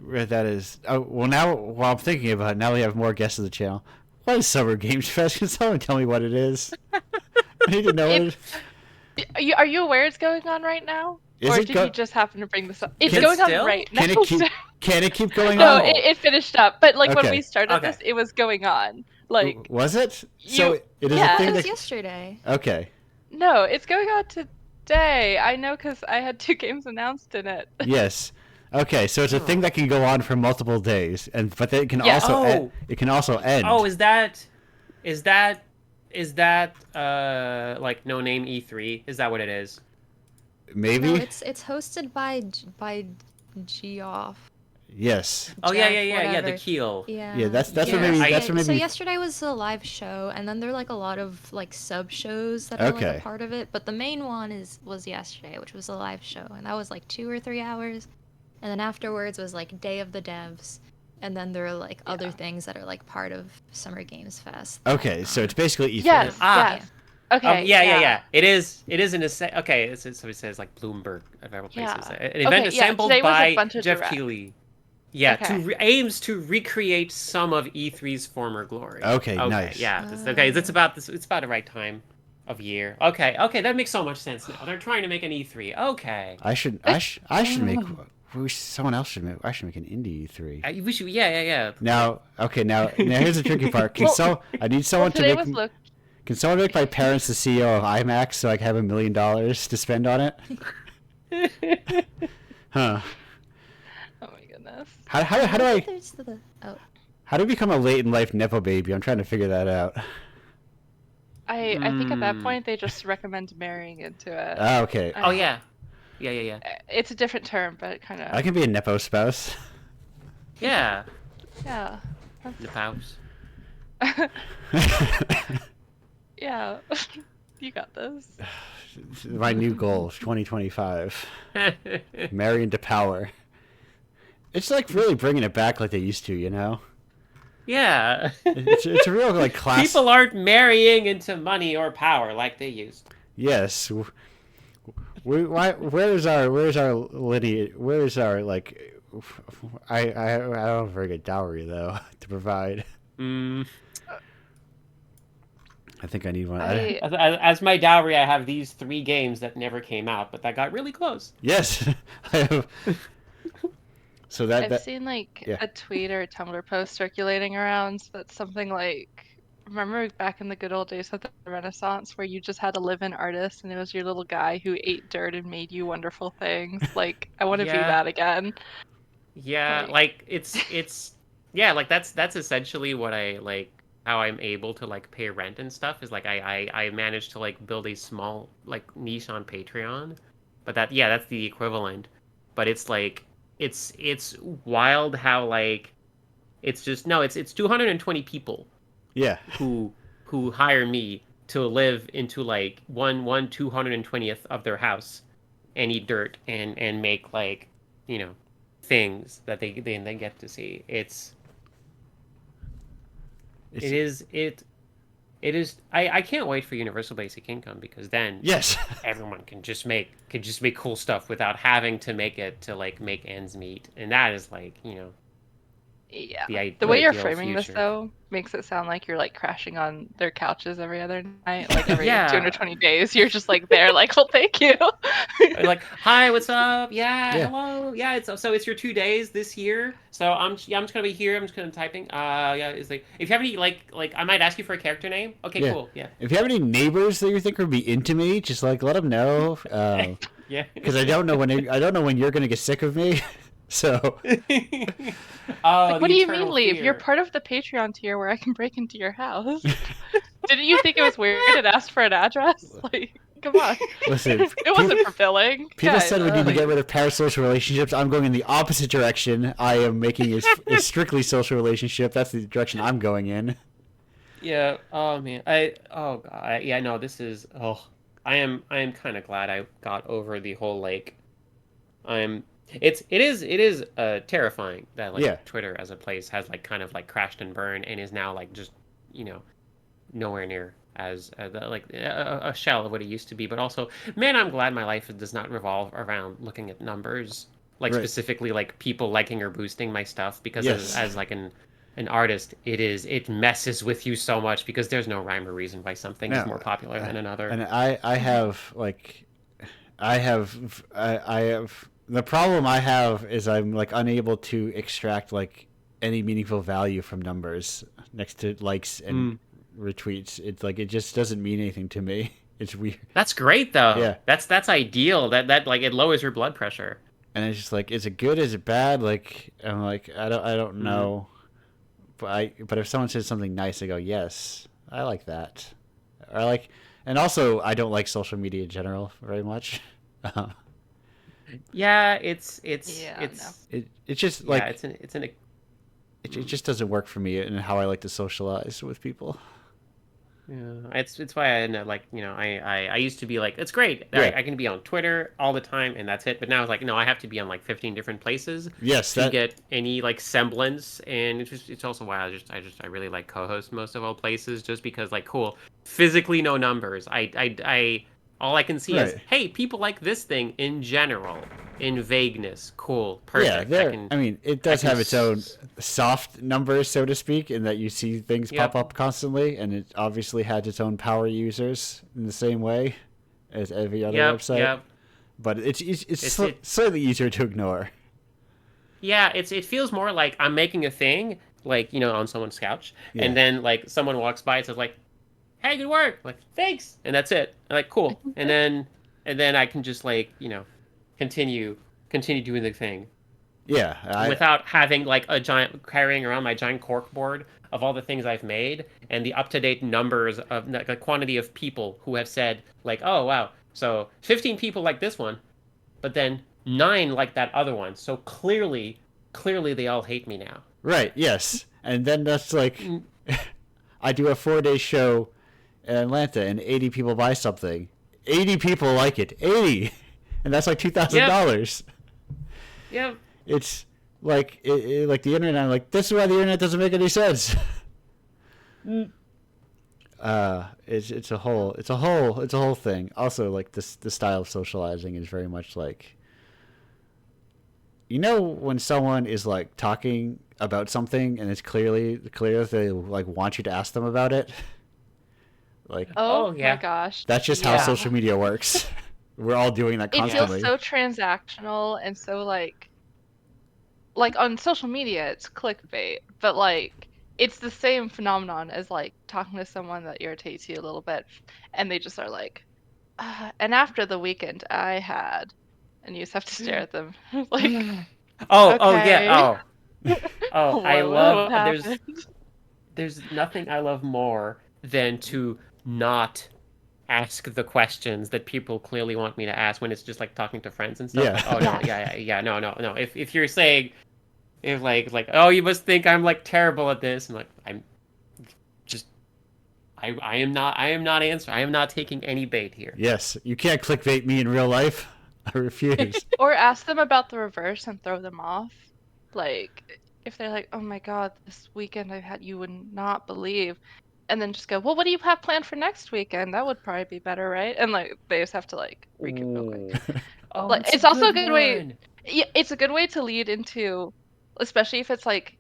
that is. Oh, well, now while I'm thinking about it, now we have more guests of the channel. What is Summer Games Fest? Can someone tell me what it is? I need to know it. Are you aware it's going on right now? Is Or it did go- you just happen to bring this up? It's Can- going on Still? right now. Can it keep going No, on? it finished up. But like when Okay. we started this, it was going on. Like Was it? So you- it is yeah. a It thing was that. yesterday. Okay. no, it's going on today. I know because I had 2 games announced in it. Yes. Okay, so it's a thing that can go on for multiple days, but then it can Yeah. also Oh. it can also end. Oh, is that like No Name E3? Is that what it is? Maybe. No, it's hosted by Geoff. Yes. Oh Jeff, yeah, the whatever. Keel. Yeah. That's Yeah. what maybe. That's what So maybe. yesterday was a live show, and then there are like a lot of like sub shows that are like Okay. a part of it. But the main one was yesterday, which was a live show, and that was like 2 or 3 hours. And then afterwards was like Day of the Devs. And then there are like other things that are like part of Summer Games Fest. Okay, so it's basically E3. Yes. Ah. Yes. Okay. Yeah. It is in a okay. So it says like Bloomberg of all places. Yeah. An event Okay, yeah, assembled today was a by bunch of Jeff directs. Keighley. Yeah, Okay. aims to recreate some of E3's former glory. Okay, nice. Yeah. It's about this. It's about the right time of year. Okay. That makes so much sense now. They're trying to make an E3. Okay. I should make. Someone else should make. I should make an indie E3. We should. Yeah. Now here's the tricky part. I need someone to Today make. was Can someone make my parents the CEO of IMAX so I can have $1 million to spend on it? Huh? Oh my goodness. How do I become a late in life nepo baby? I'm trying to figure that out. I think at that point they just recommend marrying into it. Oh, okay. Oh yeah. It's a different term, but it kind of. I can be a nepo spouse. Yeah. Yeah. The house. Yeah. You got this. My new goal is 2025. Marry into power. It's like really bringing it back like they used to, you know? Yeah. It's a real like class. People aren't marrying into money or power like they used. Yes. Where's our lineage? Where's our like? I don't have a very good dowry though to provide. I think I need one. As my dowry, I have these 3 games that never came out, but that got really close. Yes, I have. So I've seen like a tweet or a Tumblr post circulating around that's something like, remember back in the good old days of the Renaissance where you just had a live-in artist and it was your little guy who ate dirt and made you wonderful things? Like, I want to be that again. Yeah, like it's like that's essentially what I like. How I'm able to like pay rent and stuff is like I managed to like build a small like niche on Patreon, but that's the equivalent. But it's like it's wild how like it's 220 people. Yeah. Who hire me to live into like one 220th of their house and eat dirt and make like things that they get to see. It is. I can't wait for universal basic income because then everyone can just make cool stuff without having to make it to like make ends meet, and that is like Yeah. The way you're framing this though makes it sound like you're like crashing on their couches every other night, like every 220 days. You're just like there, like, well, thank you. Like, hi, what's up? Yeah, hello. Yeah, it's your 2 days this year. So I'm just gonna be here. I'm just gonna typing. It's like if you have any like I might ask you for a character name. Okay, cool. Yeah. If you have any neighbors that you think would be into me, just like let them know. Yeah. Because I don't know when you're gonna get sick of me. So. Like, what do you mean leave? You're part of the Patreon tier where I can break into your house. Didn't you think it was weird and ask for an address? Like, come on. Listen, it wasn't fulfilling. People said we need to get rid of parasocial relationships. I'm going in the opposite direction. I am making a strictly social relationship. That's the direction I'm going in. Yeah. Oh man. No. This is. I am kind of glad I got over the whole like. It is terrifying that like Twitter as a place has like kind of like crashed and burned and is now like just nowhere near as like a shell of what it used to be. But also, man, I'm glad my life does not revolve around looking at numbers, like specifically like people liking or boosting my stuff, because as like an artist, it messes with you so much because there's no rhyme or reason why something is more popular than another. And I have the problem I have is I'm like unable to extract like any meaningful value from numbers next to likes and retweets. It's like it just doesn't mean anything to me. It's weird. That's great though. Yeah. That's ideal. That like it lowers your blood pressure. And it's just like, is it good? Is it bad? Like I'm like I don't know. But if someone says something nice, I go, yes, I like that. Or like, and also I don't like social media in general very much. Yeah, it just doesn't work for me and how I like to socialize with people. Yeah, it's why I know, like, I used to be like, it's great. Yeah. I can be on Twitter all the time and that's it. But now it's like, no, I have to be on like 15 different places Yes, to that get any like semblance. And it's also why I really like co-host most of all places, just because, like, cool, physically no numbers. I all I can see is, Right. hey, people like this thing in general, in vagueness. Cool, yeah, perfect. there. I mean, it does can have its own soft numbers, so to speak, in that you see things Yep. pop up constantly, and it obviously had its own power users in the same way as every other website. Yep. But it's It's- slightly easier to ignore. Yeah, it feels more like I'm making a thing, like, on someone's couch, Yeah. and then like someone walks by and says like, "Hey, good work!" Like, thanks, and that's it. I'm like, cool, and then I can just, like, continue doing the thing Yeah, without having like carrying around my giant cork board of all the things I've made and the up-to-date numbers of the quantity of people who have said like, "Oh wow, so 15 people like this one." But then 9 like that other one. So clearly they all hate me now. right. Yes, and then that's like, I do a 4-day show in Atlanta, and 80 people buy something. 80 people like it. 80, and that's like $2,000. Yeah. It's like like the internet. I'm like, this is why the internet doesn't make any sense. It's a whole thing. Also, like, the style of socializing is very much like, when someone is like talking about something and it's clear that they like want you to ask them about it. Like, Oh yeah. my gosh. that's just how social media works. We're all doing that It constantly. feels so transactional and so like on social media it's clickbait, but like it's the same phenomenon as like talking to someone that irritates you a little bit and they just are like, and after the weekend I had, and you just have to stare at them like, Oh okay. yeah. Oh, I what love happened? there's nothing I love more than to not ask the questions that people clearly want me to ask when it's just like talking to friends and stuff. Yeah. Like, oh no, yeah, no. If you're saying, if like, oh, you must think I'm like terrible at this, and like, I'm just I am not answering. I am not taking any bait here. Yes, you can't clickbait me in real life. I refuse. Or ask them about the reverse and throw them off. Like, if they're like, oh my god, this weekend I've had, you would not believe. And then just go, well, what do you have planned for next weekend? That would probably be better, right? And like, they just have to like recap real quick. Oh, Like, that's it's a also a good good way. one. Yeah, it's a good way to lead into, especially if it's like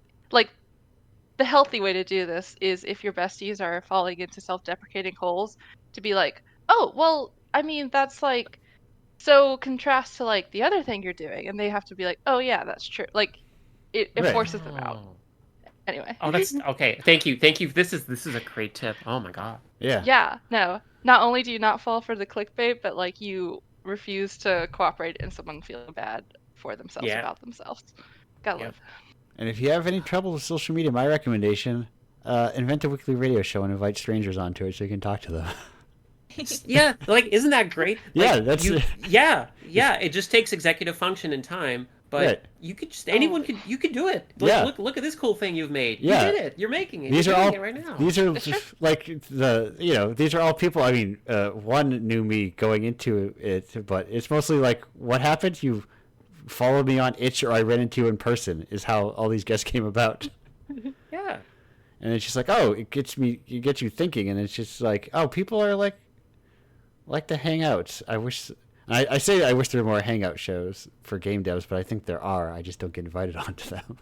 the healthy way to do this is if your besties are falling into self-deprecating holes, to be like, oh, well, I mean, that's like so contrast to like the other thing you're doing, and they have to be like, oh yeah, that's true. Like it Right. forces them out. Anyway. Oh, that's okay. Thank you. This is a great tip. Oh my god. Yeah. Yeah, no. Not only do you not fall for the clickbait, but like you refuse to cooperate and someone feeling bad for themselves Yeah. about themselves. Gotta Yep. live. And if you have any trouble with social media, my recommendation, invent a weekly radio show and invite strangers onto it so you can talk to them. Yeah, like, isn't that great? Yeah, Like, that's yeah. It just takes executive function and time, but Right. you could just anyone could you could do it. Like, Yeah. look at this cool thing you've made. Yeah. You did it. You're making it. These You're are doing all it right now. these are It's true. like these are all people. I mean, one knew me going into it, but it's mostly like, what happened? You followed me on Itch, or I ran into you in person. Is how all these guests came about. Yeah. And it's just like, oh, it gets you thinking, and it's just like, oh, people are like to hang out. I wish. I say I wish there were more hangout shows for game devs, but I think there are. I just don't get invited onto them.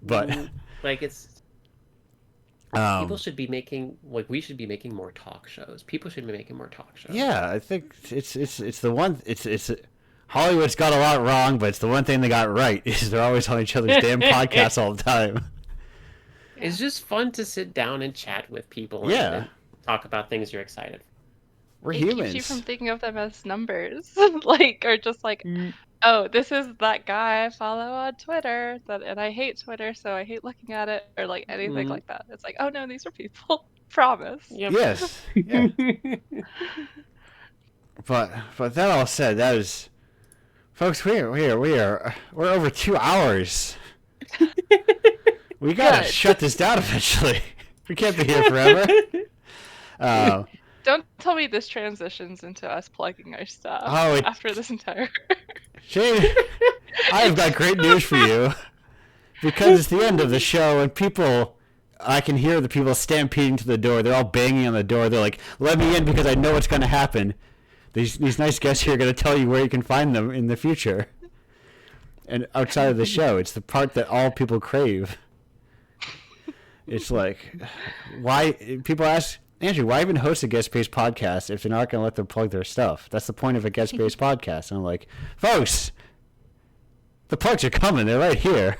But Like, it's people should be making, like, we should be making more talk shows. People should be making more talk shows. yeah, I think it's the one. It's Hollywood's got a lot wrong, but it's the one thing they got right is they're always on each other's damn podcasts all the time. It's just fun to sit down and chat with people and, Yeah. and talk about things you're excited for. We're It humans. keeps you from thinking of them as numbers. Like, or just like, oh, this is that guy I follow on Twitter, and I hate Twitter, so I hate looking at it, or like anything like that. It's like, oh no, these are people. Promise. Yep. Yes. Yeah. But that all said, that is, folks, we're over 2 hours. We gotta Good. shut this down eventually. We can't be here forever. Don't tell me this transitions into us plugging our stuff Oh, after this entire. Shane, I have got great news for you. Because it's the end of the show, and I can hear the people stampeding to the door. They're all banging on the door. They're like, let me in because I know what's going to happen. These nice guests here are going to tell you where you can find them in the future. And outside of the show, it's the part that all people crave. It's like, why? People ask, Andrew, why even host a guest-based podcast if they're not going to let them plug their stuff? That's the point of a guest-based podcast. And I'm like, folks, the plugs are coming. They're right here.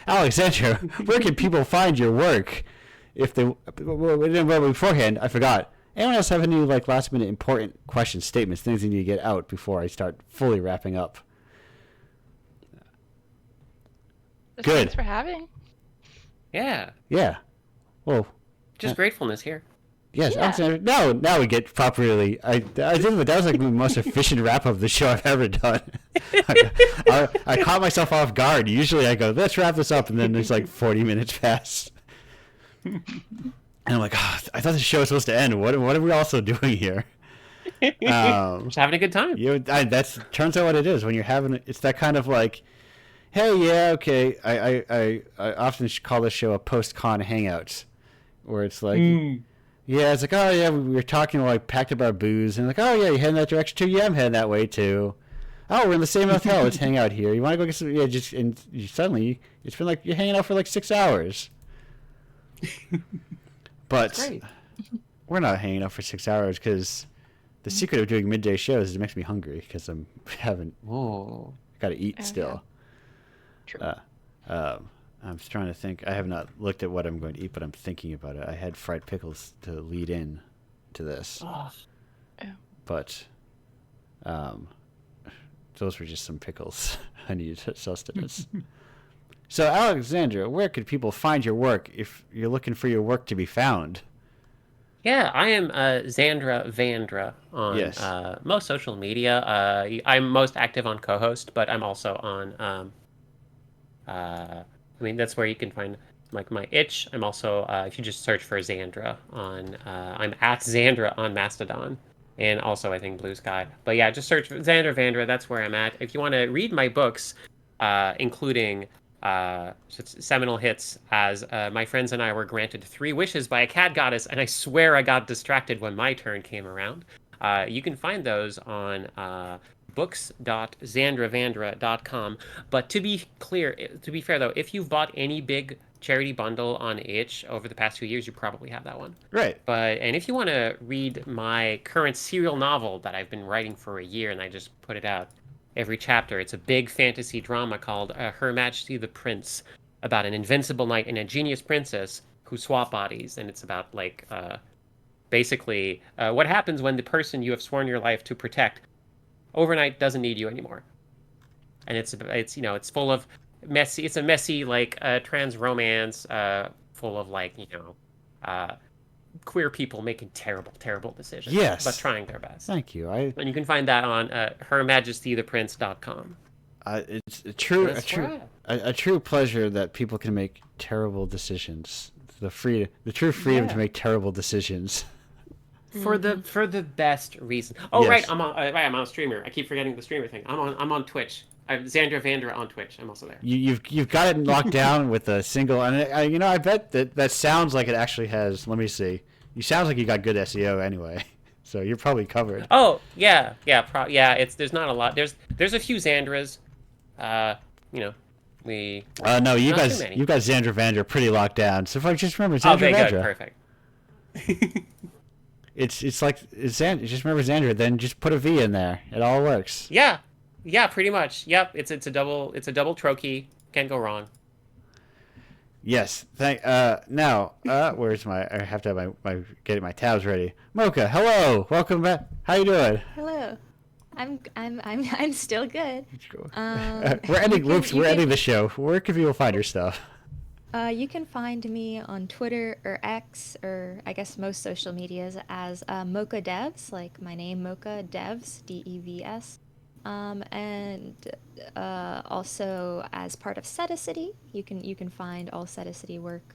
Alexandra, where can people find your work? If they beforehand, I forgot. Anyone else have any last minute important questions, statements, things you need to get out before I start fully wrapping up? Good. Thanks for having. Yeah. Yeah. Well, Just gratefulness here. yes, Yeah. Alexandra. Now we get properly. I think that was the most efficient wrap up of the show I've ever done. I caught myself off guard. Usually I go, let's wrap this up, and then there's 40 minutes pass. And I'm like, oh, I thought the show was supposed to end. What are we also doing here? Just having a good time. That's turns out what it is when you're having. It's that kind of hey, yeah, okay. I often call this show a post-con hangout, where it's yeah, it's oh yeah, we were talking, packed up our booze, and oh yeah, you heading that direction too? Yeah, I'm heading that way too. Oh, we're in the same hotel. Let's hang out here. You want to go get some? Yeah, suddenly it's been you're hanging out for 6 hours. But Great. we're not hanging out for 6 hours because the secret of doing midday shows is it makes me hungry because I'm got to eat still. True. I'm trying to think. I have not looked at what I'm going to eat, but I'm thinking about it. I had fried pickles to lead in to this, but those were just some pickles. I needed sustenance. So, Alexandra, where could people find your work if you're looking for your work to be found? Yeah, I am Zandra Vandra on Yes. Most social media. I'm most active on co-host, but I'm also on. That's where you can find my itch. I'm also if you just search for Zandra on. I'm at Zandra on Mastodon, and also I think Blue Sky. But yeah, just search for Zandra Vandra. That's where I'm at. If you want to read my books, including. Seminal hits as my friends and I were granted 3 wishes by a cat goddess, and I swear I got distracted when my turn came around. You can find those on books.zandravandra.com. But to be fair though, if you've bought any big charity bundle on itch over the past few years, you probably have that one. Right. And if you want to read my current serial novel that I've been writing for a year and I just put it out every chapter, it's a big fantasy drama called Her Majesty the Prince, about an invincible knight and a genius princess who swap bodies, and it's about basically what happens when the person you have sworn your life to protect overnight doesn't need you anymore. And it's full of messy. It's a messy trans romance, full of queer people making terrible decisions. Yes. But trying their best. Thank you. And you can find that on hermajestytheprince.com. It's a true pleasure that people can make terrible decisions. The true freedom to make terrible decisions. For the best reason. Oh, Yes. right, I'm on a streamer. I keep forgetting the streamer thing. I'm on Twitch. I'm Zandra Vandra on Twitch. I'm also there. You've got it locked down with a single, and I bet that sounds like it actually has. Let me see. You sounds like you got good SEO anyway, so you're probably covered. Oh yeah. There's not a lot. There's a few Zandras. No, you got Zandra Vandra pretty locked down. So if I just remember Oh, Zandra okay, Vandra, good, perfect. it's like Zandra. Just remember Zandra, then just put a V in there. It all works. Yeah, pretty much. Yep, it's a double trochee. Can't go wrong. Yes. Now, where's my? I have to have my getting my tabs ready. Mocha, hello, welcome back. How you doing? Hello. I'm still good. We're ending. We're ending the show. Where can people find your stuff? You can find me on Twitter or X, or I guess most social medias, as Mocha Devs, like my name, Mocha Devs, DEVS. And also as part of City, you can find all City work.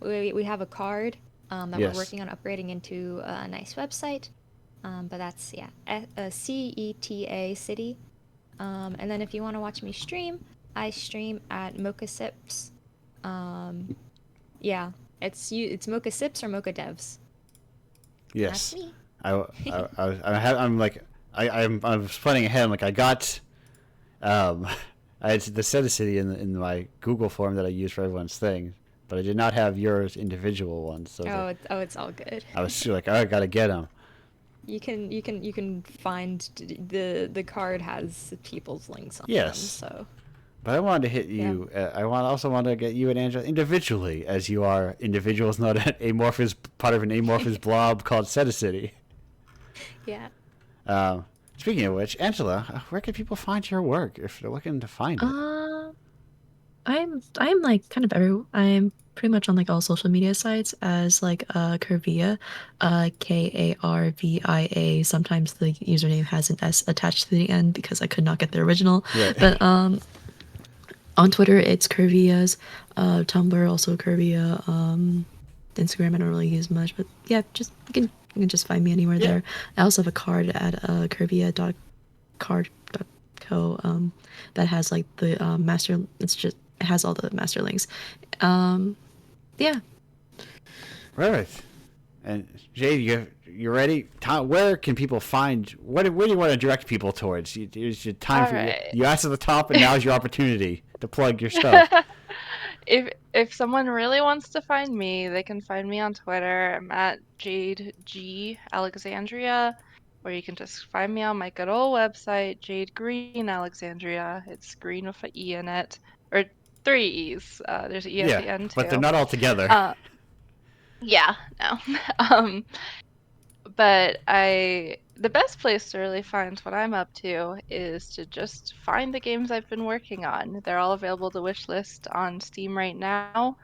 We have a card that Yes. we're working on upgrading into a nice website. But that's, yeah, CETA City. And then if you want to watch me stream, I stream at Mocha Sips. Yeah, it's Mocha Sips or Mocha Devs. Yes. That's me. I'm like, I was planning ahead. I'm like, I got, I had the City in my Google form that I use for everyone's thing, but I did not have yours individual ones. So It's all good. I was like, I gotta get them. You can find the card has people's links on Yes. them. So. But I wanted to hit you. I also want to get you and Angela individually, as you are individuals, not an amorphous part of an amorphous blob called City. Yeah. Speaking of which, Angela, where can people find your work if they're looking to find it? I'm like kind of everywhere. I'm pretty much on like all social media sites as like Curvia, Karvia. Sometimes the username has an S attached to the end because I could not get the original. Right. But on Twitter it's Curvias, Tumblr also Curvia, Instagram I don't really use much, but yeah, just you can just find me anywhere there. I also have a card at curvia.card.co that has like the master. It has all the master links. Yeah. Right. And Jade, you ready? Where can people find? Where do you want to direct people towards? It's your time All for right. you asked at the top, and now's your opportunity to plug your stuff. If someone really wants to find me, they can find me on Twitter. I'm at Jade G Alexandria, or you can just find me on my good old website, Jade Greene Alexandria. It's green with an E in it, or 3 E's. There's an E at the end too. But they're not all together. Yeah, no. But the best place to really find what I'm up to is to just find the games I've been working on. They're all available to wishlist on Steam right now.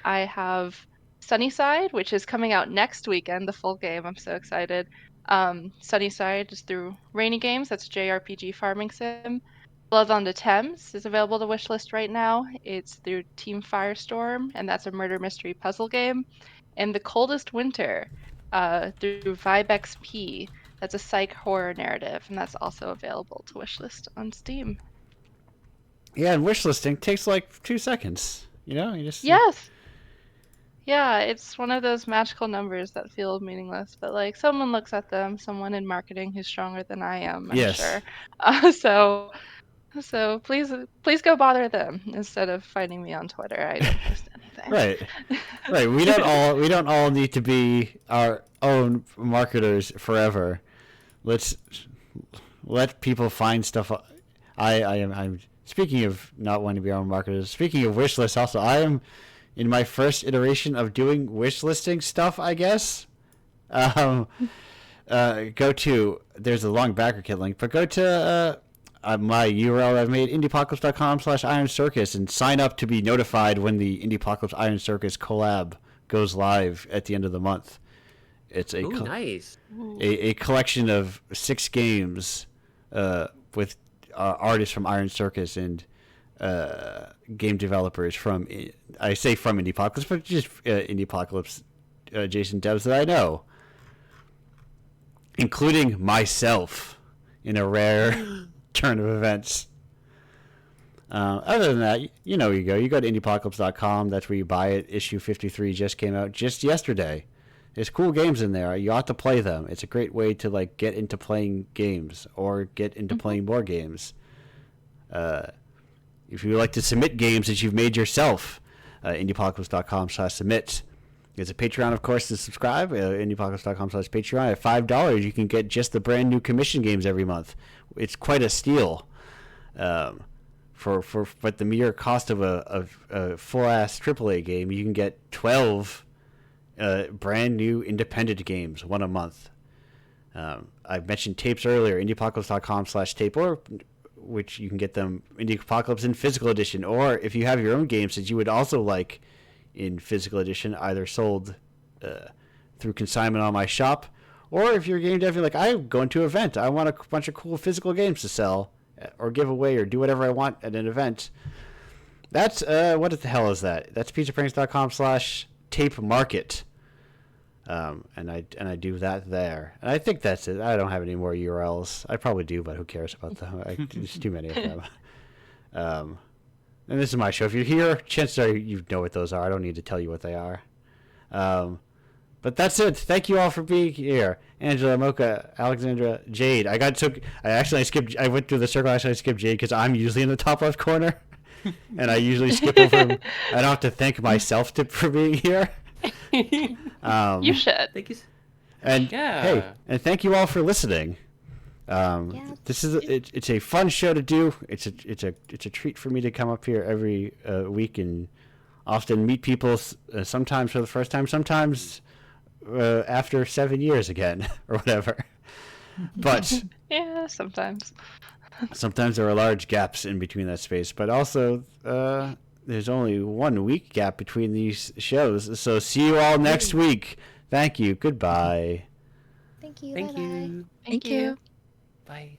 I have Sunnyside, which is coming out next weekend, the full game. I'm so excited. Sunnyside is through Rainy Games. That's a JRPG farming sim. Blood on the Thames is available to wishlist right now. It's through Team Firestorm, and that's a murder mystery puzzle game. And The Coldest Winter through Vibe XP. That's a psych horror narrative, and that's also available to wishlist on Steam. Yeah, and wishlisting takes like 2 seconds. You just Yes. Yeah, it's one of those magical numbers that feel meaningless, but like someone looks at them, someone in marketing who's stronger than I am, I'm Yes. sure. So please go bother them instead of finding me on Twitter. I don't post anything. Right. We don't all need to be our own marketers forever. Let's let people find stuff. I'm speaking of not wanting to be our own marketers. Speaking of wish lists, also I am in my first iteration of doing wish listing stuff, I guess. Go to there's a long backer kit link, but go to my URL I've made, indiepocalypse.com/Iron Circus, and sign up to be notified when the Indiepocalypse Iron Circus collab goes live at the end of the month. It's nice. A collection of 6 games with artists from Iron Circus and game developers from, I say from Indiepocalypse, but just Indiepocalypse adjacent devs that I know, including myself in a rare turn of events. Other than that, you go to indiepocalypse.com. That's where you buy it. Issue 53 just came out just yesterday. There's cool games in there. You ought to play them. It's a great way to like get into playing games or get into playing more games. If you would like to submit games that you've made yourself, indiepocalypse.com/submit. There's a Patreon, of course, to subscribe. Indiepocalypse.com/Patreon. At $5, you can get just the brand new commission games every month. It's quite a steal. For the mere cost of a full-ass AAA game, you can get 12 brand new independent games, one a month. I mentioned tapes earlier, indiepocalypse.com/tape, or which you can get them Indiepocalypse in physical edition, or if you have your own games that you would also like in physical edition, either sold through consignment on my shop, or if you're a game dev, you're like, I'm going to an event, I want a bunch of cool physical games to sell or give away or do whatever I want at an event. That's what the hell is that? That's pizzapranks.com/tape market. And I do that there. And I think that's it. I don't have any more URLs. I probably do, but who cares about them? There's too many of them. And this is my show. If you're here, chances are you know what those are. I don't need to tell you what they are. But that's it. Thank you all for being here. Angela, Mocha, Alexandra, Jade. I went through the circle. I skipped Jade because I'm usually in the top left corner. And I usually skip over him. I don't have to thank myself for being here. You should. Thank you. And Yeah. hey, and thank you all for listening. This is it's a fun show to do. It's a treat for me to come up here every week and often meet people. Sometimes for the first time, sometimes after 7 years again or whatever. But Yeah, sometimes. sometimes there are large gaps in between that space. But also, there's only 1 week gap between these shows. So see you all next week. Thank you. Goodbye. Thank you. Thank Bye-bye. you. Thank you. Bye.